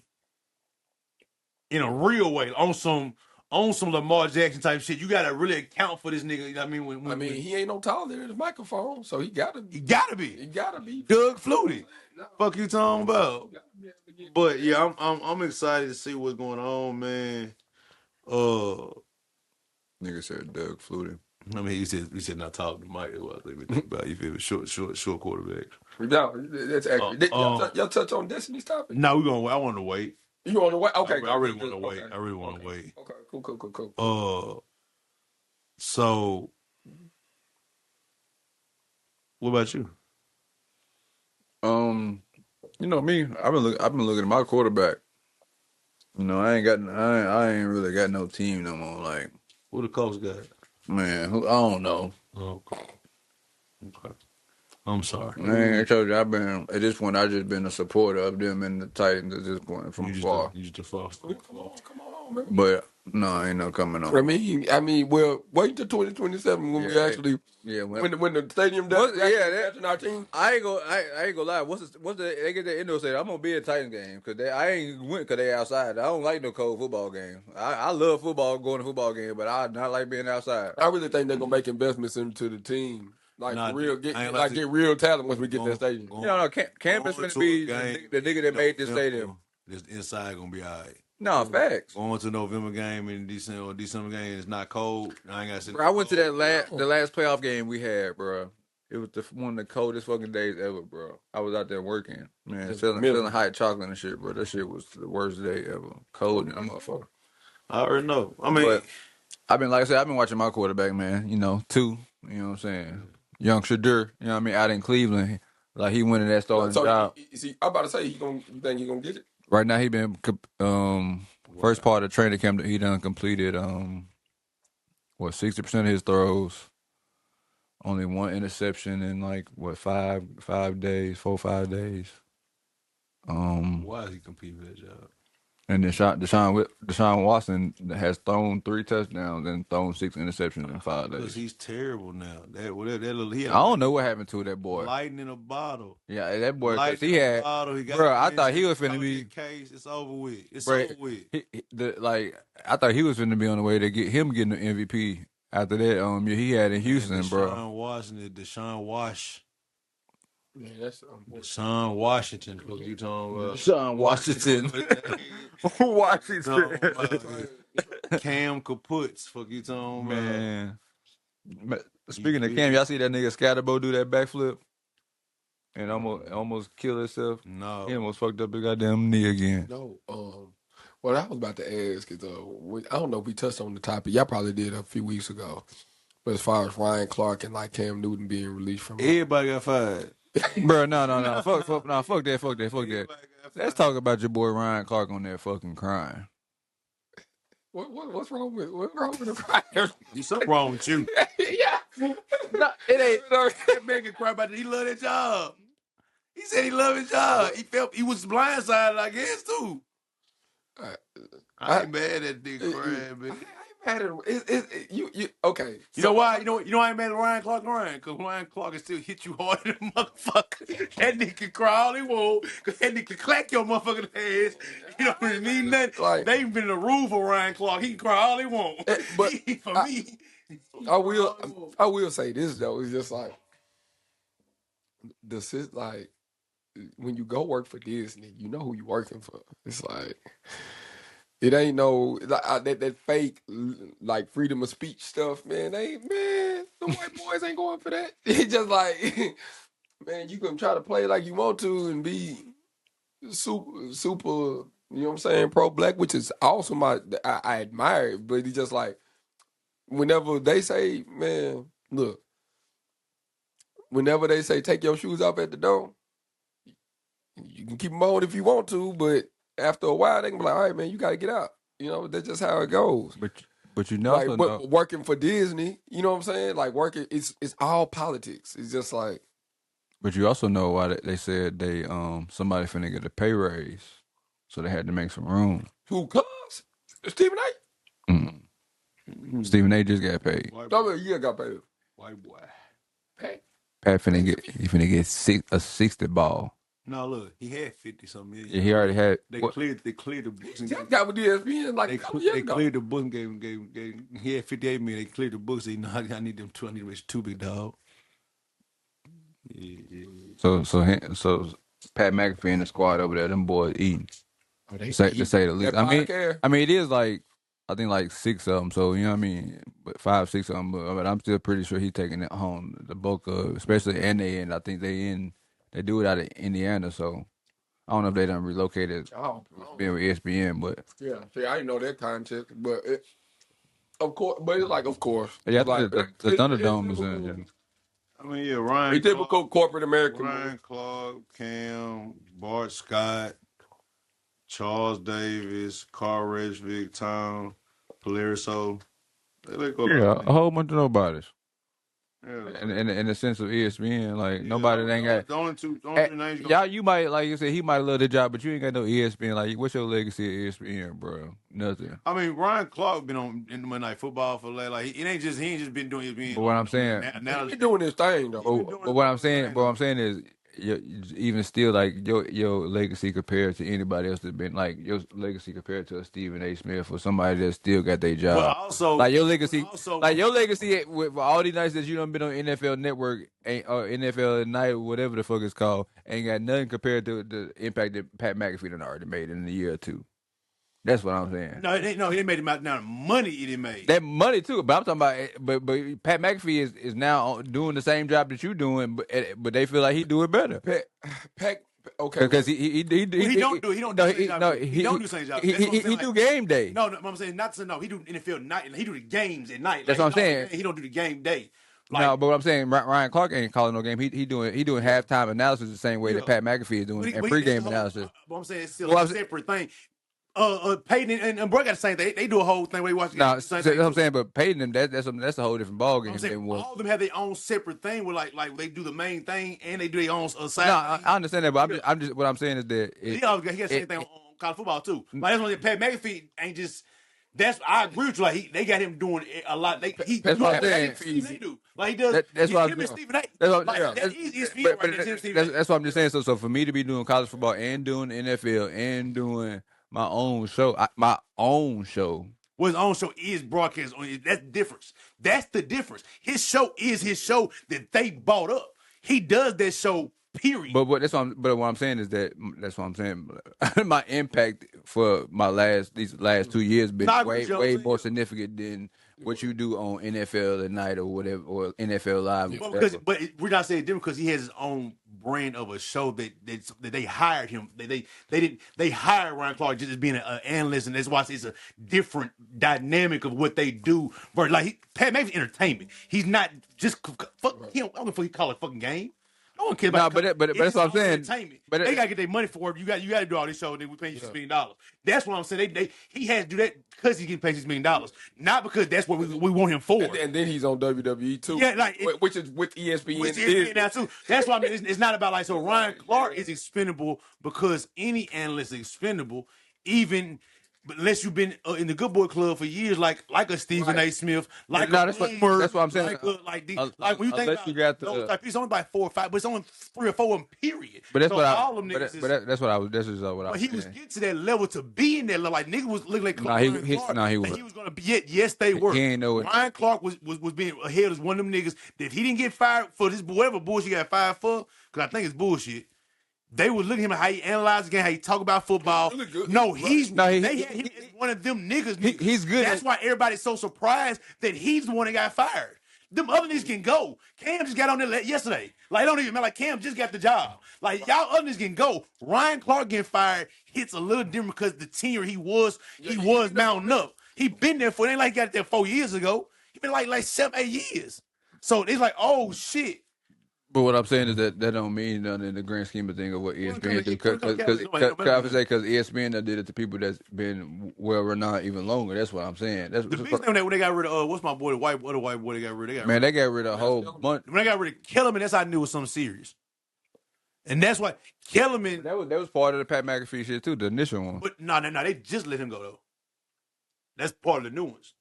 [SPEAKER 1] in a real way, on some on some Lamar Jackson type shit. You gotta really account for this nigga. You know what I mean? When
[SPEAKER 3] he ain't no taller than his microphone, so he gotta
[SPEAKER 1] he
[SPEAKER 3] be.
[SPEAKER 1] gotta be.
[SPEAKER 3] He gotta be.
[SPEAKER 1] Doug Flutie.
[SPEAKER 3] No.
[SPEAKER 1] Fuck you talking about?
[SPEAKER 3] He gotta be able to get-
[SPEAKER 1] But yeah, I'm excited to see what's going on, man.
[SPEAKER 2] Nigga said Doug Flutie.
[SPEAKER 1] I mean, he said not talking to Mike. Well, let me think about it. You feel me? Short quarterback.
[SPEAKER 3] No, that's accurate. Y'all touch on Destiny's topic?
[SPEAKER 1] No, we're gonna. I want to wait.
[SPEAKER 3] You want to wait? Okay,
[SPEAKER 1] I really want to wait.
[SPEAKER 3] okay.
[SPEAKER 1] I really want to wait.
[SPEAKER 3] Okay, cool.
[SPEAKER 1] So what about you?
[SPEAKER 2] You know me. I've been looking at my quarterback. You know, I ain't really got no team no more. Like,
[SPEAKER 1] Who the Colts got?
[SPEAKER 2] man, I don't know.
[SPEAKER 1] Oh, okay. I'm sorry.
[SPEAKER 2] I told you I've been at this point. I just been a supporter of them and the Titans at this point from afar.
[SPEAKER 1] You just a false.
[SPEAKER 3] Come on, man.
[SPEAKER 2] But no, ain't no coming on.
[SPEAKER 3] I mean, well, wait till 2027 when we actually, when the stadium does, catching our team.
[SPEAKER 2] I ain't gonna lie. What's they get that indoor stadium? I'm gonna be at Titans game because I ain't went because they outside. I don't like no cold football game. I love football, going to football game, but I not like being outside.
[SPEAKER 3] I really think they're gonna make investments into the team. Like
[SPEAKER 1] Nah,
[SPEAKER 3] get real talent once we get that stadium.
[SPEAKER 2] You know, Campbell's gonna be the nigga that made this stadium.
[SPEAKER 1] This inside gonna be all right.
[SPEAKER 2] No, facts.
[SPEAKER 1] Going to November game and December game is not cold. I ain't got to.
[SPEAKER 2] Bro, I went to the last playoff game we had, bro. It was one of the coldest fucking days ever, bro. I was out there working, man, selling hot chocolate and shit, bro. That shit was the worst day ever. Cold and motherfucker.
[SPEAKER 1] I already know. I mean,
[SPEAKER 2] I've been watching my quarterback, man. You know, you know what I'm saying? Young Shadur, you know what I mean, out in Cleveland. Like, he winning that starting job.
[SPEAKER 3] I'm about to say, you think he gonna get it?
[SPEAKER 2] Right now, he been, first part of training camp, he done completed, 60% of his throws. Only one interception in, 5 days, 4 or 5 days.
[SPEAKER 1] why is he competing for that job?
[SPEAKER 2] And then Deshaun Watson has thrown 3 touchdowns and thrown 6 interceptions in 5 days.
[SPEAKER 1] Because he's terrible now. I
[SPEAKER 2] don't know what happened to that boy.
[SPEAKER 1] Lightning in a bottle.
[SPEAKER 2] Yeah, that boy. Cause
[SPEAKER 1] he
[SPEAKER 2] had, bro. I thought he was finna be.
[SPEAKER 1] Case, it's over with. It's
[SPEAKER 2] bro,
[SPEAKER 1] over with.
[SPEAKER 2] I thought he was finna be on the way to getting the MVP. After that, he had in Houston, bro.
[SPEAKER 1] Deshaun Wash.
[SPEAKER 3] Yeah, that's
[SPEAKER 1] Deshaun Washington. What you talking about?
[SPEAKER 2] Deshaun Washington. Washington.
[SPEAKER 1] Cam Kaputs. Fuck you talking about?
[SPEAKER 2] Man. Speaking of Cam, y'all see that nigga Scatterbo do that backflip and almost kill himself?
[SPEAKER 1] No.
[SPEAKER 2] He almost fucked up his goddamn knee again.
[SPEAKER 3] No. What I was about to ask is, I don't know if we touched on the topic. Y'all probably did a few weeks ago. But as far as Ryan Clark and Cam Newton being released from,
[SPEAKER 1] everybody got fired.
[SPEAKER 2] Bro, no. Fuck that. Let's talk about your boy Ryan Clark on there fucking crying.
[SPEAKER 3] What's wrong with the crying?
[SPEAKER 1] There's something wrong with you.
[SPEAKER 3] Yeah.
[SPEAKER 1] No, it ain't. That man can cry about it. He love that job. He said he loved his job. He was blindsided, I guess, too. I ain't mad at that nigga crying, man.
[SPEAKER 3] I ain't mad at him. You okay.
[SPEAKER 1] You know why? You know I ain't mad at Ryan Clark crying? Because Ryan Clark can still hit you hard in the motherfucker. That nigga can cry all he want. Because that nigga can clack your motherfucking ass. You know what I mean? Nothing. They ain't been in the room for Ryan Clark. He can cry all he want.
[SPEAKER 3] But
[SPEAKER 1] for me.
[SPEAKER 3] I will say this, though. It's just when you go work for Disney, you know who you working for. It's like, it ain't no that fake freedom of speech stuff, man. The white boys ain't going for that. It's just man, you can try to play like you want to and be super, you know what I'm saying, pro-black, which is awesome. I admire it, but it's just whenever they say, man, look, whenever they say take your shoes off at the door, you can keep them on if you want to, but after a while they can be like, all right, man, you got to get out. You know, that's just how it goes.
[SPEAKER 2] But you know,
[SPEAKER 3] working for Disney, you know what I'm saying? Working, it's all politics. It's just
[SPEAKER 2] But you also know why they said somebody finna get a pay raise, so they had to make some room.
[SPEAKER 3] Who comes? Stephen A.
[SPEAKER 2] Mm-hmm. Stephen A. just got paid.
[SPEAKER 3] Yeah, got paid.
[SPEAKER 1] White boy.
[SPEAKER 2] Pat finna get a 60 ball.
[SPEAKER 1] No, look, he had 50-something million.
[SPEAKER 2] Yeah, he already had.
[SPEAKER 1] They
[SPEAKER 2] What?
[SPEAKER 1] cleared the books and
[SPEAKER 3] Just got with ESPN like
[SPEAKER 1] they
[SPEAKER 3] a couple years
[SPEAKER 1] they
[SPEAKER 3] ago.
[SPEAKER 1] cleared the books and gave he had 58 million. They cleared the books. You know, I need them two. I need to reach two, big dog. Yeah.
[SPEAKER 2] So Pat McAfee and the squad over there, them boys eating.
[SPEAKER 3] Oh,
[SPEAKER 2] To say the least.
[SPEAKER 3] that podcast.
[SPEAKER 2] I mean, it is like I think like 6 of them. So you know what I mean, but 5, 6 of them. But I'm still pretty sure he's taking it home. The bulk of, especially and they in. I think they do it out of Indiana. So I don't know if they done relocated
[SPEAKER 3] Oh,
[SPEAKER 2] being with ESPN, but
[SPEAKER 3] yeah. See, I didn't know that context, but of course, but it's like, of course,
[SPEAKER 2] yeah, I
[SPEAKER 3] like
[SPEAKER 2] think the Thunderdome is in. Yeah.
[SPEAKER 1] I mean, yeah, Ryan
[SPEAKER 3] it's typical corporate American.
[SPEAKER 1] Ryan Clark, Cam, Bart Scott, Charles Davis, Carl Reddick, Tom, Palariso. They let go.
[SPEAKER 2] Yeah, a whole bunch of nobodies.
[SPEAKER 1] Yeah,
[SPEAKER 2] In the sense of ESPN, like nobody ain't got.
[SPEAKER 1] the only two names you
[SPEAKER 2] Y'all, you might like you said he might love the job, but you ain't got no ESPN. Like, what's your legacy at ESPN, bro? Nothing.
[SPEAKER 1] I mean, Ryan Clark been on in Monday Night Football for like he ain't just been doing it.
[SPEAKER 2] But what I'm saying,
[SPEAKER 3] He's doing his thing though.
[SPEAKER 2] but what I'm saying is, even still, like your legacy compared to anybody else that's been like your legacy compared to a Stephen A. Smith or somebody that still got their job.
[SPEAKER 1] But also,
[SPEAKER 2] like your legacy with all these nights that you done been on NFL Network or NFL at Night, whatever the fuck it's called, ain't got nothing compared to the impact that Pat McAfee done already made in a year or two. That's what I'm saying.
[SPEAKER 1] No, he didn't make him out now. The money he didn't make.
[SPEAKER 2] That money too, but I'm talking about. But Pat McAfee is now doing the same job that you doing, but they feel like he do it better.
[SPEAKER 3] Pat, okay,
[SPEAKER 2] Because he
[SPEAKER 1] don't do the same job. He don't do the same job.
[SPEAKER 2] He do game day.
[SPEAKER 1] No, I'm saying not to know. He do NFL night. He do the games at night.
[SPEAKER 2] That's what I'm saying.
[SPEAKER 1] He don't do the game day.
[SPEAKER 2] No, but what I'm saying, Ryan Clark ain't calling no game. He doing halftime analysis the same way that Pat McAfee is doing and pregame analysis.
[SPEAKER 1] But I'm saying it's still a separate thing. Peyton and Bro got the same thing. They do a whole thing where you watch.
[SPEAKER 2] No, that's what I'm saying. But Peyton them, that's a whole different ballgame.
[SPEAKER 1] I'm saying all of them have their own separate thing where like they do the main thing and they do their own side.
[SPEAKER 2] No, I understand that, but I'm just what I'm saying is that
[SPEAKER 1] he got the same thing on college football too. Like that's what Pat McAfee ain't just. That's I agree with you. Like they got him doing a lot.
[SPEAKER 2] That's what I'm saying.
[SPEAKER 1] They do. Like he does.
[SPEAKER 2] That's what
[SPEAKER 1] him
[SPEAKER 2] I'm
[SPEAKER 1] and Stephen A.
[SPEAKER 2] That's what I'm just saying. So for me to be doing college football and doing NFL and doing my own show,
[SPEAKER 1] Well, his own show is broadcast on. That's the difference. That's the difference. His show is his show that they bought up. He does that show. Period.
[SPEAKER 2] But what I'm saying is that's what I'm saying. My impact for these last 2 years been way more significant than what you do on NFL at night or whatever or NFL Live.
[SPEAKER 1] But we're not saying different because he has his own brand of a show that they hired him. They hired Ryan Clark just as being an analyst, and that's why it's a different dynamic of what they do. But like Pat McAfee's entertainment. He's not just fuck him. I don't know if he call it fucking game. No one cares about
[SPEAKER 2] but that's what I'm saying.
[SPEAKER 1] But they gotta get their money for it. You got to do all this show. Then we pay you $6 million. That's what I'm saying. He has to do that because he's getting paid $6 million, not because that's what we want him for.
[SPEAKER 3] And then he's on WWE too.
[SPEAKER 1] Yeah, like
[SPEAKER 3] which is with ESPN.
[SPEAKER 1] Which ESPN now too. That's why I mean it's not about like so. Ryan Clark is expendable because any analyst is expendable, even. But unless you've been in the Good Boy Club for years, like a Stephen A. Smith, like
[SPEAKER 2] that's what I'm saying.
[SPEAKER 1] Like when you think about those type, it's only about 4 or 5, but it's only 3 or 4 of them. Period.
[SPEAKER 2] But that's
[SPEAKER 1] so
[SPEAKER 2] what
[SPEAKER 1] all them niggas.
[SPEAKER 2] That's what I was. This is what I was.
[SPEAKER 1] But he was getting to that level to be in that level. Like niggas was looking like
[SPEAKER 2] he
[SPEAKER 1] was going to be it. Yes, they were.
[SPEAKER 2] He ain't know it.
[SPEAKER 1] Ryan Clark was being ahead as one of them niggas that if he didn't get fired for this whatever bullshit he got fired for, because I think it's bullshit. They was looking at him how he analyzed the game, how he talk about football. No, they had him as one of them niggas.
[SPEAKER 2] He's good.
[SPEAKER 1] That's why everybody's so surprised that he's the one that got fired. Them other niggas can go. Cam just got on there yesterday. Like, it don't even matter. Like, Cam just got the job. Like, y'all other niggas can go. Ryan Clark getting fired hits a little different because the tenure he was mounting up. He been there for, it ain't like he got there 4 years ago. He been like 7, 8 years. So it's like, oh, shit.
[SPEAKER 2] But what I'm saying is that don't mean nothing in the grand scheme of things of what ESPN do. Because ESPN did it to people that's been well renowned even longer. That's what I'm saying. That's
[SPEAKER 1] the biggest thing when they got rid of what's my boy, the white boy they got rid of.
[SPEAKER 2] They got rid of a whole bunch.
[SPEAKER 1] When they got rid of Kellerman, that's how I knew it was something serious. And that's why Kellerman.
[SPEAKER 2] That was part of the Pat McAfee shit too, the initial one.
[SPEAKER 1] But no, they just let him go though. That's part of the new ones.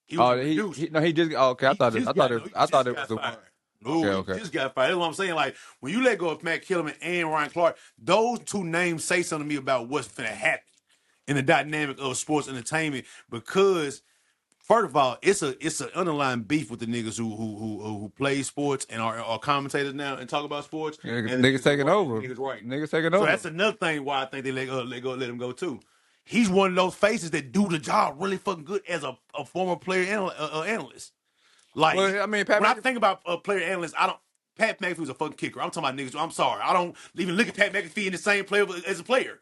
[SPEAKER 2] He just okay. I thought it was the one.
[SPEAKER 1] No,
[SPEAKER 2] Okay.
[SPEAKER 1] he just got fired. That's what I'm saying. Like, when you let go of Matt Kellerman and Ryan Clark, those two names say something to me about what's finna happen in the dynamic of sports entertainment. Because first of all, it's an underlying beef with the niggas who play sports and are commentators now and talk about sports, and the
[SPEAKER 2] Niggas taking over.
[SPEAKER 1] niggas right.
[SPEAKER 2] Niggas taking
[SPEAKER 1] So
[SPEAKER 2] over.
[SPEAKER 1] that's another thing why I think they let him go too. He's one of those faces that do the job really fucking good as a former player analyst. Like,
[SPEAKER 2] Well, I mean, Pat
[SPEAKER 1] when I
[SPEAKER 2] McAfee-
[SPEAKER 1] think about player analysts, I don't. Pat McAfee was a fucking kicker. I'm talking about niggas. I'm sorry. I don't even look at Pat McAfee in the same player as a player.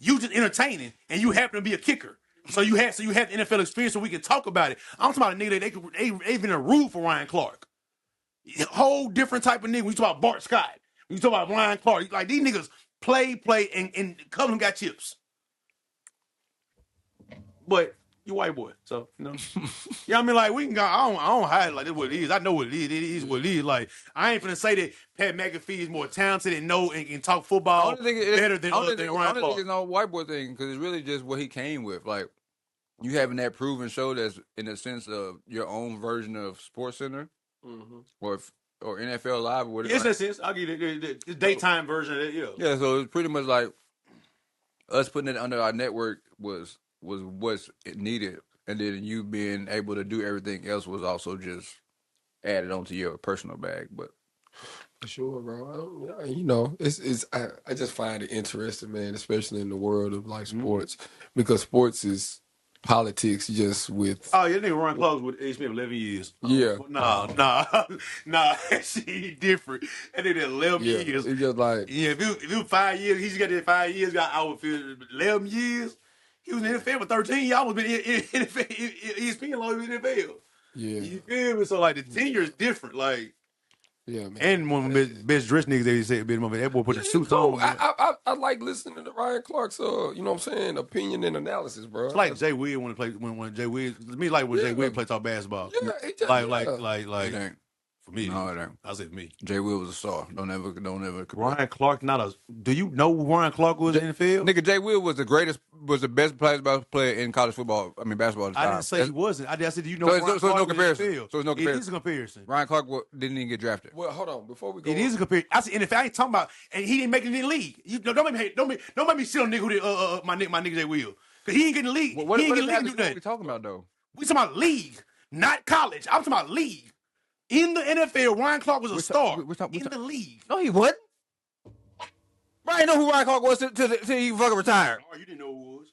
[SPEAKER 1] You just entertaining, and you happen to be a kicker. So you have the NFL experience, so we can talk about it. I'm talking about a nigga that they even a rule for Ryan Clark. A whole different type of nigga. When you talk about Bart Scott, when you talk about Ryan Clark, like these niggas play, and Cullen got chips. But you white boy, so you know. Yeah, I mean, like we can go. I don't hide it like this. What it is, I know what it is. It is what it is. Like I ain't finna say that Pat McAfee is more talented and can talk football better than Ryan
[SPEAKER 2] I
[SPEAKER 1] Clark.
[SPEAKER 2] don't think it's no white boy thing because it's really just what he came with. Like you having that proven show that's in the sense of your own version of Sports Center or NFL Live or whatever.
[SPEAKER 1] Yes, in a sense, I'll give you the daytime version of that. Yeah.
[SPEAKER 2] Yeah, so it's pretty much like us putting it under our network was what's needed, and then you being able to do everything else was also just added onto your personal bag. But
[SPEAKER 3] For sure, bro. You know, I just find it interesting, man, especially in the world of like sports, because sports is politics just with
[SPEAKER 1] Oh, yeah, nigga Ryan Clark was with H. Smith 11 years.
[SPEAKER 3] yeah.
[SPEAKER 1] Nah, she different. That nigga 11
[SPEAKER 3] Yeah.
[SPEAKER 1] years.
[SPEAKER 3] It's just like
[SPEAKER 1] Yeah, if it was 5 years, he's got that 5 years. Got I would feel 11 years. He was in the NFL for 13. Y'all was been in ESPN long as in the NFL.
[SPEAKER 3] yeah.
[SPEAKER 1] You feel me? So like the tenure is different. Like
[SPEAKER 3] Yeah, man.
[SPEAKER 1] and one of the best dressed niggas they say bit that boy put the
[SPEAKER 3] Yeah,
[SPEAKER 1] suits
[SPEAKER 3] cool.
[SPEAKER 1] on. Man.
[SPEAKER 3] I like listening to Ryan Clark's you know what I'm saying, opinion and analysis, bro.
[SPEAKER 1] It's like Jay Will when Jay Will. To me, like when Jay Will play talk basketball.
[SPEAKER 3] Yeah, it just,
[SPEAKER 1] Like
[SPEAKER 2] it ain't.
[SPEAKER 1] for me.
[SPEAKER 2] No, it ain't.
[SPEAKER 1] I said me.
[SPEAKER 2] Jay Will was a star. Don't ever.
[SPEAKER 1] Ryan Clark, not a. Do you know who Ryan Clark was in the field?
[SPEAKER 2] Nigga, Jay Will was the best basketball player in college football. I mean, basketball at the time.
[SPEAKER 1] I didn't say he wasn't. I said, do you know
[SPEAKER 2] So
[SPEAKER 1] Ryan
[SPEAKER 2] it's no
[SPEAKER 1] Clark was in the
[SPEAKER 2] comparison.
[SPEAKER 1] field?
[SPEAKER 2] So it's no comparison.
[SPEAKER 1] It is a comparison.
[SPEAKER 2] Ryan Clark didn't even get drafted.
[SPEAKER 3] Well, hold on, before we go
[SPEAKER 1] It is a comparison. I said, and if I ain't talking about, and he didn't make it in the league. Don't make me sit on nigga who did, my nigga Jay Will, because he ain't getting the league.
[SPEAKER 2] What
[SPEAKER 1] he ain't getting the league to do
[SPEAKER 2] what are we
[SPEAKER 1] nothing.
[SPEAKER 2] talking about though?
[SPEAKER 1] We talking about league, not college. I'm talking about league. In the NFL, Ryan Clark was a star in the league.
[SPEAKER 2] No, he wasn't. Brian know who Ryan Clark was till he fucking retired.
[SPEAKER 1] Oh, you didn't know who it was.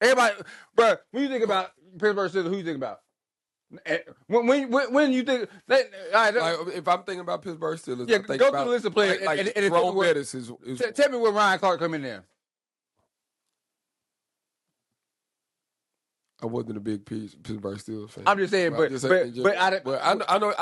[SPEAKER 2] Everybody, bro, when you think about Pittsburgh Steelers, who you think about? When you think that, all right,
[SPEAKER 3] like, if I'm thinking about Pittsburgh Steelers,
[SPEAKER 2] yeah,
[SPEAKER 3] I think
[SPEAKER 2] go
[SPEAKER 3] about
[SPEAKER 2] through the list of players.
[SPEAKER 3] like
[SPEAKER 2] and
[SPEAKER 3] Jerome Bettis is
[SPEAKER 2] tell me where Ryan Clark come in there.
[SPEAKER 3] I wasn't a big Pittsburgh Steelers fan.
[SPEAKER 2] I'm just saying, but
[SPEAKER 3] I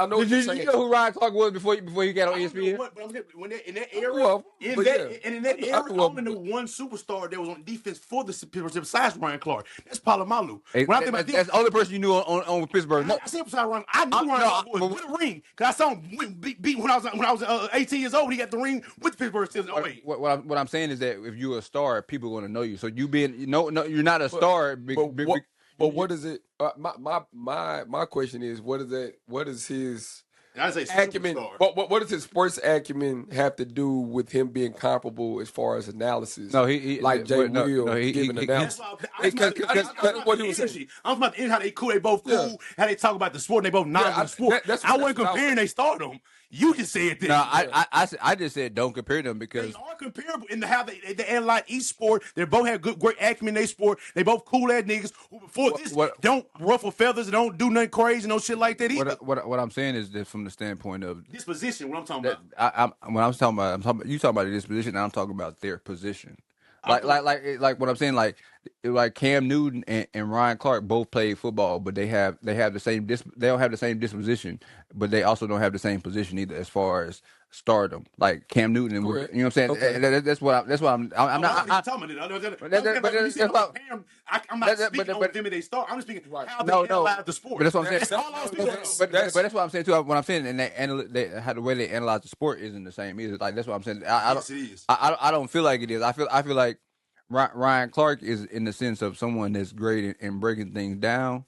[SPEAKER 3] know what you're saying.
[SPEAKER 2] You know who Ryan Clark was before he got on ESPN?
[SPEAKER 1] But I'm saying, in that era, in that era, I only knew one superstar that was on defense for the Pittsburgh Steelers besides Ryan Clark. That's Palomalu.
[SPEAKER 2] Hey, that's the only person you knew on Pittsburgh.
[SPEAKER 1] I said besides Ryan. I knew Ryan Clark with a ring because I saw him beat when I was 18 years old. He got the ring with the Pittsburgh Steelers. Oh wait,
[SPEAKER 2] what I'm saying is that if you're a star, people are going to know you. So you being no, you're not a star.
[SPEAKER 3] But what is it? My question is, what is that? What is his
[SPEAKER 1] I say
[SPEAKER 3] acumen? What does his sports acumen have to do with him being comparable as far as analysis?
[SPEAKER 2] No, he
[SPEAKER 3] like Jay Will giving analysis.
[SPEAKER 1] That's what he was saying. I'm about the how they cool. They both cool. How they talk about the sport. And they both knowledge the sport. I wasn't comparing. They stardom. You just said that.
[SPEAKER 2] No, I just said don't compare them because
[SPEAKER 1] they are comparable in how they analyze each sport. They both have great acumen in their sport. They both cool ass niggas who before don't ruffle feathers and don't do nothing crazy, no shit like that either.
[SPEAKER 2] What I'm saying is that from the standpoint of
[SPEAKER 1] disposition, what I'm talking about.
[SPEAKER 2] I'm talking about you talking about the disposition, and I'm talking about their position. Like what I'm saying, like Cam Newton and Ryan Clark both played football, but they have the same they don't have the same disposition, but they also don't have the same position either as far as stardom. Like Cam Newton, and you know what I'm saying. Okay. That's what I'm not. I'm not speaking on them
[SPEAKER 1] they start. I'm just speaking how they analyze the sport.
[SPEAKER 2] But that's what I'm saying. But that's what I'm saying too. What I'm saying, and the way they analyze the sport isn't the same either. Like that's what I'm saying. I don't feel like it is. I feel like Ryan Clark is in the sense of someone that's great in breaking things down,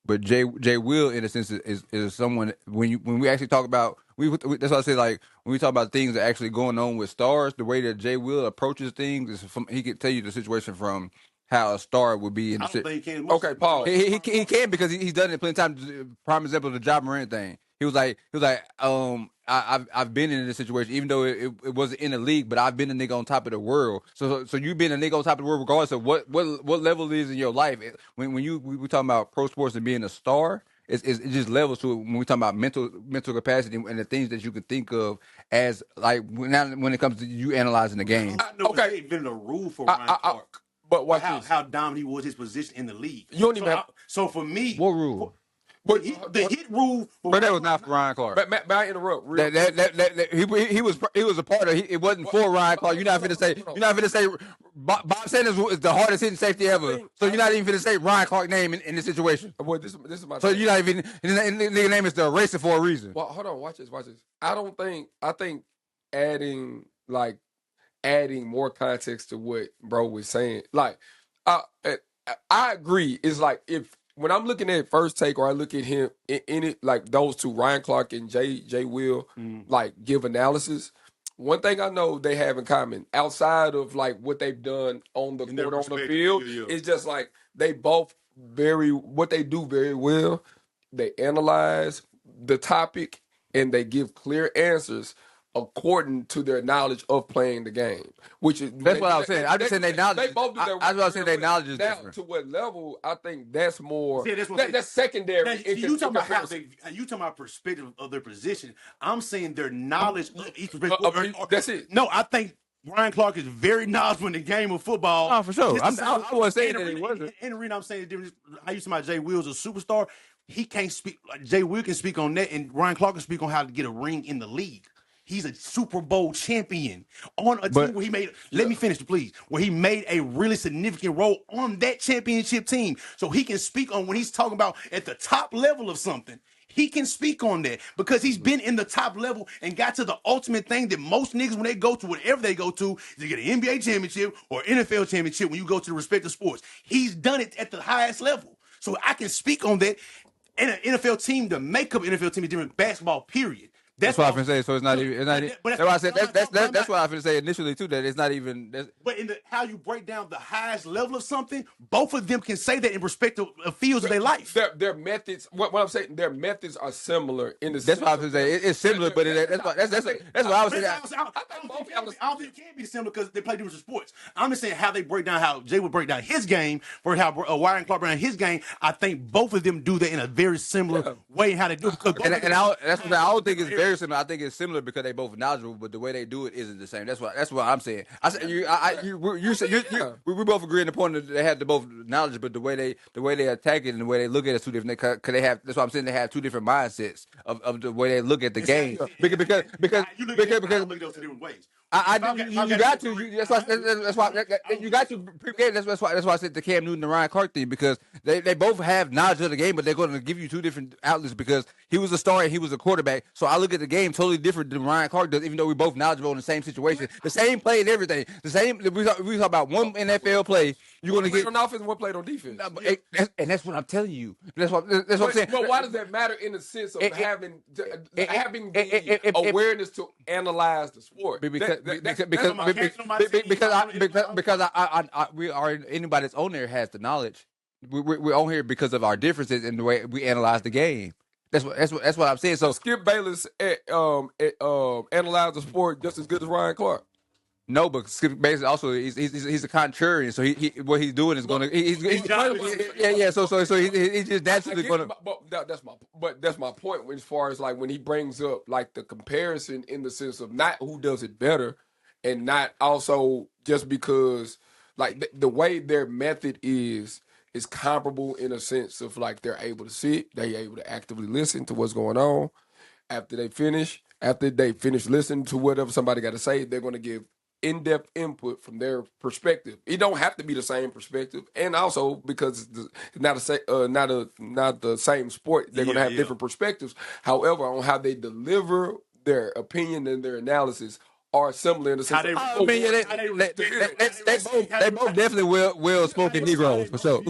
[SPEAKER 2] but Jay Will in a sense is someone when we actually talk about that's why I say like when we talk about things that actually going on with stars, the way that Jay Will approaches things is from he could tell you the situation from how a star would be in
[SPEAKER 1] I
[SPEAKER 2] the
[SPEAKER 1] don't
[SPEAKER 2] shit.
[SPEAKER 1] think he can.
[SPEAKER 3] Okay, Paul.
[SPEAKER 2] He can because he's done it plenty of times. Prime example, the job Morant thing. He was like, I've been in this situation, even though it wasn't in the league, but I've been a nigga on top of the world. So you been a nigga on top of the world, regardless of what level it is in your life. When we talking about pro sports and being a star, it just levels to it when we talking about mental capacity and the things that you can think of as like when it comes to you analyzing the game.
[SPEAKER 1] I know
[SPEAKER 3] Okay.
[SPEAKER 1] they invented a rule for Ryan Clark.
[SPEAKER 3] But watch
[SPEAKER 1] how
[SPEAKER 3] this.
[SPEAKER 1] how dominant he was his position in the league.
[SPEAKER 3] You don't even have.
[SPEAKER 1] So for me,
[SPEAKER 2] What rule?
[SPEAKER 1] the hit rule.
[SPEAKER 2] But that was not for Ryan Clark.
[SPEAKER 3] May I interrupt? Real
[SPEAKER 2] He was a part of it wasn't for Ryan Clark. You're not finna say Bob Sanders is the hardest hitting safety ever. So you're not even finna say Ryan Clark's name in this situation.
[SPEAKER 3] Boy, this is my.
[SPEAKER 2] So you're not even nigga name is the eraser for a reason.
[SPEAKER 3] Well, hold on. Watch this. I think adding more context to what bro was saying. Like, I agree. It's like if when I'm looking at First Take or I look at him in it, like those two, Ryan Clark and Jay Will, like give analysis. One thing I know they have in common, outside of like what they've done on the court, on the field, it's just like they both what they do very well. They analyze the topic and they give clear answers according to their knowledge of playing the game. Which is
[SPEAKER 2] that's what I was saying. I'm just saying they knowledge.
[SPEAKER 3] They both do their
[SPEAKER 2] I was about to say they knowledge is
[SPEAKER 3] now,
[SPEAKER 2] different.
[SPEAKER 3] to what level? I think that's more.
[SPEAKER 1] See,
[SPEAKER 3] that's secondary.
[SPEAKER 1] You talking about how you talking about perspective of their position. I'm saying their knowledge of each perspective.
[SPEAKER 3] That's it.
[SPEAKER 1] No, I think Ryan Clark is very knowledgeable in the game of football.
[SPEAKER 2] Oh, for sure. I wasn't saying that he wasn't.
[SPEAKER 1] And the reason I'm saying the difference, I used to my Jay Will's a superstar. He can't speak. Like Jay Will can speak on that, and Ryan Clark can speak on how to get a ring in the league. He's a Super Bowl champion on a team where he made. Let me finish, please. Where he made a really significant role on that championship team, so he can speak on when he's talking about at the top level of something. He can speak on that because he's been in the top level and got to the ultimate thing that most niggas, when they go to whatever they go to, is to get an NBA championship or NFL championship when you go to the respective sports. He's done it at the highest level. So I can speak on that. And an NFL team, the makeup NFL team is different basketball, period.
[SPEAKER 2] That's what I'm finna say. So it's not even. That's what I said. That's what I'm finna say initially too. That it's not even.
[SPEAKER 1] But in how you break down the highest level of something, both of them can say that in respect of fields of their life.
[SPEAKER 3] Their methods. What I'm saying, their methods are similar in the.
[SPEAKER 2] That's what I'm finna say. It's similar, but that's what I was saying.
[SPEAKER 1] I don't think it can be similar because they play different sports. I'm just saying how they break down how Jay would break down his game for how Ryan Clark break down his game. I think both of them do that in a very similar way in how they do it.
[SPEAKER 2] That's what I don't think it's very similar. I think it's similar because they both knowledgeable, but the way they do it isn't the same. That's what I'm saying. I said we both agree on the point that they have the both knowledge, but the way they attack it and the way they look at it is two different. Cause they have. That's why I'm saying they have two different mindsets of the way they look at the game. Because
[SPEAKER 1] you look at those two different ways.
[SPEAKER 2] You got to. That's why you got to. That's why I said the Cam Newton and Ryan Clark thing because they both have knowledge of the game, but they're going to give you two different outlets because he was a star and he was a quarterback. So I look at the game totally different than Ryan Clark does, even though we're both knowledgeable in the same situation, the same play and everything. The same. We talk about one NFL play. You're going to get
[SPEAKER 3] on offense, one played on defense.
[SPEAKER 2] And that's what I'm telling you. That's what I'm saying.
[SPEAKER 3] But why does that matter in the sense of having the awareness to analyze the sport?
[SPEAKER 2] Because we are anybody that's on there has the knowledge. We're on here because of our differences in the way we analyze the game. That's what I'm saying. So
[SPEAKER 3] Skip Bayless analyzed the sport just as good as Ryan Clark.
[SPEAKER 2] No, but Skip Bayless also he's a contrarian. So he what he's doing is going to he's yeah. So he's just naturally going to.
[SPEAKER 3] But that's my point as far as like when he brings up like the comparison in the sense of not who does it better, and not also just because like the way their method is comparable in a sense of like they're able to sit, they're able to actively listen to what's going on. After they finish listening to whatever somebody got to say, they're going to give in-depth input from their perspective. It don't have to be the same perspective, and also because it's not the same sport, they're going to have different perspectives. However, on how they deliver their opinion and their analysis are similar in the sense.
[SPEAKER 2] They both definitely well spoken Negroes for sure.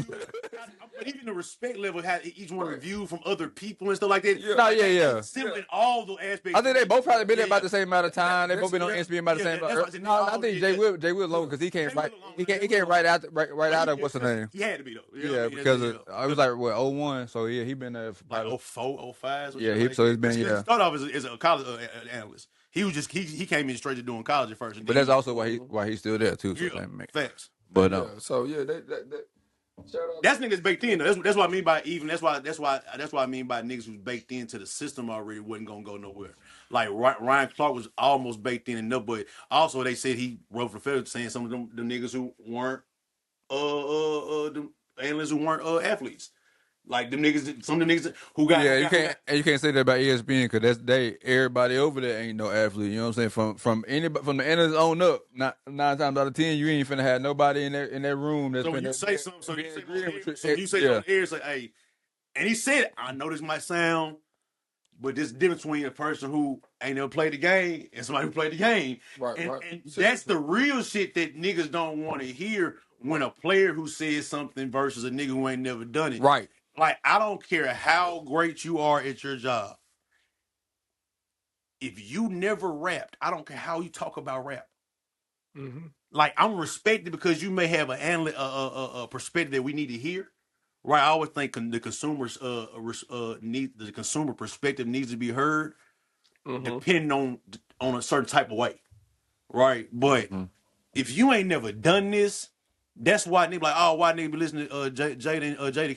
[SPEAKER 1] even the respect level had each one reviewed from other people and stuff like that.
[SPEAKER 3] Yeah.
[SPEAKER 2] No, yeah.
[SPEAKER 1] Similar in all the aspects.
[SPEAKER 2] I think they both probably been there about the same amount of time. They both been on ESPN about the same. No, I think Jay Will alone because he can't write. He can't write out of what's the name.
[SPEAKER 1] He had to be though.
[SPEAKER 2] Yeah, because it was like what 01, so yeah, he been there for
[SPEAKER 1] like 04, 05.
[SPEAKER 2] Yeah, so it's been
[SPEAKER 1] He started off as a college analyst. He was just he came in straight to doing college at first.
[SPEAKER 2] But that's also why he's still there too. So
[SPEAKER 1] facts.
[SPEAKER 2] But
[SPEAKER 3] so yeah,
[SPEAKER 1] that's niggas baked in. That's what I mean by even. That's why I mean by niggas who's baked into the system already wasn't gonna go nowhere. Like Ryan Clark was almost baked in enough, but also they said he wrote for Federal saying some of them the niggas who weren't the analysts who weren't athletes. Like them niggas, some of the niggas who got
[SPEAKER 2] you can't say that about ESPN because everybody over there ain't no athlete. You know what I'm saying? From the analysts on up, 9 times out of 10, you ain't finna have nobody in that room that's.
[SPEAKER 1] So when you say something, so you say on the air, say, hey, and he said, I know this might sound, but there's a difference between a person who ain't never played the game and somebody who played the game.
[SPEAKER 3] Right.
[SPEAKER 1] And that's the real shit that niggas don't want to hear when a player who says something versus a nigga who ain't never done it.
[SPEAKER 3] Right.
[SPEAKER 1] Like, I don't care how great you are at your job. If you never rapped, I don't care how you talk about rap.
[SPEAKER 3] Mm-hmm.
[SPEAKER 1] Like, I'm respected because you may have a perspective that we need to hear. Right? I always think the consumer's the consumer perspective needs to be heard, depending on a certain type of way. Right? But if you ain't never done this, that's why nigga like, oh, why nigga be listening to Jada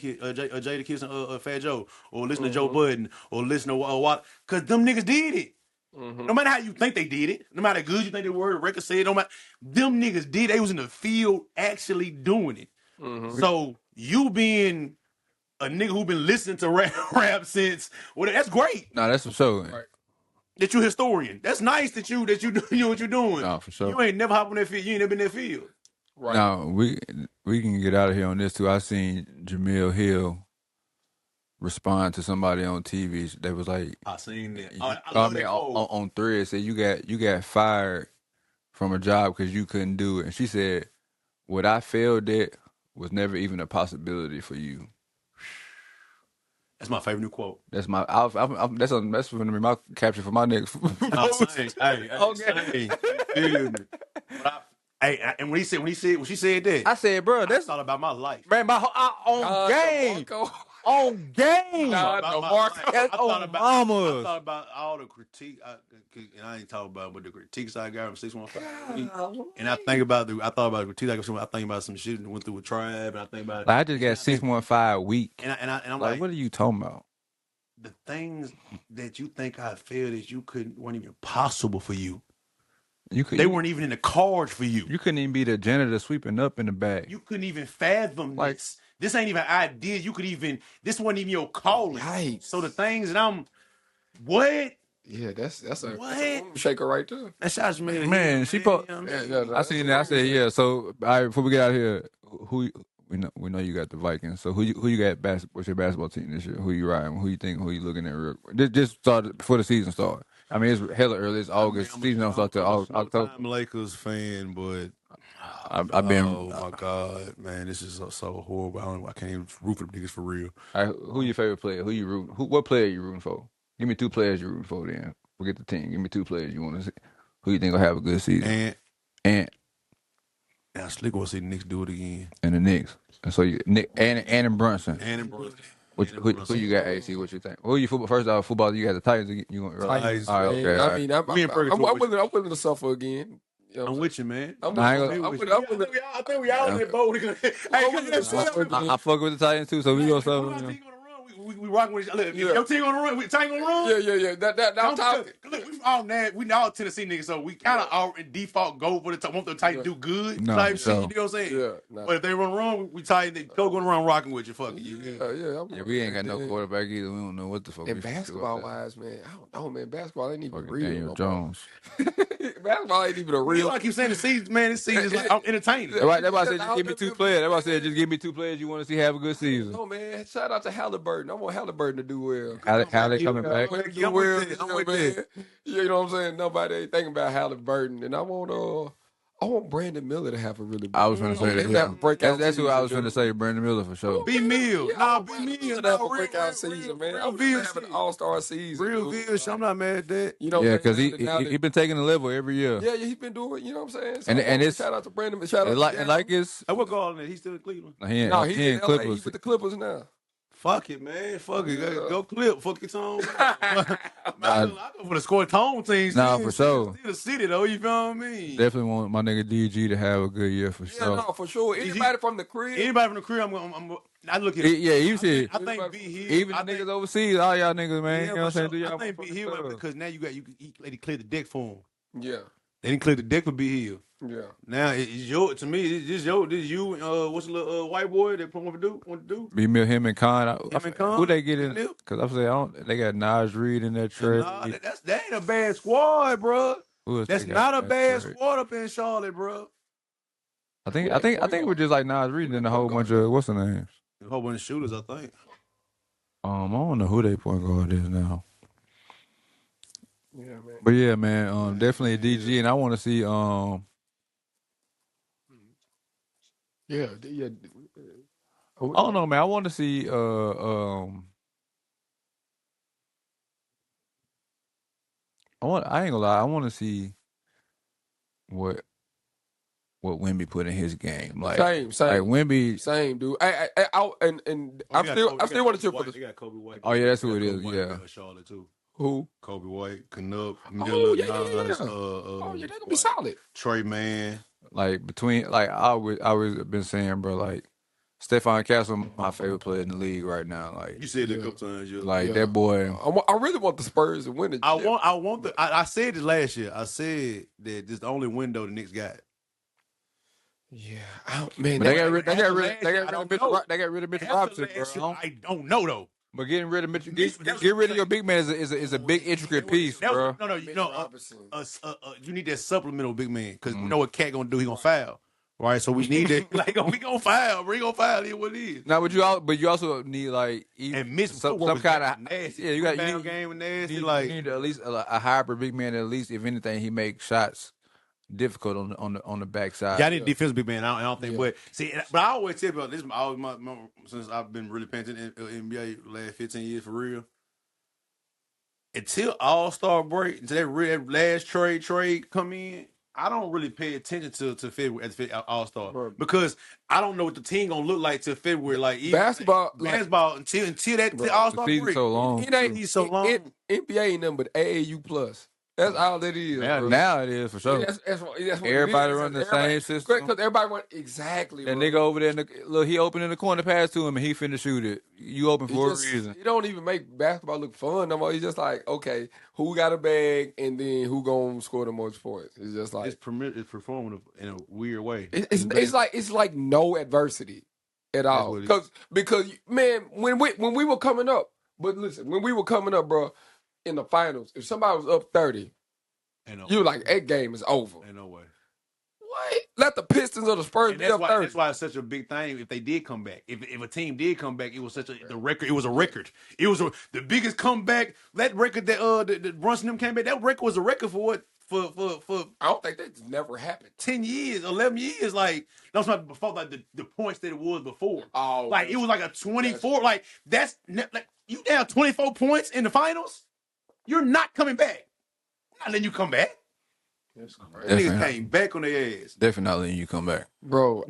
[SPEAKER 1] Kiss and Fat Joe, or listen to Joe Budden, or listen to what? Because them niggas did it. No matter how you think they did it, no matter how good you think they were, the record said, no matter, them niggas did. They was in the field actually doing it. So you being a nigga who been listening to rap since, well, that's great.
[SPEAKER 2] No, that's for sure.
[SPEAKER 3] Right.
[SPEAKER 1] That you a historian. That's nice that you know what you're doing.
[SPEAKER 2] No, for sure.
[SPEAKER 1] You ain't never hop on that field. You ain't never been in that field.
[SPEAKER 3] Right.
[SPEAKER 2] Now we can get out of here on this too. I seen Jamil Hill respond to somebody on TV. They was like,
[SPEAKER 1] I seen that.
[SPEAKER 2] On Thread said you got fired from a job because you couldn't do it, and she said, "What I failed at was never even a possibility for you."
[SPEAKER 1] That's my favorite new quote.
[SPEAKER 2] That's my. That's gonna be my capture for my next.
[SPEAKER 1] Hey, feel me. Hey, and when she said that,
[SPEAKER 2] I said, bro, that's
[SPEAKER 1] thought about my life.
[SPEAKER 2] Man, on game. On game.
[SPEAKER 1] I thought
[SPEAKER 2] mamas.
[SPEAKER 1] about all the critique, and I ain't talking about, but the critiques I got from 615. And I thought about the critique. I think about some shit that went through a tribe, and I think about.
[SPEAKER 2] Like, I just got 615 week.
[SPEAKER 1] And I'm
[SPEAKER 2] like, what are you talking about?
[SPEAKER 1] The things that you think I failed that weren't even possible for you. They weren't even in the cards for you.
[SPEAKER 2] You couldn't even be the janitor sweeping up in the back.
[SPEAKER 1] You couldn't even fathom this. This ain't even an idea. This wasn't even your calling.
[SPEAKER 3] Yikes.
[SPEAKER 1] So the things that what?
[SPEAKER 3] Yeah, that's a
[SPEAKER 1] what?
[SPEAKER 3] shaker right there.
[SPEAKER 1] That shot's
[SPEAKER 2] man. She put. I seen that. I said, yeah. So, all right, before we get out of here, we know you got the Vikings. So who you got? What's your basketball team this year? Who you riding? Who you looking at? Just started before the season started. I mean, it's hella early. It's August. Season don't start till October.
[SPEAKER 1] I'm a Lakers fan, but
[SPEAKER 2] I've been.
[SPEAKER 1] Oh my God, man, this is so horrible. I can't even root for the niggas for real.
[SPEAKER 2] All right, who your favorite player? Who you rooting? What player you rooting for? Give me 2 players you rooting for. Then forget the team. Give me 2 players you want to see. Who you think will have a good season? And
[SPEAKER 1] I still gonna see the Knicks do it again.
[SPEAKER 2] And the Knicks. And so Nick and Brunson.
[SPEAKER 1] And Brunson.
[SPEAKER 2] Who you got, AC? What you think? Who you football? First off, football. You got the Titans. You want
[SPEAKER 3] Titans?
[SPEAKER 2] All right, okay.
[SPEAKER 3] I mean, I'm willing to suffer again. You know
[SPEAKER 1] I'm with you, man.
[SPEAKER 3] I
[SPEAKER 1] think we all in that boat.
[SPEAKER 2] I fuck with the Titans too, so we gonna suffer.
[SPEAKER 1] We rocking with if your team on the run, Titans on the run.
[SPEAKER 3] Yeah. That I'm talking.
[SPEAKER 1] Look, we all that. We all Tennessee niggas, so we kind of all in default go for the want the Titans do good type shit. You know what I'm saying?
[SPEAKER 3] Yeah.
[SPEAKER 1] But if they run wrong, we Titans go going around rocking with you. Fuck you.
[SPEAKER 3] Yeah.
[SPEAKER 2] We ain't got no quarterback either. We don't know what the fuck.
[SPEAKER 3] And basketball wise, man, I don't know, man. Basketball ain't even real.
[SPEAKER 2] Daniel Jones.
[SPEAKER 3] Basketball ain't even a real.
[SPEAKER 1] I keep saying the season, man. This season is like I'm entertaining.
[SPEAKER 2] Right. That's why I said just give me 2 players. That's why I said just give me 2 players you want to see have a good season.
[SPEAKER 3] No, man. Shout out to Halliburton. I want Halliburton to do well.
[SPEAKER 2] How they coming back?
[SPEAKER 1] I'm with that.
[SPEAKER 3] You know what I'm saying? Nobody ain't thinking about Halliburton, and I want I want Brandon Miller to have a really.
[SPEAKER 2] I was gonna say
[SPEAKER 3] Him
[SPEAKER 2] that.
[SPEAKER 3] to have a breakout
[SPEAKER 2] That's who I was
[SPEAKER 3] season,
[SPEAKER 2] gonna
[SPEAKER 3] dude.
[SPEAKER 2] say. Brandon Miller for sure.
[SPEAKER 1] B Mill.
[SPEAKER 3] Yeah, I
[SPEAKER 1] Nah,
[SPEAKER 3] want
[SPEAKER 1] B
[SPEAKER 3] Brandon
[SPEAKER 1] Mill.
[SPEAKER 3] Miller to have
[SPEAKER 1] Nah,
[SPEAKER 3] a breakout season, man. I'm
[SPEAKER 1] real
[SPEAKER 3] to have an
[SPEAKER 1] shit.
[SPEAKER 3] all-star season.
[SPEAKER 1] Real
[SPEAKER 3] dude.
[SPEAKER 1] shit. I'm not mad at that.
[SPEAKER 3] You know
[SPEAKER 2] Yeah,
[SPEAKER 3] what I'm
[SPEAKER 2] because
[SPEAKER 3] saying? Now
[SPEAKER 2] he
[SPEAKER 3] that-
[SPEAKER 2] been taking the level every year.
[SPEAKER 3] yeah, he's been doing. You know what I'm saying? So
[SPEAKER 2] And
[SPEAKER 3] I want to
[SPEAKER 2] it's
[SPEAKER 3] shout out to Brandon. Shout out
[SPEAKER 2] and
[SPEAKER 3] to
[SPEAKER 2] like
[SPEAKER 3] Daniel.
[SPEAKER 2] and like it's
[SPEAKER 1] Hey, what going on? He's still in Cleveland.
[SPEAKER 2] he
[SPEAKER 3] No,
[SPEAKER 2] ain't
[SPEAKER 3] he's in LA.
[SPEAKER 2] Clippers.
[SPEAKER 3] He's with the Clippers now.
[SPEAKER 1] Fuck it, man. Fuck it.
[SPEAKER 3] Yeah.
[SPEAKER 1] Go Clip. Fuck it on.
[SPEAKER 2] Nah,
[SPEAKER 1] I go for the score tone team.
[SPEAKER 2] Nah, for sure.
[SPEAKER 1] Still the city though. You feel what I mean?
[SPEAKER 2] Definitely want my nigga DG to have a good year for
[SPEAKER 3] Yeah,
[SPEAKER 2] sure.
[SPEAKER 3] no, for sure. Anybody from the crib?
[SPEAKER 1] Anybody from the crib, I look at.
[SPEAKER 2] Yeah, you see,
[SPEAKER 1] I think B Hill.
[SPEAKER 2] even
[SPEAKER 1] I
[SPEAKER 2] the niggas
[SPEAKER 1] think,
[SPEAKER 2] overseas, all y'all niggas, man.
[SPEAKER 1] yeah,
[SPEAKER 2] You know what I'm saying? Do
[SPEAKER 1] sure.
[SPEAKER 2] y'all
[SPEAKER 1] I think B
[SPEAKER 2] motherfucking
[SPEAKER 1] Hill
[SPEAKER 2] stuff.
[SPEAKER 1] because now they clear the deck for him.
[SPEAKER 3] Yeah,
[SPEAKER 1] They didn't clear the deck for B Hill.
[SPEAKER 3] yeah.
[SPEAKER 1] Now it's your to me. This you. What's the little white boy that want to do?
[SPEAKER 2] B Mill, him and Khan.
[SPEAKER 1] And Con,
[SPEAKER 2] Who they get in?
[SPEAKER 1] Nip.
[SPEAKER 2] Because I'm saying they got Nas Reed in that trade.
[SPEAKER 1] Nah, that ain't a bad squad, bro.
[SPEAKER 2] Who else
[SPEAKER 1] That's
[SPEAKER 2] they got
[SPEAKER 1] not
[SPEAKER 2] in
[SPEAKER 1] a
[SPEAKER 2] that
[SPEAKER 1] bad
[SPEAKER 2] trade?
[SPEAKER 1] squad up in Charlotte, bro.
[SPEAKER 2] I think we're just like Nas Reed and a whole bunch of what's the names.
[SPEAKER 1] A whole bunch of shooters, I think.
[SPEAKER 2] I don't know who they point guard is now.
[SPEAKER 3] Yeah, man.
[SPEAKER 2] But yeah, man, definitely DG, and I want to see
[SPEAKER 3] Yeah.
[SPEAKER 2] I don't know, man. I want to see I ain't gonna lie. I want to see what Wemby put in his game. Like
[SPEAKER 3] Same.
[SPEAKER 2] like Wemby.
[SPEAKER 3] Same, dude. I'm still want to cheer for
[SPEAKER 1] They
[SPEAKER 3] the
[SPEAKER 1] got Kobe White.
[SPEAKER 2] Oh, yeah, that's who
[SPEAKER 1] They
[SPEAKER 2] it
[SPEAKER 1] got
[SPEAKER 2] is,
[SPEAKER 1] Kobe
[SPEAKER 2] yeah.
[SPEAKER 1] White, Charlotte too.
[SPEAKER 3] who?
[SPEAKER 1] Kobe White, Canuck,
[SPEAKER 3] Oh, yeah.
[SPEAKER 1] Nas,
[SPEAKER 3] Oh yeah, they're gonna be solid.
[SPEAKER 1] Trey Man.
[SPEAKER 2] Like between like I always been saying, bro. Like Stephon Castle, my favorite player in the league right now. Like
[SPEAKER 1] You said that a couple times. Yeah.
[SPEAKER 2] like
[SPEAKER 3] Yeah.
[SPEAKER 2] that boy.
[SPEAKER 3] I really want the Spurs to win it.
[SPEAKER 1] I said it last year. I said that this is the only window the Knicks got.
[SPEAKER 3] Yeah, man.
[SPEAKER 2] But they got rid
[SPEAKER 1] After
[SPEAKER 2] of
[SPEAKER 1] last year, I don't know.
[SPEAKER 2] they got rid of Mitch
[SPEAKER 1] After
[SPEAKER 2] Robinson,
[SPEAKER 1] last year,
[SPEAKER 2] bro.
[SPEAKER 1] I don't know though.
[SPEAKER 2] But getting rid of Mitch,
[SPEAKER 1] Mitch-
[SPEAKER 2] get rid of your big man is a big intricate piece,
[SPEAKER 1] That
[SPEAKER 2] bro.
[SPEAKER 1] was, no,
[SPEAKER 3] Mitch
[SPEAKER 1] you know,
[SPEAKER 3] Robinson.
[SPEAKER 1] you need that supplemental big man because we know what Cat gonna do. He gonna foul, right? So we need that. Like we gonna foul. We gonna foul. It what it is.
[SPEAKER 2] Now, but you also need like
[SPEAKER 1] And Mitch
[SPEAKER 2] some
[SPEAKER 1] footwork
[SPEAKER 2] kind
[SPEAKER 1] was
[SPEAKER 2] of
[SPEAKER 1] nasty.
[SPEAKER 2] yeah. You got
[SPEAKER 1] Rebound game was nasty.
[SPEAKER 2] you
[SPEAKER 1] Like
[SPEAKER 2] need at least a hybrid big man. At least if anything, he makes shots difficult on the backside.
[SPEAKER 1] yeah, I need a defensive big man. I don't think,
[SPEAKER 3] Yeah.
[SPEAKER 1] but see, but I always tell people this. Always since I've been really paying attention to NBA last 15 years for real. Until All-Star break, until that last trade come in, I don't really pay attention to February at All-Star
[SPEAKER 3] Right.
[SPEAKER 1] because I don't know what the team gonna look like till February. Like even,
[SPEAKER 3] Basketball,
[SPEAKER 1] until that
[SPEAKER 3] Bro,
[SPEAKER 1] All-Star
[SPEAKER 2] the season's
[SPEAKER 1] break.
[SPEAKER 2] so long.
[SPEAKER 3] it ain't
[SPEAKER 1] He's so long.
[SPEAKER 3] NBA ain't nothing but AAU plus. That's all it is.
[SPEAKER 2] Now,
[SPEAKER 3] bro.
[SPEAKER 2] now it is for sure.
[SPEAKER 3] That's what
[SPEAKER 2] Everybody
[SPEAKER 3] it is.
[SPEAKER 2] run the same system.
[SPEAKER 3] Because everybody run exactly.
[SPEAKER 2] That
[SPEAKER 3] bro.
[SPEAKER 2] nigga over there, look, he opened in the corner, pass to him, and he finna shoot it. You open for a reason.
[SPEAKER 3] It don't even make basketball look fun no more. It's just like, okay, who got a bag and then who gonna score the most points? It's just like
[SPEAKER 1] It's performative in a weird way.
[SPEAKER 3] it's like no adversity at all.
[SPEAKER 1] what it is.
[SPEAKER 3] Because man, when we were coming up, but listen, when we were coming up, bro, in the finals, if somebody was up 30, you were like, that game is over.
[SPEAKER 1] Ain't no way.
[SPEAKER 3] What? Let the Pistons or the Spurs
[SPEAKER 1] And
[SPEAKER 3] be up 30.
[SPEAKER 1] that's why it's such a big thing. If they did come back, if a team did come back, it was the record. It was a record. It was the biggest comeback. That record that Brunson them came back. That record was a record for what for
[SPEAKER 3] I don't think that never happened.
[SPEAKER 1] 10 years, 11 years. Like that's not before like the points that it was before.
[SPEAKER 3] Oh,
[SPEAKER 1] like it was like a 24. Like that's like you down 24 points in the finals. You're not coming back. Not letting you come back.
[SPEAKER 3] That's
[SPEAKER 1] Them
[SPEAKER 3] crazy.
[SPEAKER 1] niggas came back on their ass.
[SPEAKER 2] Definitely not letting you come back.
[SPEAKER 3] Bro,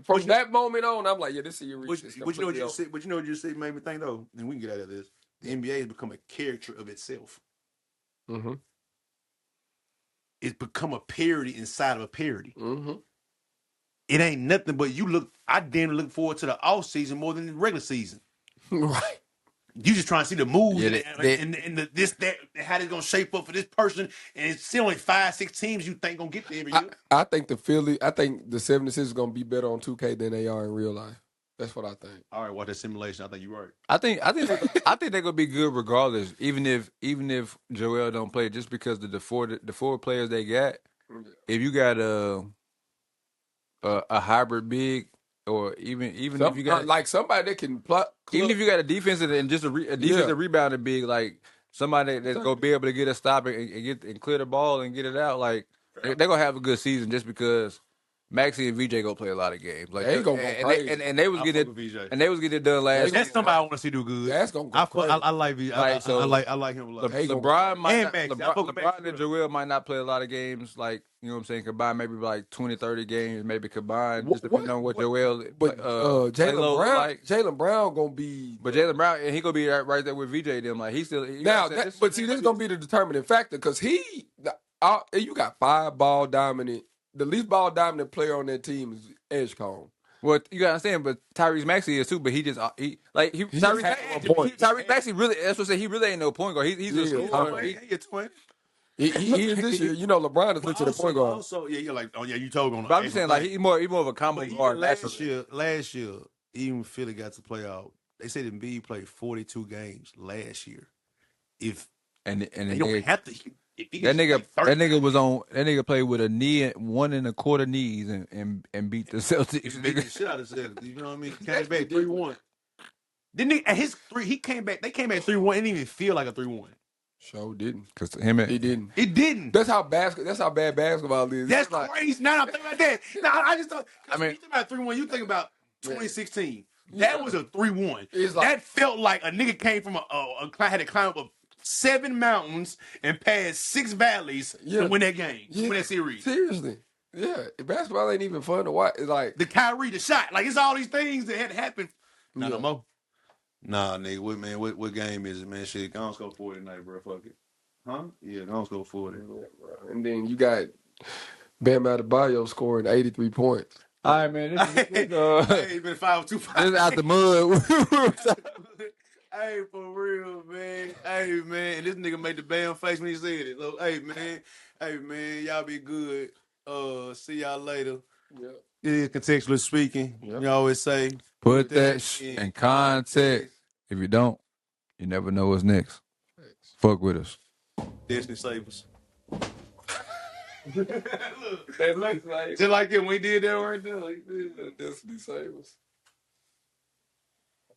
[SPEAKER 3] from that moment on, I'm like, yeah, this series
[SPEAKER 1] But
[SPEAKER 3] is
[SPEAKER 1] you know what
[SPEAKER 3] completely
[SPEAKER 1] you
[SPEAKER 3] over.
[SPEAKER 1] said? But you know what you said made me think though, and we can get out of this. The NBA has become a character of itself.
[SPEAKER 3] Mm-hmm.
[SPEAKER 1] It's become a parody inside of a parody.
[SPEAKER 3] Mm-hmm.
[SPEAKER 1] It ain't nothing but you look. I damn look forward to the off season more than the regular season.
[SPEAKER 3] Right.
[SPEAKER 1] You just trying to see the moves
[SPEAKER 2] Yeah,
[SPEAKER 1] and the this that how they gonna shape up for this person, and it's still only 5-6 teams you think gonna get there every year.
[SPEAKER 3] I think the 76ers is gonna be better on 2K than they are in real life. That's what I think.
[SPEAKER 1] All right, watch that simulation. I think you're right.
[SPEAKER 2] I think they're gonna be good regardless, even if Joel don't play, just because the four players they got. If you got a hybrid big, or even if you got
[SPEAKER 3] like somebody that can
[SPEAKER 2] even if you got a defensive and just a defensive rebounder big, like somebody that's gonna be able to get a stop and get and clear the ball and get it out, like They're gonna have a good season just because Maxie and VJ gonna play a lot of games. Like
[SPEAKER 3] They gonna go crazy.
[SPEAKER 2] and they was
[SPEAKER 1] I
[SPEAKER 2] getting
[SPEAKER 1] fuck with VJ.
[SPEAKER 2] and they was getting it done last.
[SPEAKER 1] That's
[SPEAKER 2] year.
[SPEAKER 1] somebody I want to see do good.
[SPEAKER 3] That's gonna go crazy.
[SPEAKER 1] I like VJ.
[SPEAKER 2] Like, so-
[SPEAKER 1] I like him a lot.
[SPEAKER 3] They gonna go
[SPEAKER 2] LeBron might
[SPEAKER 1] And
[SPEAKER 2] not,
[SPEAKER 1] Maxey. I fuck with Maxey,
[SPEAKER 2] LeBron and Joel might not play a lot of games. Like, you know what I'm saying? Combined, maybe like 20, 30 games, maybe combined. Just depending on what Joel.
[SPEAKER 3] But
[SPEAKER 2] J-Lo
[SPEAKER 3] Jaylen Brown gonna be.
[SPEAKER 2] But Jaylen Brown, and he gonna be right there with VJ. Them like he still.
[SPEAKER 3] Now, but see, this is gonna be the determining factor because you got 5 ball dominant. The least ball dominant player on that team is Edgecombe.
[SPEAKER 2] Well, you gotta understand, but Tyrese Maxey is too. But Tyrese Maxey really. That's what I say. He really ain't no point guard. He's a scorer.
[SPEAKER 1] He get 20.
[SPEAKER 3] He is this year. You know, LeBron is into the point guard.
[SPEAKER 1] Also, yeah, you're like, oh yeah, you told me on.
[SPEAKER 2] But I'm just saying, like he's more of a combo
[SPEAKER 1] But
[SPEAKER 2] guard.
[SPEAKER 1] last year, even Philly got to play out. They said Embiid played 42 games last year. If
[SPEAKER 2] and
[SPEAKER 1] you don't have to.
[SPEAKER 2] That nigga was on. That nigga played with a knee, 1.25 knees, and beat the Celtics.
[SPEAKER 1] Beat the shit out of the Celtics. You know what I mean? Came back 3-1. Didn't he? At his 3, he came back. They came back 3-1. It didn't even feel like a 3-1.
[SPEAKER 3] Sure didn't.
[SPEAKER 2] Because
[SPEAKER 3] he didn't.
[SPEAKER 1] It didn't.
[SPEAKER 3] That's how bad basketball is.
[SPEAKER 1] That's crazy. Now I'm thinking about that. Now I just thought.
[SPEAKER 2] I mean,
[SPEAKER 1] you think about 3-1. You think about 2016. That was a 3-1.
[SPEAKER 3] It's like,
[SPEAKER 1] that felt like a nigga came from had to climb up 7 mountains and pass 6 valleys to win that game, win that series.
[SPEAKER 3] Seriously. Yeah. Basketball ain't even fun to watch. It's like
[SPEAKER 1] the Kyrie, the shot. Like, it's all these things that had happened. No more. Nah, nigga. What game is it, man? Shit, go on, score 40 tonight, bro. Fuck it. Huh? Yeah, go on, score 40.
[SPEAKER 3] Yeah, and then you got Bam Adebayo scoring 83 points.
[SPEAKER 2] All right, man. This
[SPEAKER 1] been 5-2-5.
[SPEAKER 2] This is out the mud.
[SPEAKER 1] Hey, for real, man. Hey, man. And this nigga made the Bam face when he said it. So, hey, man. Y'all be good. See y'all later.
[SPEAKER 3] Yep.
[SPEAKER 1] Yeah, contextually speaking. Yep. You always say,
[SPEAKER 2] put that in context. If you don't, you never know what's next. Thanks. Fuck with us.
[SPEAKER 1] Destiny save us.
[SPEAKER 3] Look, that looks like
[SPEAKER 1] just like it when we did that right there.
[SPEAKER 3] Destiny save us.